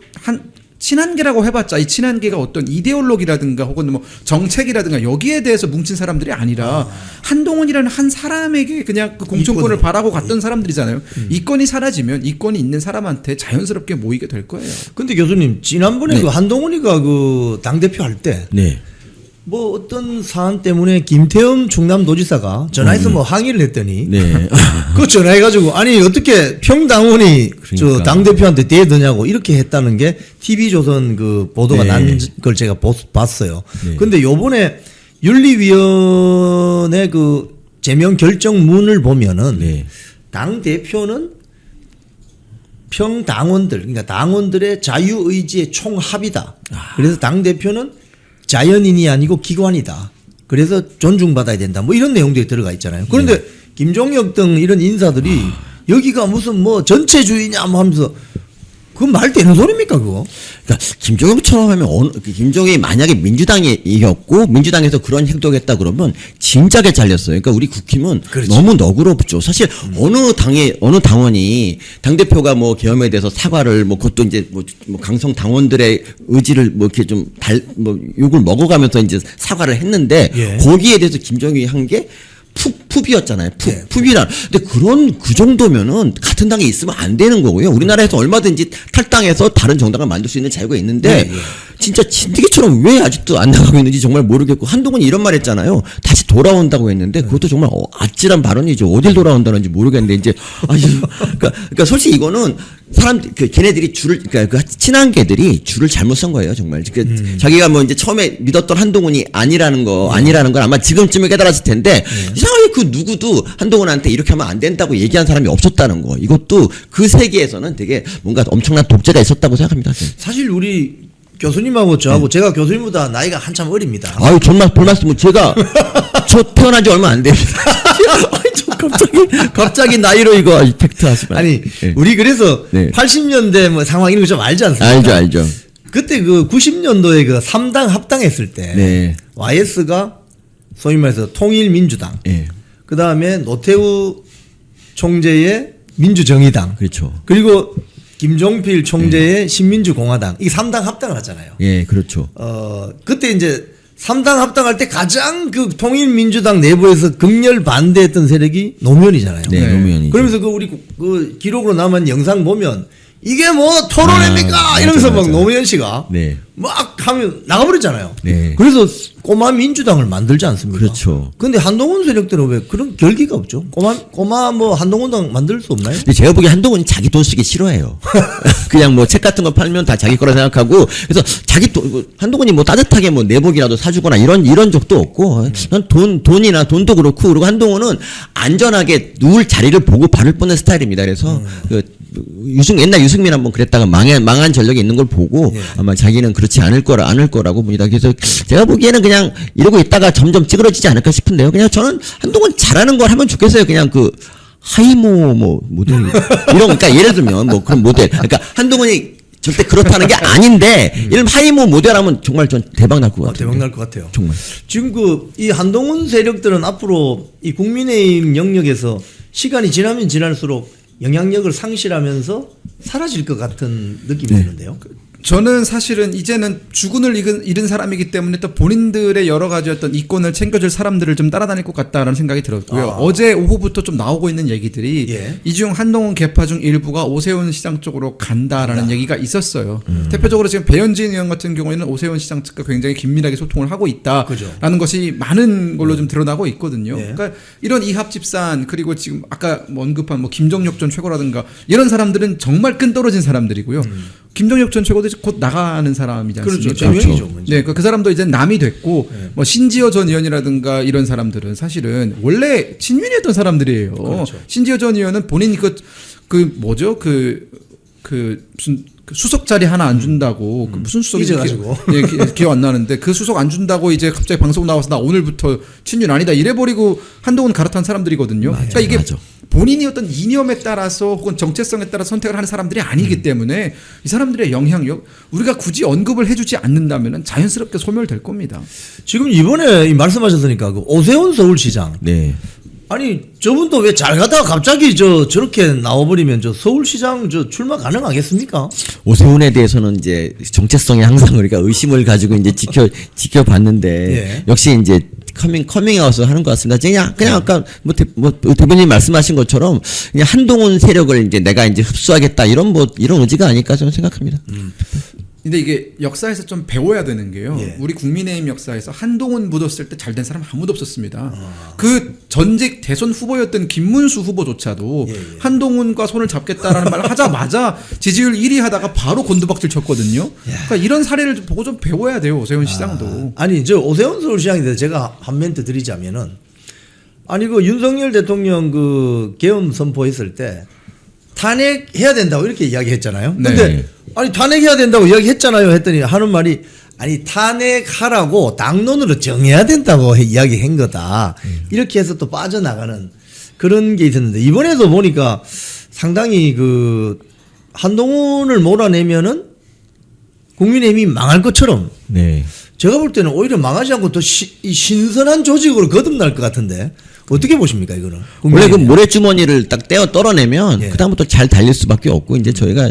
친한계라고 해봤자 이 친한계가 어떤 이데올로기라든가 혹은 뭐 정책이라든가 여기에 대해서 뭉친 사람들이 아니라 한동훈이라는 한 사람에게 그냥 그 공천권을 바라고 갔던 사람들이잖아요. 이권이 사라지면 이권이 있는 사람한테 자연스럽게 모이게 될 거예요. 근데 교수님 지난번에 그 한동훈이가 그 당대표 할 때 네. 뭐 어떤 사안 때문에 김태형 충남도지사가 전화해서 뭐 항의를 했더니 네. 그 전화해가지고 아니 어떻게 평당원이 저 그러니까. 당대표한테 대드냐고 이렇게 했다는 게 TV조선 그 보도가 네. 난 걸 제가 봤어요. 네. 근데 요번에 윤리위원회 그 제명 결정문을 보면은 네. 당대표는 평당원들 그러니까 당원들의 자유의지의 총합이다. 그래서 당대표는 자연인이 아니고 기관이다. 그래서 존중받아야 된다. 뭐 이런 내용들이 들어가 있잖아요. 그런데 김종혁 등 이런 인사들이 여기가 무슨 뭐 전체주의냐 뭐 하면서 그건 말 되는 소리입니까 그거? 그러니까 김종혁처럼 하면 김종혁이 만약에 민주당이 이겼고 민주당에서 그런 행동했다 그러면 진작에 잘렸어요. 그러니까 우리 국힘은 그렇지. 너무 너그럽죠. 사실 어느 당원이 당 대표가 뭐 계엄에 대해서 사과를 뭐 그것도 이제 뭐 강성 당원들의 의지를 뭐 이렇게 좀 뭐 욕을 먹어가면서 이제 사과를 했는데 예. 거기에 대해서 김종혁이 한 게 푸비였잖아요. 네. 푸비란. 근데 그 정도면은 같은 당에 있으면 안 되는 거고요. 우리나라에서 얼마든지 탈당해서 다른 정당을 만들 수 있는 자유가 있는데 진짜 진드기처럼 왜 아직도 안 나가고 있는지 정말 모르겠고 한동훈이 이런 말 했잖아요. 다시 돌아온다고 했는데 그것도 정말 아찔한 발언이죠. 어딜 돌아온다는지 모르겠는데 이제 그러니까 솔직히 이거는 걔네들이 그러니까 그 친한계들이 줄을 잘못 선 거예요, 정말. 자기가 뭐 이제 처음에 믿었던 한동훈이 아니라는 걸 아마 지금쯤에 깨달았을 텐데 이상하게 그 누구도 한동훈한테 이렇게 하면 안 된다고 얘기한 사람이 없었다는 거. 이것도 그 세계에서는 되게 뭔가 엄청난 독재가 있었다고 생각합니다. 사실 우리 교수님하고 저하고 제가 교수님보다 나이가 한참 어립니다. 아유 정말 별 말씀을 저 태어난 지 얼마 안 됩니다. 갑자기 나이로 이거 팩트 하시면 아니 네. 우리 그래서 네. 80년대 뭐 상황 이런 거 좀 알지 않습니까? 알죠. 그때 그 90년도에 그 3당 합당했을 때 네. YS가 소위 말해서 통일민주당, 예. 그 다음에 노태우 총재의 민주정의당, 그렇죠. 그리고 김종필 총재의 신민주공화당 이 3당 합당을 하잖아요. 예, 그렇죠. 그때 이제 3당 합당할 때 가장 그 통일민주당 내부에서 극렬 반대했던 세력이 노무현이잖아요. 네, 노무현이죠. 그러면서 그 우리 그 기록으로 남은 영상 보면 이게 뭐 토론회입니까? 이러면서 막 노무현 씨가 네. 막 하면 나가버렸잖아요. 네. 그래서 꼬마 민주당을 만들지 않습니까? 그렇죠. 근데 한동훈 세력들은 왜 그런 결기가 없죠? 꼬마 뭐 한동훈당 만들 수 없나요? 근데 제가 보기에 한동훈이 자기 돈 쓰기 싫어해요. 그냥 뭐 책 같은 거 팔면 다 자기 거라 생각하고 그래서 자기 돈 한동훈이 뭐 따뜻하게 뭐 내복이라도 사주거나 이런 적도 없고 난 돈이나 돈도 그렇고 그리고 한동훈은 안전하게 누울 자리를 보고 바를 뻔한 스타일입니다. 그래서 옛날 유승민 한번 그랬다가 망한 전력이 있는 걸 보고 아마 자기는 그렇지 않을 거라고 봅니다. 그래서 제가 보기에는 그냥 이러고 있다가 점점 찌그러지지 않을까 싶은데요. 그냥 저는 한동훈 잘하는 걸 하면 좋겠어요. 그냥 그 하이모 뭐 모델 그러니까 예를 들면 뭐 그런 모델 그러니까 한동훈이 절대 그렇다는 게 아닌데 이런 하이모 모델하면 정말 전 대박 날 것 같아요. 대박 날 것 같아요. 정말. 지금 이 한동훈 세력들은 앞으로 이 국민의힘 영역에서 시간이 지나면 지날수록 영향력을 상실하면서 사라질 것 같은 느낌이 드는데요. 저는 사실은 이제는 주군을 잃은 사람이기 때문에 또 본인들의 여러 가지 어떤 이권을 챙겨줄 사람들을 좀 따라다닐 것 같다라는 생각이 들었고요. 어제 오후부터 좀 나오고 있는 얘기들이 이 중 한동훈 계파 중 일부가 오세훈 시장 쪽으로 간다라는 얘기가 있었어요. 대표적으로 지금 배현진 의원 같은 경우에는 오세훈 시장 측과 굉장히 긴밀하게 소통을 하고 있다라는 그죠. 것이 많은 걸로 좀 드러나고 있거든요. 그러니까 이런 이합집산 그리고 지금 아까 언급한 뭐 김정력 전 최고라든가 이런 사람들은 정말 끈 떨어진 사람들이고요. 김동혁 전 최고도 이제 곧 나가는 사람이지 않습니까? 그렇죠. 제명이죠. 먼저. 네, 그 사람도 이제 남이 됐고 뭐 신지어 전 의원이라든가 이런 사람들은 사실은 원래 친윤이었던 사람들이에요. 그렇죠. 신지어 전 의원은 본인이 그 뭐죠? 그 무슨 그 수석 자리 하나 안 준다고 그 무슨 수석이 잊어가지고. 기억 안 나는데 그 수석 안 준다고 이제 갑자기 방송 나와서 나 오늘부터 친윤 아니다 이래버리고 한동훈 갈아탄 사람들이거든요. 그러니까 이게 맞아. 본인이 어떤 이념에 따라서 혹은 정체성에 따라 선택을 하는 사람들이 아니기 때문에 이 사람들의 영향력 우리가 굳이 언급을 해주지 않는다면 자연스럽게 소멸될 겁니다. 지금 이번에 이 말씀하셨으니까 그 오세훈 서울시장 네. 아니 저분도 왜 잘 가다가 갑자기 저렇게 나와버리면 저 서울시장 저 출마 가능하겠습니까? 오세훈에 대해서는 이제 정체성에 항상 우리가 의심을 가지고 이제 지켜봤는데 예. 역시 이제 커밍아웃을 하는 것 같습니다. 그냥 아까 뭐 대표님 말씀하신 것처럼 그냥 한동훈 세력을 이제 내가 이제 흡수하겠다 이런 의지가 아닐까 저는 생각합니다. 근데 이게 역사에서 좀 배워야 되는 게요. 예. 우리 국민의힘 역사에서 한동훈 묻었을 때 잘 된 사람 아무도 없었습니다. 그 전직 대선 후보였던 김문수 후보조차도 예, 예. 한동훈과 손을 잡겠다라는 말을 하자마자 지지율 1위 하다가 바로 곤두박질 쳤거든요. 그러니까 이런 사례를 보고 좀 배워야 돼요. 오세훈 시장도. 아니 저 오세훈 서울시장에 대해서 제가 한 멘트 드리자면은 아니 그 윤석열 대통령 그 계엄 선포했을 때 탄핵해야 된다고 이렇게 이야기했잖아요. 근데 네. 아니 탄핵해야 된다고 이야기했잖아요 했더니 하는 말이 아니 탄핵하라고 당론으로 정해야 된다고 이야기한 거다. 이렇게 해서 또 빠져나가는 그런 게 있었는데 이번에도 보니까 상당히 그 한동훈을 몰아내면은 국민의힘이 망할 것처럼 네. 제가 볼 때는 오히려 망하지 않고 더 신선한 조직으로 거듭날 것 같은데 어떻게 보십니까 이거는? 원래 그 모래주머니를 딱 떼어 떨어내면 예. 그다음부터 잘 달릴 수밖에 없고 이제 저희가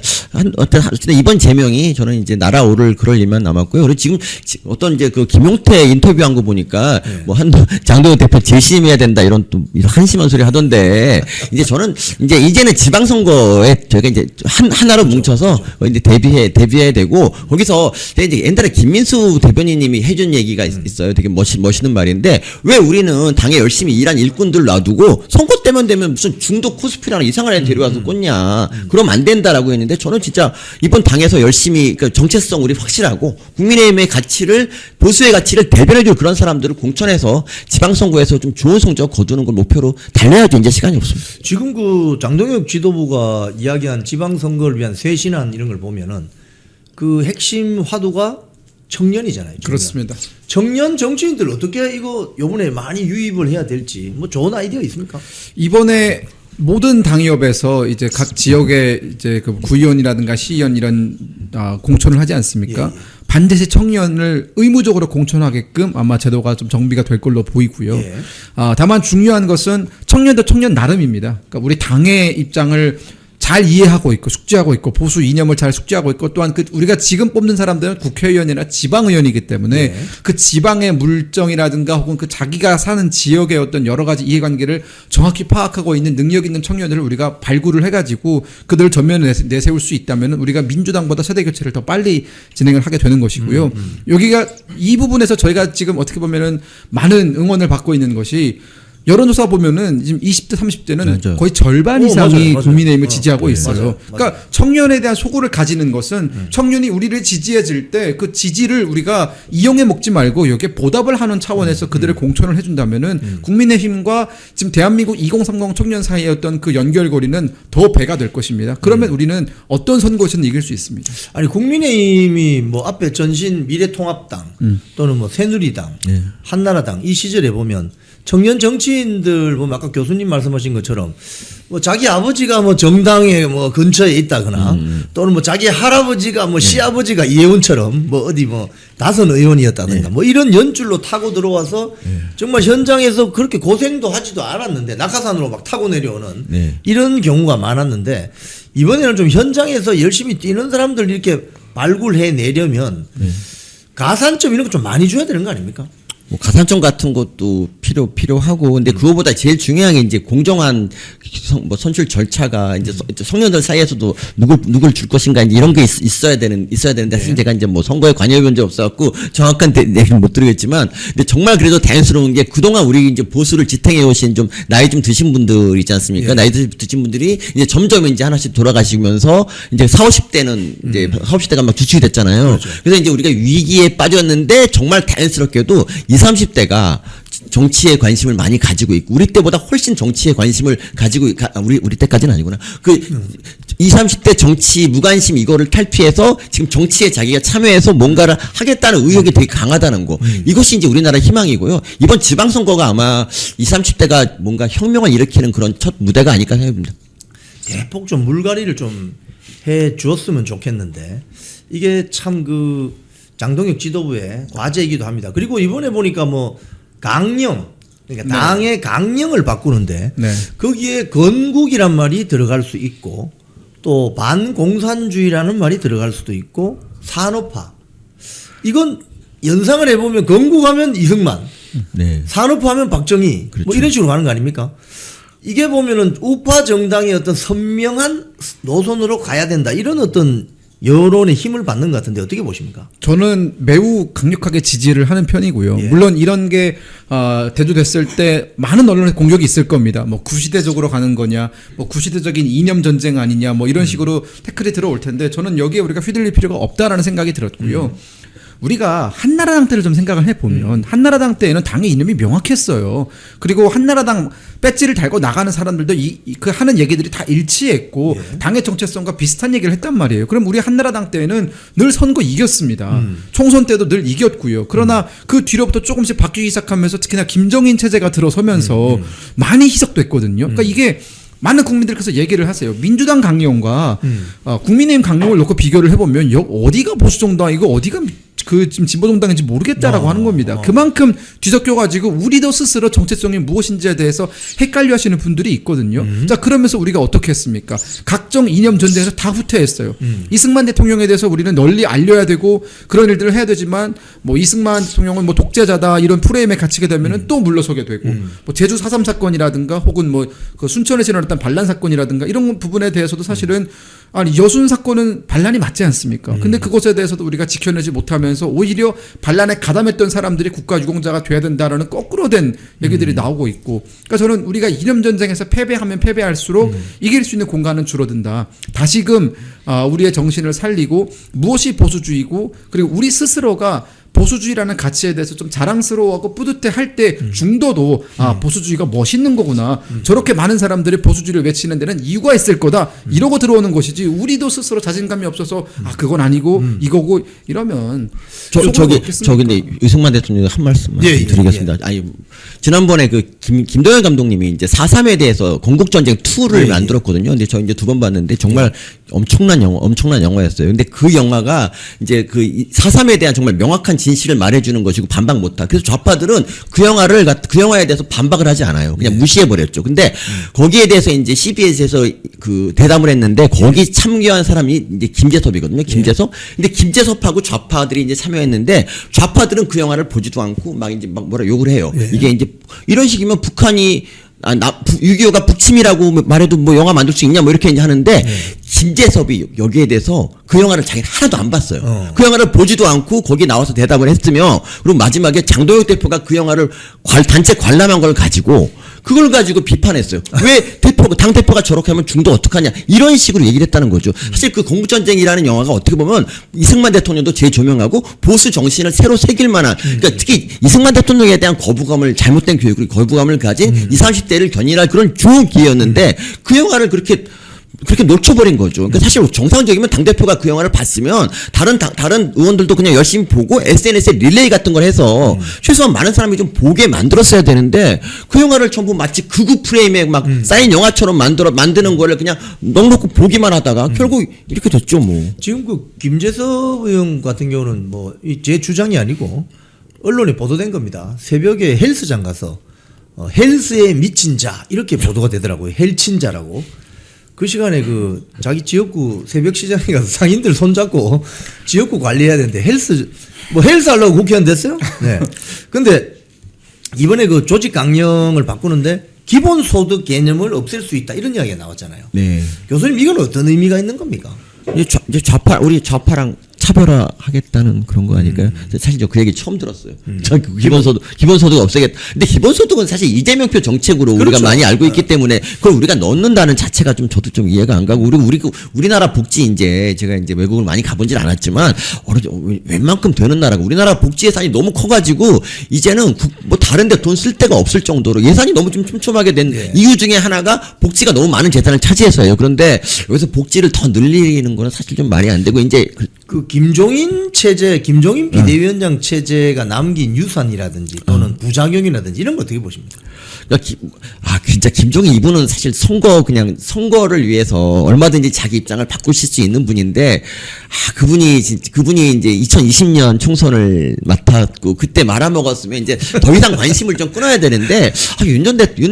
어쨌든 이번 제명이 저는 이제 날아오를 그럴 일만 남았고요. 그리고 지금 어떤 이제 그 김용태 인터뷰한 거 보니까 뭐 장동현 대표 재심해야 된다 이런 또 이런 한심한 소리 하던데 이제 저는 이제는 지방선거에 저희가 이제 하나로 뭉쳐서 이제 대비해야 되고 거기서 제가 이제 옛날에 김민수 대변인님이 해준 얘기가 있어요. 되게 멋있는 말인데 왜 우리는 당에 열심히 일한 일꾼들 놔두고 선거 때만 되면 무슨 중도 코스프레라는 이상한 애 데려와서 꽂냐. 그러면 안 된다라고 했는데 저는 진짜 이번 당에서 열심히 그러니까 정체성 우리 확실하고 국민의힘의 가치를 보수의 가치를 대변해줄 그런 사람들을 공천해서 지방선거에서 좀 좋은 성적 거두는 걸 목표로 달려야죠. 이제 시간이 없습니다. 지금 그 장동혁 지도부가 이야기한 지방선거를 위한 쇄신안 이런 걸 보면은 그 핵심 화두가 청년이잖아요. 청년. 그렇습니다. 청년 정치인들 어떻게 이거 요번에 많이 유입을 해야 될지 뭐 좋은 아이디어 있습니까? 이번에 모든 당협에서 이제 각 지역의 이제 그 구의원이라든가 시의원 이런 공천을 하지 않습니까? 예, 예. 반드시 청년을 의무적으로 공천하게끔 아마 제도가 좀 정비가 될 걸로 보이고요. 예. 다만 중요한 것은 청년도 청년 나름입니다. 그러니까 우리 당의 입장을 잘 이해하고 있고 숙지하고 있고 보수 이념을 잘 숙지하고 있고 또한 그 우리가 지금 뽑는 사람들은 국회의원이나 지방의원이기 때문에 네. 그 지방의 물정이라든가 혹은 그 자기가 사는 지역의 어떤 여러 가지 이해관계를 정확히 파악하고 있는 능력 있는 청년들을 우리가 발굴을 해가지고 그들을 전면에 내세울 수 있다면 우리가 민주당보다 세대 교체를 더 빨리 진행을 하게 되는 것이고요. 여기가 이 부분에서 저희가 지금 어떻게 보면은 많은 응원을 받고 있는 것이 여론조사 보면은 지금 20대, 30대는 맞아요. 거의 절반 이상이 맞아요. 국민의힘을 지지하고 네, 있어요. 맞아요. 그러니까 청년에 대한 소구를 가지는 것은 청년이 우리를 지지해줄 때 그 지지를 우리가 이용해 먹지 말고 여기에 보답을 하는 차원에서 그들을 공천을 해준다면은 국민의힘과 지금 대한민국 2030 청년 사이의 어떤 그 연결고리는 더 배가 될 것입니다. 그러면 우리는 어떤 선거에서는 이길 수 있습니다. 아니 국민의힘이 뭐 앞에 전신 미래통합당 또는 뭐 새누리당, 한나라당 이 시절에 보면 청년 정치인들 보면 아까 교수님 말씀하신 것처럼 뭐 자기 아버지가 뭐 정당에 뭐 근처에 있다거나 또는 뭐 자기 할아버지가 뭐 시아버지가 이혜훈처럼 뭐 어디 뭐 다선 의원이었다든가 뭐 이런 연줄로 타고 들어와서 정말 현장에서 그렇게 고생도 하지도 않았는데 낙하산으로 막 타고 내려오는 이런 경우가 많았는데 이번에는 좀 현장에서 열심히 뛰는 사람들 이렇게 발굴해 내려면 가산점 이런 거 좀 많이 줘야 되는 거 아닙니까? 뭐 가산점 같은 것도 필요하고 근데 그거보다 제일 중요한 게 이제 공정한 뭐 선출 절차가 이제 청년들 사이에서도 누굴 줄 것인가 이제 이런 게 있어야 되는데 사실 제가 이제 뭐 선거에 관여해 본 적 없어갖고 정확한 얘기는 못 드리겠지만 근데 정말 그래도 다행스러운 게 그동안 우리 이제 보수를 지탱해 오신 좀 나이 좀 드신 분들 있지 않습니까? 나이 드신 분들이 이제 점점 이제 하나씩 돌아가시면서 이제 40, 50대는 이제 40, 50대가 막 주축이 됐잖아요. 그렇죠. 그래서 이제 우리가 위기에 빠졌는데 정말 다행스럽게도 20, 30대가 정치에 관심을 많이 가지고 있고 우리 때보다 훨씬 정치에 관심을 가지고 우리 때까지는 아니구나. 그 20, 30대 정치 무관심 이거를 탈피해서 지금 정치에 자기가 참여해서 뭔가를 하겠다는 의욕이 되게 강하다는 거. 이것이 이제 우리나라 희망이고요. 이번 지방선거가 아마 20, 30대가 뭔가 혁명을 일으키는 그런 첫 무대가 아닐까 생각합니다. 대폭 좀 물갈이를 좀 해 주었으면 좋겠는데 이게 참 그 장동혁 지도부의 과제이기도 합니다. 그리고 이번에 보니까 뭐 강령 그러니까 당의 강령을 바꾸는데 네. 거기에 건국이란 말이 들어갈 수 있고 또 반공산주의라는 말이 들어갈 수도 있고 산업화 이건 연상을 해보면 건국하면 이승만 네. 산업화하면 박정희 그렇죠. 뭐 이런 식으로 가는 거 아닙니까? 이게 보면은 우파 정당의 어떤 선명한 노선으로 가야 된다 이런 어떤 여론의 힘을 받는 것 같은데 어떻게 보십니까? 저는 매우 강력하게 지지를 하는 편이고요. 예. 물론 이런 게 대두됐을 때 많은 언론의 공격이 있을 겁니다. 뭐 구시대적으로 가는 거냐, 뭐 구시대적인 이념 전쟁 아니냐, 뭐 이런 식으로 태클이 들어올 텐데 저는 여기에 우리가 휘둘릴 필요가 없다라는 생각이 들었고요. 우리가 한나라당 때를 좀 생각을 해보면 한나라당 때에는 당의 이념이 명확했어요. 그리고 한나라당 배지를 달고 나가는 사람들도 그 하는 얘기들이 다 일치했고 당의 정체성과 비슷한 얘기를 했단 말이에요. 그럼 우리 한나라당 때에는 늘 선거 이겼습니다. 총선 때도 늘 이겼고요. 그러나 그 뒤로부터 조금씩 바뀌기 시작하면서 특히나 김정인 체제가 들어서면서 많이 희석됐거든요. 그러니까 이게 많은 국민들께서 얘기를 하세요. 민주당 강령과 국민의힘 강령을 놓고 비교를 해보면 어디가 보수정당이고 어디가 그 지금 진보정당인지 모르겠다라고 하는 겁니다. 그만큼 뒤섞여가지고 우리도 스스로 정체성이 무엇인지에 대해서 헷갈려 하시는 분들이 있거든요. 자, 그러면서 우리가 어떻게 했습니까? 각종 이념 전쟁에서 다 후퇴했어요. 이승만 대통령에 대해서 우리는 널리 알려야 되고 그런 일들을 해야 되지만 뭐 이승만 대통령은 뭐 독재자다 이런 프레임에 갇히게 되면은 또 물러서게 되고 뭐 제주 4.3 사건이라든가 혹은 뭐 그 순천에서 일어났던 반란 사건이라든가 이런 부분에 대해서도 사실은 아니 여순 사건은 반란이 맞지 않습니까? 근데 그것에 대해서도 우리가 지켜내지 못하면서 오히려 반란에 가담했던 사람들이 국가 유공자가 돼야 된다라는 거꾸로 된 얘기들이 나오고 있고, 그러니까 저는 우리가 이념 전쟁에서 패배하면 패배할수록 이길 수 있는 공간은 줄어든다. 다시금 우리의 정신을 살리고 무엇이 보수주의고 그리고 우리 스스로가 보수주의라는 가치에 대해서 좀 자랑스러워하고 뿌듯해할 때 중도도 보수주의가 멋있는 거구나. 저렇게 많은 사람들이 보수주의를 외치는 데는 이유가 있을 거다. 이러고 들어오는 것이지 우리도 스스로 자신감이 없어서 그건 아니고 이거고 이러면 저기 이승만 대통령 한 말씀만 드리겠습니다. 아니 지난번에 그 김도현 감독님이 이제 4.3에 대해서 건국전쟁 2를 만들었거든요. 근데 저 이제 2번 봤는데 정말 엄청난 영화였어요. 근데 그 영화가 이제 그 4.3에 대한 정말 명확한 진실을 말해주는 것이고 반박 못하. 그래서 좌파들은 그 영화에 대해서 반박을 하지 않아요. 그냥 무시해 버렸죠. 근데 거기에 대해서 이제 CBS에서 그 대담을 했는데 거기 참여한 사람이 이제 김재섭이거든요. 김재섭. 근데 김재섭하고 좌파들이 이제 참여했는데 좌파들은 그 영화를 보지도 않고 막 이제 막 뭐라 욕을 해요. 이게 이제 이런 식이면 북한이 6.25가 북침이라고 말해도 뭐 영화 만들 수 있냐 뭐 이렇게 이제 하는데 김재섭이 여기에 대해서 그 영화를 자기는 하나도 안 봤어요. 그 영화를 보지도 않고 거기 나와서 대답을 했으며 그리고 마지막에 장동혁 대표가 그 영화를 단체 관람한 걸 가지고 그걸 가지고 비판했어요. 왜 당 대표가 저렇게 하면 중도 어떡하냐 이런 식으로 얘기를 했다는 거죠. 사실 그 건국전쟁이라는 영화가 어떻게 보면 이승만 대통령도 재조명하고 보수 정신을 새로 새길 만한 그러니까 특히 이승만 대통령에 대한 거부감을 잘못된 교육을 거부감을 가진 20, 30대를 견인할 그런 좋은 기회였는데 그 영화를 그렇게 놓쳐버린 거죠. 그러니까 사실 정상적이면 당대표가 그 영화를 봤으면 다른 의원들도 그냥 열심히 보고 SNS에 릴레이 같은 걸 해서 최소한 많은 사람이 좀 보게 만들었어야 되는데 그 영화를 전부 마치 극우 프레임에 막 쌓인 영화처럼 만드는 거를 그냥 넉넉히 보기만 하다가 결국 이렇게 됐죠 뭐. 지금 그 김재섭 의원 같은 경우는 뭐 제 주장이 아니고 언론에 보도된 겁니다. 새벽에 헬스장 가서 헬스에 미친 자 이렇게 보도가 되더라고요. 헬친자라고. 그 시간에 그 자기 지역구 새벽 시장에 가서 상인들 손잡고 지역구 관리해야 되는데 헬스 하려고 국회의원 됐어요? 네. 근데 이번에 그 조직 강령을 바꾸는데 기본소득 개념을 없앨 수 있다 이런 이야기가 나왔잖아요. 네. 교수님 이건 어떤 의미가 있는 겁니까? 이제 좌파 우리 좌파랑 차별화하겠다는 그런 거 아닐까요? 사실 저 그 얘기 처음 들었어요. 저 기본소득 없애겠다. 근데 기본소득은 사실 이재명표 정책으로 우리가 그렇죠. 많이 알고 있기 때문에 그걸 우리가 넣는다는 자체가 좀 저도 좀 이해가 안 가고 우리나라 복지 이제 제가 이제 외국을 많이 가본질 않았지만 웬만큼 되는 나라가 우리나라 복지 예산이 너무 커가지고 이제는 뭐 다른데 돈 쓸 데가 없을 정도로 예산이 너무 좀 촘촘하게 된 이유 중에 하나가 복지가 너무 많은 재산을 차지해서예요. 그런데 여기서 복지를 더 늘리는 거는 사실 좀 말이 안 되고 이제 그 김종인 비대위원장 체제가 남긴 유산이라든지 또는 부작용이라든지 이런 거 어떻게 보십니까? 진짜 김종인 이분은 사실 선거를 위해서 얼마든지 자기 입장을 바꾸실 수 있는 분인데, 그분이 이제 2020년 총선을 맡았고, 그때 말아먹었으면 이제 더 이상 관심을 좀 끊어야 되는데, 윤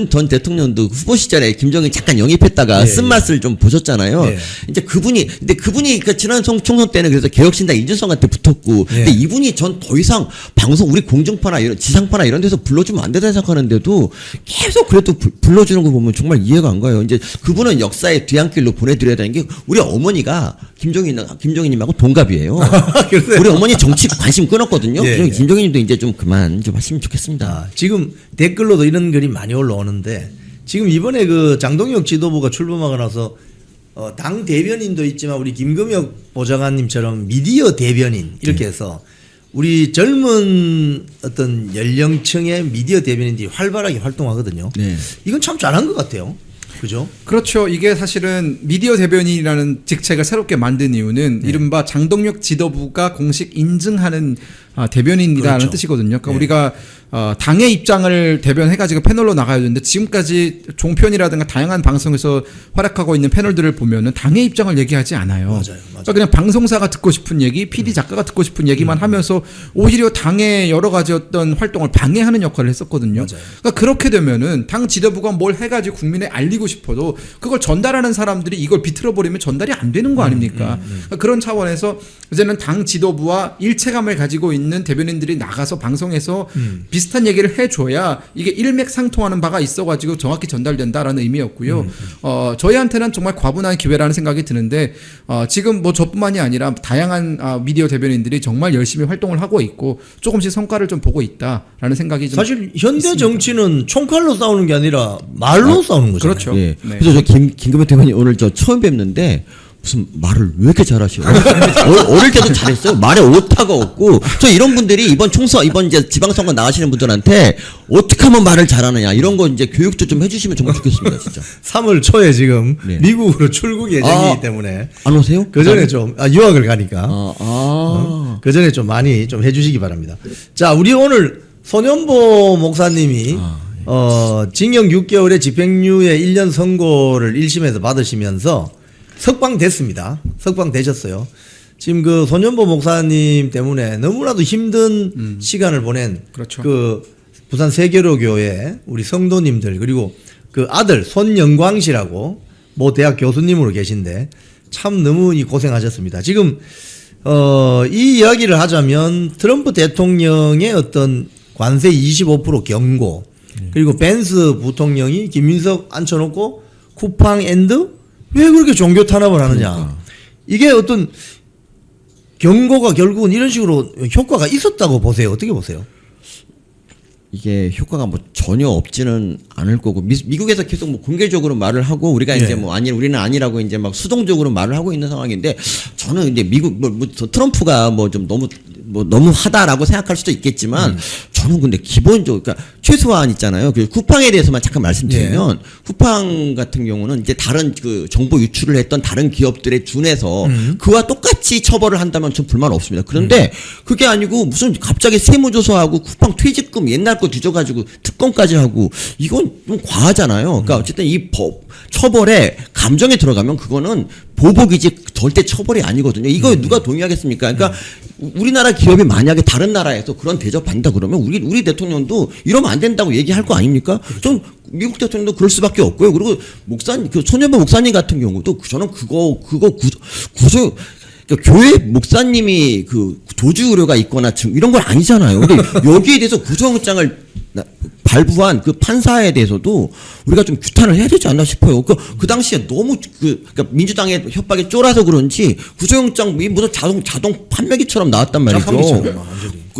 전 대통령도 후보 시절에 김종인 잠깐 영입했다가 쓴맛을 좀 보셨잖아요. 이제 그분이 그 지난 총선 때는 그래서 개혁신당 이준석한테 붙었고, 근데 이분이 전 더 이상 방송, 우리 공중파나 이런, 지상파나 이런 데서 불러주면 안 된다 생각하는데도 계속 그래도 불러주는 거 보면 정말 이해가 안 가요. 이제 그분은 역사의 뒤안길로 보내드려야 되는 게 우리 어머니가 김종인님하고 동갑이에요. 우리 어머니 정치 관심 끊었거든요. 그래서 김종인님도 이제 좀 그만 좀 하시면 좋겠습니다. 지금 댓글로도 이런 글이 많이 올라오는데 지금 이번에 그 장동혁 지도부가 출범하고 나서 당 대변인도 있지만 우리 김금혁 보좌관님처럼 미디어 대변인 이렇게 해서 우리 젊은 어떤 연령층의 미디어 대변인들이 활발하게 활동하거든요. 네. 이건 참 잘한 것 같아요. 그죠? 그렇죠. 이게 사실은 미디어 대변인이라는 직책을 새롭게 만든 이유는 이른바 장동혁 지도부가 공식 인증하는 대변인이라는 그렇죠. 뜻이거든요. 그러니까 우리가 당의 입장을 대변해가지고 패널로 나가야 되는데 지금까지 종편이라든가 다양한 방송에서 활약하고 있는 패널들을 보면은 당의 입장을 얘기하지 않아요. 맞아요. 그러니까 그냥 방송사가 듣고 싶은 얘기, PD 작가가 듣고 싶은 얘기만 하면서 오히려 당의 여러 가지 어떤 활동을 방해하는 역할을 했었거든요. 맞아요. 그러니까 그렇게 되면은 당 지도부가 뭘 해가지고 국민에 알리고 싶어도 그걸 전달하는 사람들이 이걸 비틀어버리면 전달이 안 되는 거 아닙니까? 그러니까 그런 차원에서 이제는 당 지도부와 일체감을 가지고 있는 대변인들이 나가서 방송에서 비슷한 얘기를 해줘야 이게 일맥상통하는 바가 있어가지고 정확히 전달된다라는 의미였고요. 저희한테는 정말 과분한 기회라는 생각이 드는데 지금 뭐 저뿐만이 아니라 다양한 미디어 대변인들이 정말 열심히 활동을 하고 있고 조금씩 성과를 좀 보고 있다라는 생각이 좀 사실 현대 있습니다. 정치는 총칼로 싸우는 게 아니라 말로 싸우는 거죠. 그렇죠. 예. 네. 그래서 저 김금혁 대변인 오늘 저 처음 뵙는데 무슨 말을 왜 이렇게 잘하셔? 어릴 때도 잘했어요. 말에 오타가 없고 저 이런 분들이 이번 이제 지방선거 나가시는 분들한테 어떻게 하면 말을 잘하느냐 이런 거 이제 교육도 좀 해주시면 정말 좋겠습니다, 진짜. 3월 초에 지금 네. 미국으로 출국 예정이기 때문에 안 오세요? 그 전에 좀 유학을 가니까 그 전에 좀 많이 좀 해주시기 바랍니다. 자, 우리 오늘 손현보 목사님이 징역 6개월의 집행유예 1년 선고를 1심에서 받으시면서 석방됐습니다. 석방되셨어요. 지금 그 손현보 목사님 때문에 너무나도 힘든 시간을 보낸 그렇죠. 그 부산 세계로교회 우리 성도님들 그리고 그 아들 손영광 씨라고 모 대학 교수님으로 계신데 참 너무 고생하셨습니다. 지금 이 이야기를 하자면 트럼프 대통령의 어떤 관세 25% 경고 그리고 벤스 부통령이 김민석 앉혀놓고 쿠팡 앤드 왜 그렇게 종교 탄압을 하느냐. 이게 어떤 경고가 결국은 이런 식으로 효과가 있었다고 보세요. 어떻게 보세요? 이게 효과가 뭐 전혀 없지는 않을 거고 미국에서 계속 뭐 공개적으로 말을 하고 우리가 이제 뭐 우리는 아니라고 이제 막 수동적으로 말을 하고 있는 상황인데 저는 이제 미국 트럼프가 뭐 좀 너무 하다라고 생각할 수도 있겠지만 저는 근데 기본적으로 그러니까 최소한 있잖아요. 그 쿠팡에 대해서만 잠깐 말씀드리면 쿠팡 같은 경우는 이제 다른 그 정보 유출을 했던 다른 기업들에 준해서 그와 똑같이 처벌을 한다면 전 불만 없습니다. 그런데 그게 아니고 무슨 갑자기 세무조사하고 쿠팡 퇴직금 옛날 거 뒤져가지고 특검까지 하고 이건 좀 과하잖아요. 그러니까 어쨌든 이 처벌에 감정에 들어가면 그거는 보복이지 절대 처벌이 아니거든요. 이거 누가 동의하겠습니까? 그러니까 우리나라 기업이 만약에 다른 나라에서 그런 대접받는다 그러면 우리 대통령도 이러면 안 된다고 얘기할 거 아닙니까? 좀 미국 대통령도 그럴 수밖에 없고요. 그리고 그 손현보 목사님 같은 경우도 저는 그거 구조 그러니까 교회 목사님이 그 도주 우려가 있거나 이런 건 아니잖아요. 근데 여기에 대해서 구속영장을 발부한 그 판사에 대해서도 우리가 좀 규탄을 해야 되지 않나 싶어요. 그 당시에 너무 그러니까 민주당의 협박에 쫄아서 그런지 구속영장이 무슨 자동 판매기처럼 나왔단 말이죠.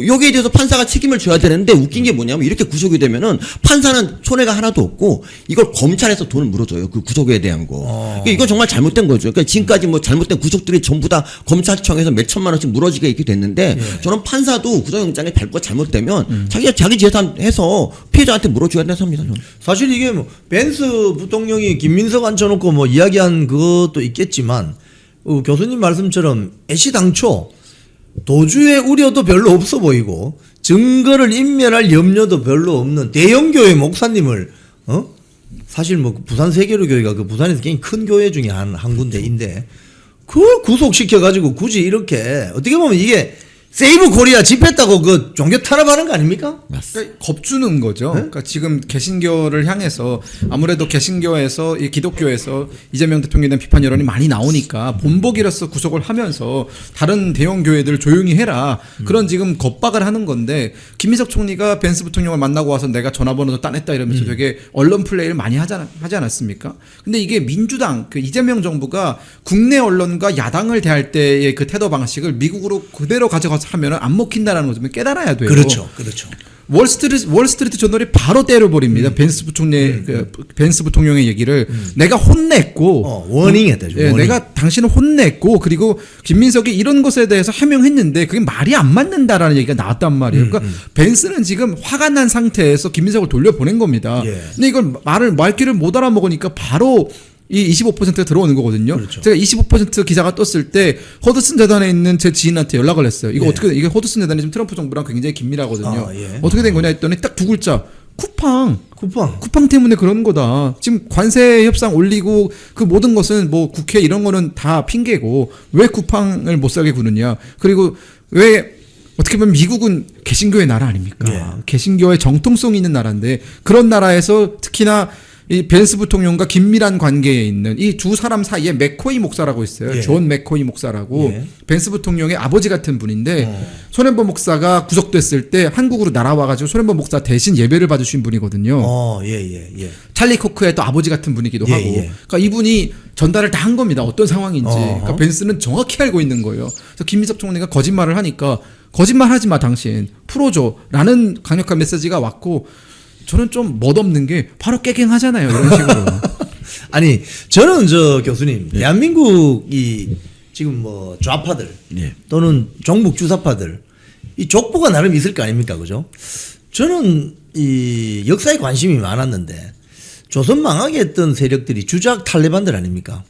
여기에 대해서 판사가 책임을 져야 되는데 웃긴 게 뭐냐면 이렇게 구속이 되면은 판사는 손해가 하나도 없고 이걸 검찰에서 돈을 물어줘요. 그 구속에 대한 거. 그러니까 이건 정말 잘못된 거죠. 그러니까 지금까지 뭐 잘못된 구속들이 전부 다 검찰청에서 몇 천만 원씩 물어지게 이렇게 됐는데 저는 판사도 구속영장에 발부가 잘못되면 자기가 자기 재산해서 피해자한테 물어줘야 된다고 합니다. 저는. 사실 이게 뭐 벤스 부통령이 김민석 앉혀놓고 뭐 이야기한 그것도 있겠지만 교수님 말씀처럼 애시당초 도주의 우려도 별로 없어 보이고 증거를 인멸할 염려도 별로 없는 대형교회 목사님을 사실 뭐 부산 세계로교회가 그 부산에서 굉장히 큰 교회 중에 한 군데인데 그걸 구속시켜 가지고 굳이 이렇게 어떻게 보면 이게 세이브 코리아 집했다고 그 종교 탄압하는 거 아닙니까? 그러니까 겁주는 거죠. 그러니까 지금 개신교를 향해서 아무래도 개신교에서 이 기독교에서 이재명 대통령에 대한 비판 여론이 많이 나오니까 본보기로서 구속을 하면서 다른 대형 교회들 조용히 해라. 그런 지금 겁박을 하는 건데 김민석 총리가 벤스 부통령을 만나고 와서 내가 전화번호도 따냈다 이러면서 되게 언론 플레이를 많이 하지 않았습니까? 근데 이게 민주당 그 이재명 정부가 국내 언론과 야당을 대할 때의 그 태도 방식을 미국으로 그대로 가져가서 하면 안 먹힌다라는 것을 깨달아야 돼요. 그렇죠. 월스트리트 저널이 바로 때려버립니다. 벤스 부통령의 얘기를 내가 혼냈고 워닝했다죠. 예, 내가 당신을 혼냈고 그리고 김민석이 이런 것에 대해서 해명했는데 그게 말이 안 맞는다라는 얘기가 나왔단 말이에요. 그러니까 벤스는 지금 화가 난 상태에서 김민석을 돌려보낸 겁니다. 예. 근데 이걸 말귀를 못 알아먹으니까 바로 이 25%가 들어오는 거거든요. 그렇죠. 제가 25% 기사가 떴을 때 허드슨 재단에 있는 제 지인한테 연락을 했어요. 이거 어떻게 이게 허드슨 재단이 지금 트럼프 정부랑 굉장히 긴밀하거든요. 어떻게 된 거냐 했더니 딱 두 글자. 쿠팡 때문에 그런 거다. 지금 관세 협상 올리고 그 모든 것은 뭐 국회 이런 거는 다 핑계고 왜 쿠팡을 못 사게 구느냐. 그리고 왜 어떻게 보면 미국은 개신교의 나라 아닙니까? 개신교의 정통성이 있는 나라인데 그런 나라에서 특히나 이 벤스 부통령과 긴밀한 관계에 있는 이 두 사람 사이에 맥코이 목사라고 있어요. 존 맥코이 목사라고 벤스 부통령의 아버지 같은 분인데 손현보 목사가 구속됐을 때 한국으로 날아와가지고 손현보 목사 대신 예배를 받으신 분이거든요. 찰리 코크의 또 아버지 같은 분이기도 하고. 그러니까 이분이 전달을 다 한 겁니다. 어떤 상황인지. 그러니까 벤스는 정확히 알고 있는 거예요. 그래서 김민석 총리가 거짓말을 하니까 거짓말하지 마 당신 풀어줘라는 강력한 메시지가 왔고. 저는 좀 멋없는 게 바로 깨갱하잖아요. 이런 식으로. 아니 저는 교수님 대한민국이 지금 뭐 좌파들 또는 종북 주사파들 이 족보가 나름 있을 거 아닙니까, 그죠? 저는 이 역사에 관심이 많았는데 조선 망하게 했던 세력들이 주작 탈레반들 아닙니까?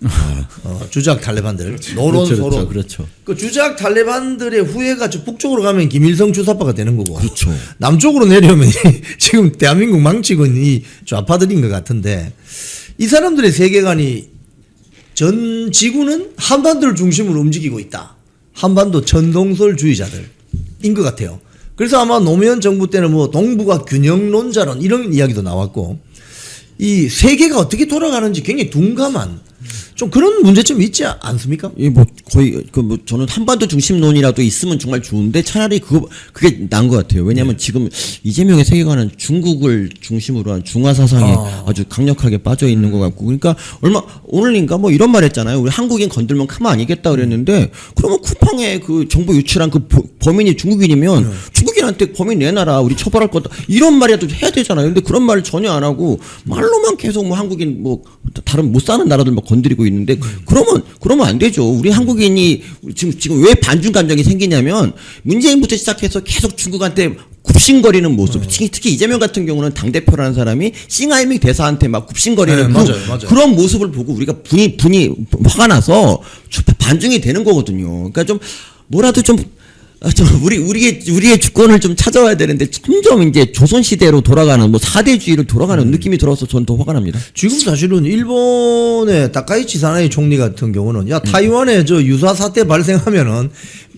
주작 탈레반들. 노론 소론. 그렇죠. 그 주작 탈레반들의 후예가 저 북쪽으로 가면 김일성 주사파가 되는 거고. 그렇죠. 남쪽으로 내려오면 지금 대한민국 망치고 있는 이 좌파들인 것 같은데 이 사람들의 세계관이 전 지구는 한반도를 중심으로 움직이고 있다. 한반도 전동설주의자들인 것 같아요. 그래서 아마 노무현 정부 때는 뭐 동북아 균형론자론 이런 이야기도 나왔고 이 세계가 어떻게 돌아가는지 굉장히 둔감한 좀 그런 문제점이 있지 않습니까? 예, 뭐 거의 저는 한반도 중심론이라도 있으면 정말 좋은데 차라리 그게 나은 것 같아요. 왜냐하면 지금 이재명의 세계관은 중국을 중심으로 한 중화 사상에 아주 강력하게 빠져 있는 것 같고, 그러니까 오늘인가 뭐 이런 말했잖아요. 우리 한국인 건들면 가만 아니겠다 그랬는데 그러면 쿠팡에 그 정보 유출한 그 범인이 중국인이면 중국인한테 범인 내놔라 우리 처벌할 거다 이런 말이라도 해야 되잖아요. 근데 그런 말을 전혀 안 하고 말로만 계속 뭐 한국인 뭐 다른 못 사는 나라들 막 건드리고 있는데 그러면 안 되죠. 우리 한국인이 지금 왜 반중 감정이 생기냐면 문재인부터 시작해서 계속 중국한테 굽신거리는 모습. 특히 이재명 같은 경우는 당대표라는 사람이 싱하이밍 대사한테 막 굽신거리는 맞아요. 그런 모습을 보고 우리가 분이 화가 나서 반중이 되는 거거든요. 그러니까 좀 뭐라도 좀 우리의 주권을 좀 찾아와야 되는데 점점 이제 조선시대로 돌아가는 뭐 4대주의로 돌아가는 느낌이 들어서 전 더 화가 납니다. 지금 사실은 일본의 다카이치 사나이 총리 같은 경우는 타이완에 저 유사 사태 발생하면은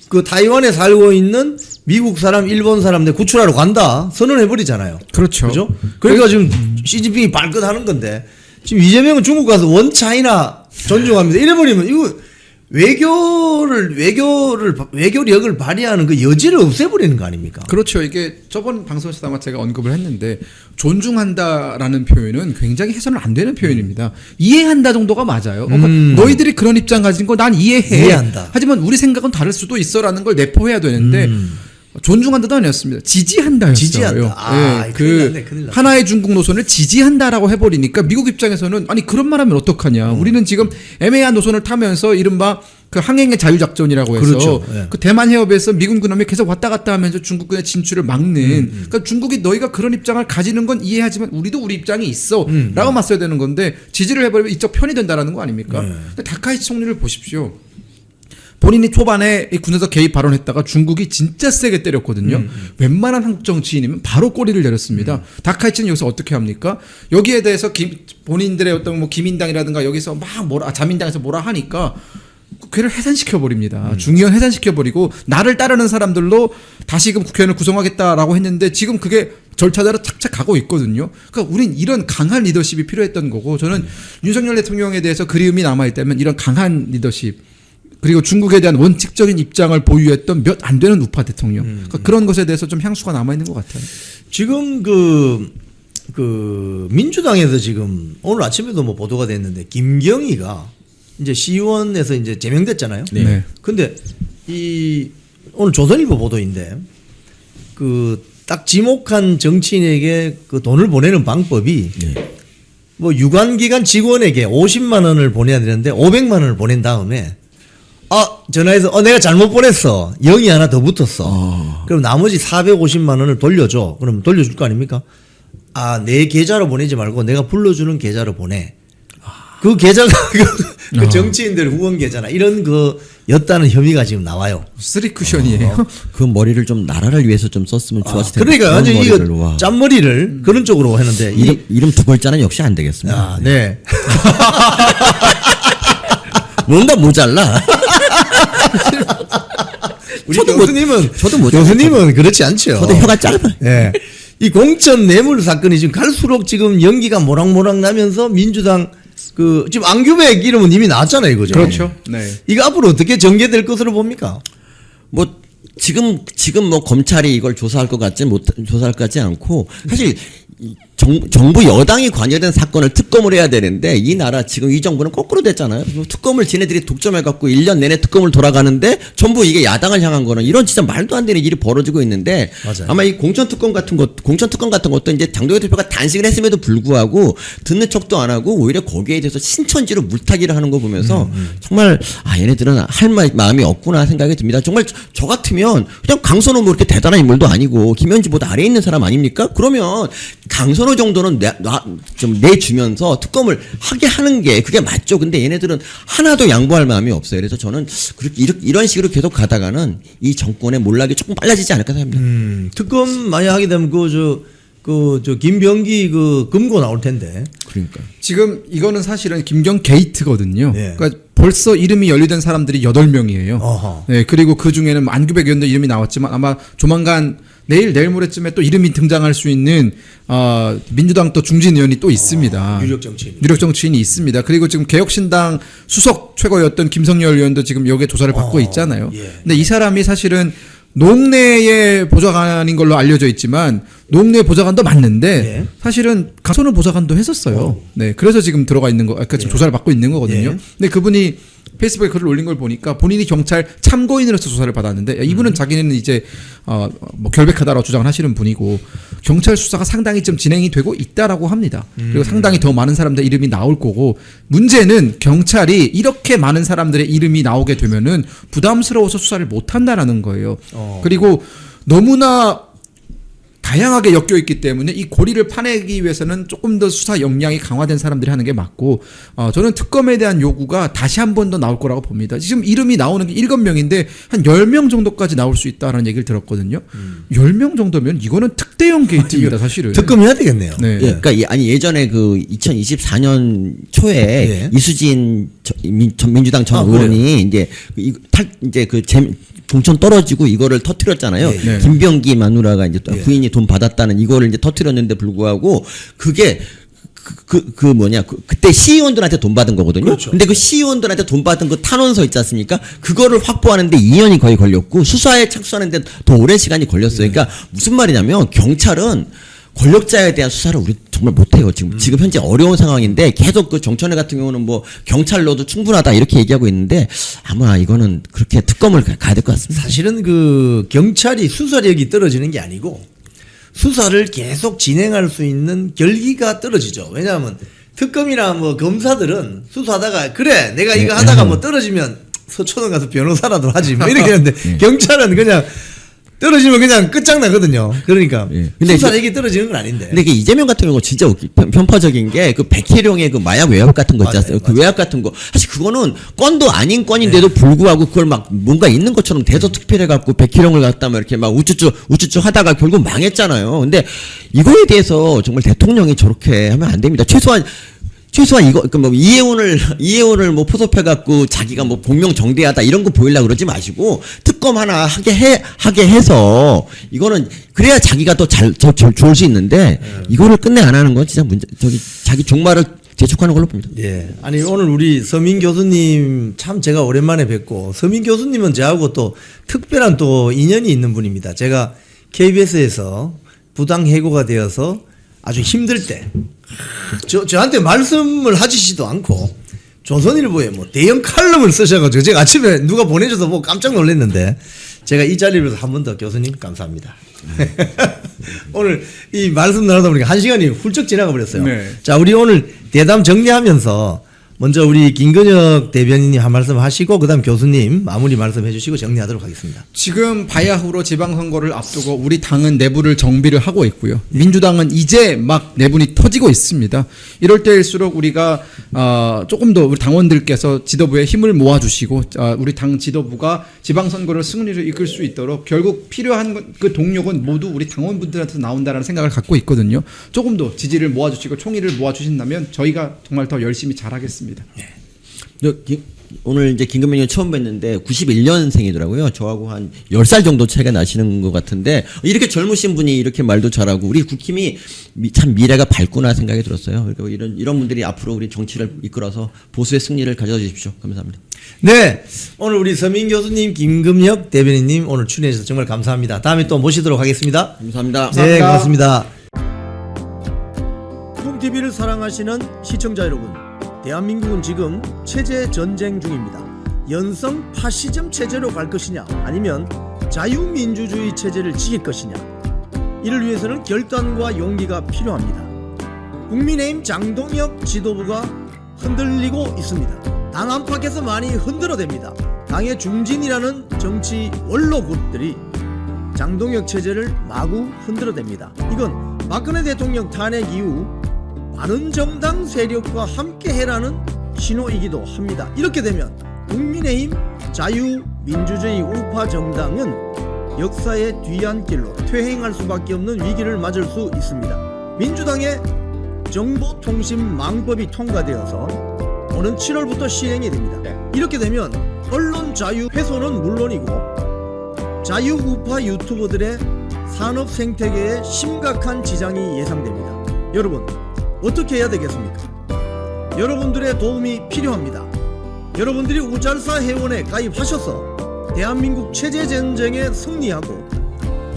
그 타이완에 살고 있는 미국 사람, 일본 사람들 구출하러 간다 선언해버리잖아요. 그렇죠. 그죠? 그러니까 지금 시진핑이 발끈하는 건데 지금 이재명은 중국 가서 원 차이나 존중합니다. 이래버리면 이거 외교력을 발휘하는 그 여지를 없애버리는 거 아닙니까? 그렇죠. 이게 저번 방송에서 아마 제가 언급을 했는데 존중한다라는 표현은 굉장히 해서는 안 되는 표현입니다. 이해한다 정도가 맞아요. 그러니까 너희들이 그런 입장 가진 거 난 이해해. 이해한다. 하지만 우리 생각은 다를 수도 있어라는 걸 내포해야 되는데 존중한다도 아니었습니다. 지지한다였어요. 지지한다. 아, 예, 큰일 그 났네, 큰일 났네. 하나의 중국 노선을 지지한다라고 해버리니까 미국 입장에서는 아니 그런 말하면 어떡하냐. 우리는 지금 애매한 노선을 타면서 이른바 그 항행의 자유작전이라고 해서 그렇죠. 예. 그 대만 해협에서 미군 군함이 계속 왔다 갔다 하면서 중국군의 진출을 막는 그러니까 중국이 너희가 그런 입장을 가지는 건 이해하지만 우리도 우리 입장이 있어 라고 맞서야 되는 건데 지지를 해버리면 이쪽 편이 된다라는 거 아닙니까? 근데 다카이치 총리를 보십시오. 본인이 초반에 이 군에서 개입 발언했다가 중국이 진짜 세게 때렸거든요. 웬만한 한국 정치인이면 바로 꼬리를 내렸습니다. 다카이치는 여기서 어떻게 합니까? 여기에 대해서 본인들의 어떤 뭐 기민당이라든가 여기서 막 뭐라 자민당에서 뭐라 하니까 국회를 해산시켜 버립니다. 중의원 해산시켜 버리고 나를 따르는 사람들로 다시금 국회의원을 구성하겠다라고 했는데 지금 그게 절차대로 착착 가고 있거든요. 그러니까 우린 이런 강한 리더십이 필요했던 거고 저는 윤석열 대통령에 대해서 그리움이 남아 있다면 이런 강한 리더십 그리고 중국에 대한 원칙적인 입장을 보유했던 몇 안 되는 우파 대통령 그러니까 그런 것에 대해서 좀 향수가 남아 있는 것 같아요. 지금 그 민주당에서 지금 오늘 아침에도 뭐 보도가 됐는데 김경희가 이제 시의원에서 이제 제명됐잖아요. 네. 근데 이 오늘 조선일보 보도인데 그 딱 지목한 정치인에게 그 돈을 보내는 방법이 뭐 유관기관 직원에게 50만 원을 보내야 되는데 500만 원을 보낸 다음에 전화해서 내가 잘못 보냈어. 0이 하나 더 붙었어. 그럼 나머지 450만 원을 돌려줘. 그럼 돌려줄 거 아닙니까? 내 계좌로 보내지 말고 내가 불러주는 계좌로 보내. 그 계좌가 그 정치인들 후원 계좌나 이런 였다는 혐의가 지금 나와요. 쓰리 쿠션이에요. 그 머리를 좀 나라를 위해서 좀 썼으면 좋았을 텐데. 그러니까 그런 완전 머리를, 이거 와. 짠머리를 그런 쪽으로 했는데 이름 두 글자는 역시 안 되겠습니다. 네. 뭔가 모자라. 우리 저도 교수님은 못 교수님은 그렇지 않죠. 저도 혀가 짧아요. 예. 이 공천 뇌물 사건이 지금 갈수록 지금 연기가 모락모락 나면서 민주당 지금 안규백 이름은 이미 나왔잖아요, 그죠? 그렇죠. 네. 이거 앞으로 어떻게 전개될 것으로 봅니까? 뭐 지금 뭐 검찰이 이걸 조사할 것 같지 않고 사실 정부 여당이 관여된 사건을 특검을 해야 되는데 이 나라 지금 이 정부는 거꾸로 됐잖아요. 특검을 지네들이 독점해갖고 1년 내내 특검을 돌아가는데 전부 이게 야당을 향한 거는 이런 진짜 말도 안 되는 일이 벌어지고 있는데 맞아요. 아마 이 공천특검 같은 것도 이제 장동혁 대표가 단식을 했음에도 불구하고 듣는 척도 안 하고 오히려 거기에 대해서 신천지로 물타기를 하는 거 보면서 정말 얘네들은 할 마음이 없구나 생각이 듭니다. 정말 저 같으면 그냥 강선호 뭐 이렇게 대단한 인물도 아니고 김현지보다 아래에 있는 사람 아닙니까? 그러면 강선호 정도는 좀 내주면서 특검을 하게 하는 게 그게 맞죠. 근데 얘네들은 하나도 양보할 마음이 없어요. 그래서 저는 이런 식으로 계속 가다가는 이 정권의 몰락이 조금 빨라지지 않을까 생각합니다. 특검 만약 하게 되면 김병기 금고 나올 텐데. 그러니까. 지금 이거는 사실은 김경 게이트거든요. 예. 그러니까 벌써 이름이 연루된 사람들이 8명이에요. 어허. 네, 그리고 그 중에는 안규백 의원도 이름이 나왔지만 아마 조만간 내일 모레쯤에 또 이름이 등장할 수 있는 민주당 또 중진 의원이 또 있습니다. 유력 정치인이 있습니다. 그리고 지금 개혁신당 수석 최고였던 김성열 의원도 지금 여기에 조사를 받고 있잖아요. 예. 근데 이 사람이 사실은 농내의 보좌관인 걸로 알려져 있지만 농내 보좌관도 맞는데 예. 사실은 가소는 보좌관도 했었어요. 네, 그래서 지금 들어가 있는 거, 지금 조사를 받고 있는 거거든요. 예. 근데 그분이 페이스북에 글을 올린 걸 보니까 본인이 경찰 참고인으로서 조사를 받았는데 이분은 자기는 이제 뭐 결백하다라고 주장을 하시는 분이고 경찰 수사가 상당히 좀 진행이 되고 있다라고 합니다. 그리고 상당히 더 많은 사람들 이름이 나올 거고 문제는 경찰이 이렇게 많은 사람들의 이름이 나오게 되면은 부담스러워서 수사를 못 한다라는 거예요. 그리고 너무나 다양하게 엮여 있기 때문에 이 고리를 파내기 위해서는 조금 더 수사 역량이 강화된 사람들이 하는 게 맞고 저는 특검에 대한 요구가 다시 한 번 더 나올 거라고 봅니다. 지금 이름이 나오는 게 7명인데 한 10명 정도까지 나올 수 있다라는 얘기를 들었거든요. 10명 정도면 이거는 특대형 게이트입니다, 사실은. 특검해야 되겠네요. 네. 그러니까 예전에 그 2024년 초에 예. 이수진 민주당 전 그래요? 의원이 이제 공천 떨어지고 이거를 터뜨렸잖아요. 예. 네. 김병기 마누라가 이제 부인이 돈 받았다는 이거를 이제 터뜨렸는데 불구하고 그게 그때 시의원들한테 돈 받은 거거든요. 그렇죠. 근데 그 시의원들한테 돈 받은 그 탄원서 있지 않습니까? 그거를 확보하는데 2년이 거의 걸렸고 수사에 착수하는데 더 오랜 시간이 걸렸어요. 그러니까 무슨 말이냐면 경찰은 권력자에 대한 수사를 우리 정말 못해요. 지금 현재 어려운 상황인데 계속 그 정천회 같은 경우는 뭐 경찰로도 충분하다 이렇게 얘기하고 있는데 아마 이거는 그렇게 특검을 가야 될 것 같습니다. 사실은 그 경찰이 수사력이 떨어지는 게 아니고 수사를 계속 진행할 수 있는 결기가 떨어지죠. 왜냐하면 특검이나 뭐 검사들은 수사하다가 그래 내가 이거 하다가 뭐 떨어지면 서초동 가서 변호사라도 하지 뭐 이렇게 하는데 경찰은 그냥 떨어지면 그냥 끝장나거든요. 그러니까 근데 수사력이 떨어지는 건 아닌데. 근데 그 이재명 같은 경우 진짜 편파적인 게 그 백혜령의 그 마약 외압 같은 거 있지 않습니까? 그 외압 같은 거 사실 그거는 건도 아닌 건인데도 불구하고 그걸 막 뭔가 있는 것처럼 대서특필해 갖고 백혜령을 갖다 막 이렇게 막 우쭈쭈 하다가 결국 망했잖아요. 근데 이거에 대해서 정말 대통령이 저렇게 하면 안 됩니다. 최소한 이거 그 뭐 이해원을 뭐 포섭해 갖고 자기가 뭐 복명 정대하다 이런 거 보이려고 그러지 마시고 특검 하나 하게 해서 이거는 그래야 자기가 더 좋을 수 있는데 이거를 끝내 안 하는 건 진짜 자기 종말을 재촉하는 걸로 봅니다. 예. 아니 오늘 우리 서민 교수님 참 제가 오랜만에 뵙고 서민 교수님은 저하고 또 특별한 또 인연이 있는 분입니다. 제가 KBS에서 부당 해고가 되어서 아주 힘들 때 저한테 말씀을 하시지도 않고 조선일보에 뭐 대형 칼럼을 쓰셔가지고 제가 아침에 누가 보내줘서 보고 깜짝 놀랐는데 제가 이 자리를 한 번 더 교수님 감사합니다. 오늘 이 말씀 나누다 보니까 1시간이 훌쩍 지나가 버렸어요. 네. 자, 우리 오늘 대담 정리하면서 먼저 우리 김근혁 대변인님 한 말씀 하시고 그다음 교수님 마무리 말씀해 주시고 정리하도록 하겠습니다. 지금 바야흐로 지방선거를 앞두고 우리 당은 내부를 정비를 하고 있고요. 민주당은 이제 막 내분이 터지고 있습니다. 이럴 때일수록 우리가 조금 더 우리 당원들께서 지도부에 힘을 모아주시고 우리 당 지도부가 지방선거를 승리를 이끌 수 있도록 결국 필요한 그 동력은 모두 우리 당원분들한테서 나온다라는 생각을 갖고 있거든요. 조금 더 지지를 모아주시고 총의를 모아주신다면 저희가 정말 더 열심히 잘하겠습니다. 오늘 이제 김근명 의원 처음 뵀는데 91년생이더라고요. 저하고 한 10살 정도 차이가 나시는 것 같은데 이렇게 젊으신 분이 이렇게 말도 잘하고 우리 국힘이 참 미래가 밝구나 생각이 들었어요. 그리고 이런 분들이 앞으로 우리 정치를 이끌어서 보수의 승리를 가져다 주십시오. 감사합니다. 네, 오늘 우리 서민 교수님, 김금혁 대변인님 오늘 출연해 주셔서 정말 감사합니다. 다음에 또 모시도록 하겠습니다. 감사합니다. 네, 고맙습니다. 쿵TV를 사랑하시는 시청자 여러분, 대한민국은 지금 체제 전쟁 중입니다. 연성 파시즘 체제로 갈 것이냐 아니면 자유민주주의 체제를 지킬 것이냐, 이를 위해서는 결단과 용기가 필요합니다. 국민의힘 장동혁 지도부가 흔들리고 있습니다. 당 안팎에서 많이 흔들어댑니다. 당의 중진이라는 정치 원로 그룹들이 장동혁 체제를 마구 흔들어댑니다. 이건 박근혜 대통령 탄핵 이후 바른정당 세력과 함께해라는 신호이기도 합니다. 이렇게 되면 국민의힘 자유민주주의 우파 정당은 역사의 뒤안길로 퇴행할 수밖에 없는 위기를 맞을 수 있습니다. 민주당의 정보통신망법이 통과되어서 오는 7월부터 시행이 됩니다. 이렇게 되면 언론 자유 훼손은 물론이고 자유우파 유튜버들의 산업 생태계에 심각한 지장이 예상됩니다. 여러분, 어떻게 해야 되겠습니까? 여러분들의 도움이 필요합니다. 여러분들이 우잘사 회원에 가입하셔서 대한민국 체제 전쟁에 승리하고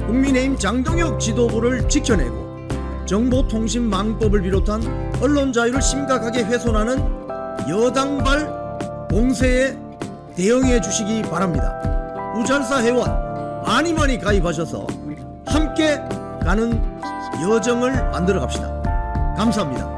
국민의힘 장동혁 지도부를 지켜내고 정보통신망법을 비롯한 언론 자유를 심각하게 훼손하는 여당발 공세에 대응해 주시기 바랍니다. 우잘사 회원 많이 가입하셔서 함께 가는 여정을 만들어 갑시다. 감사합니다.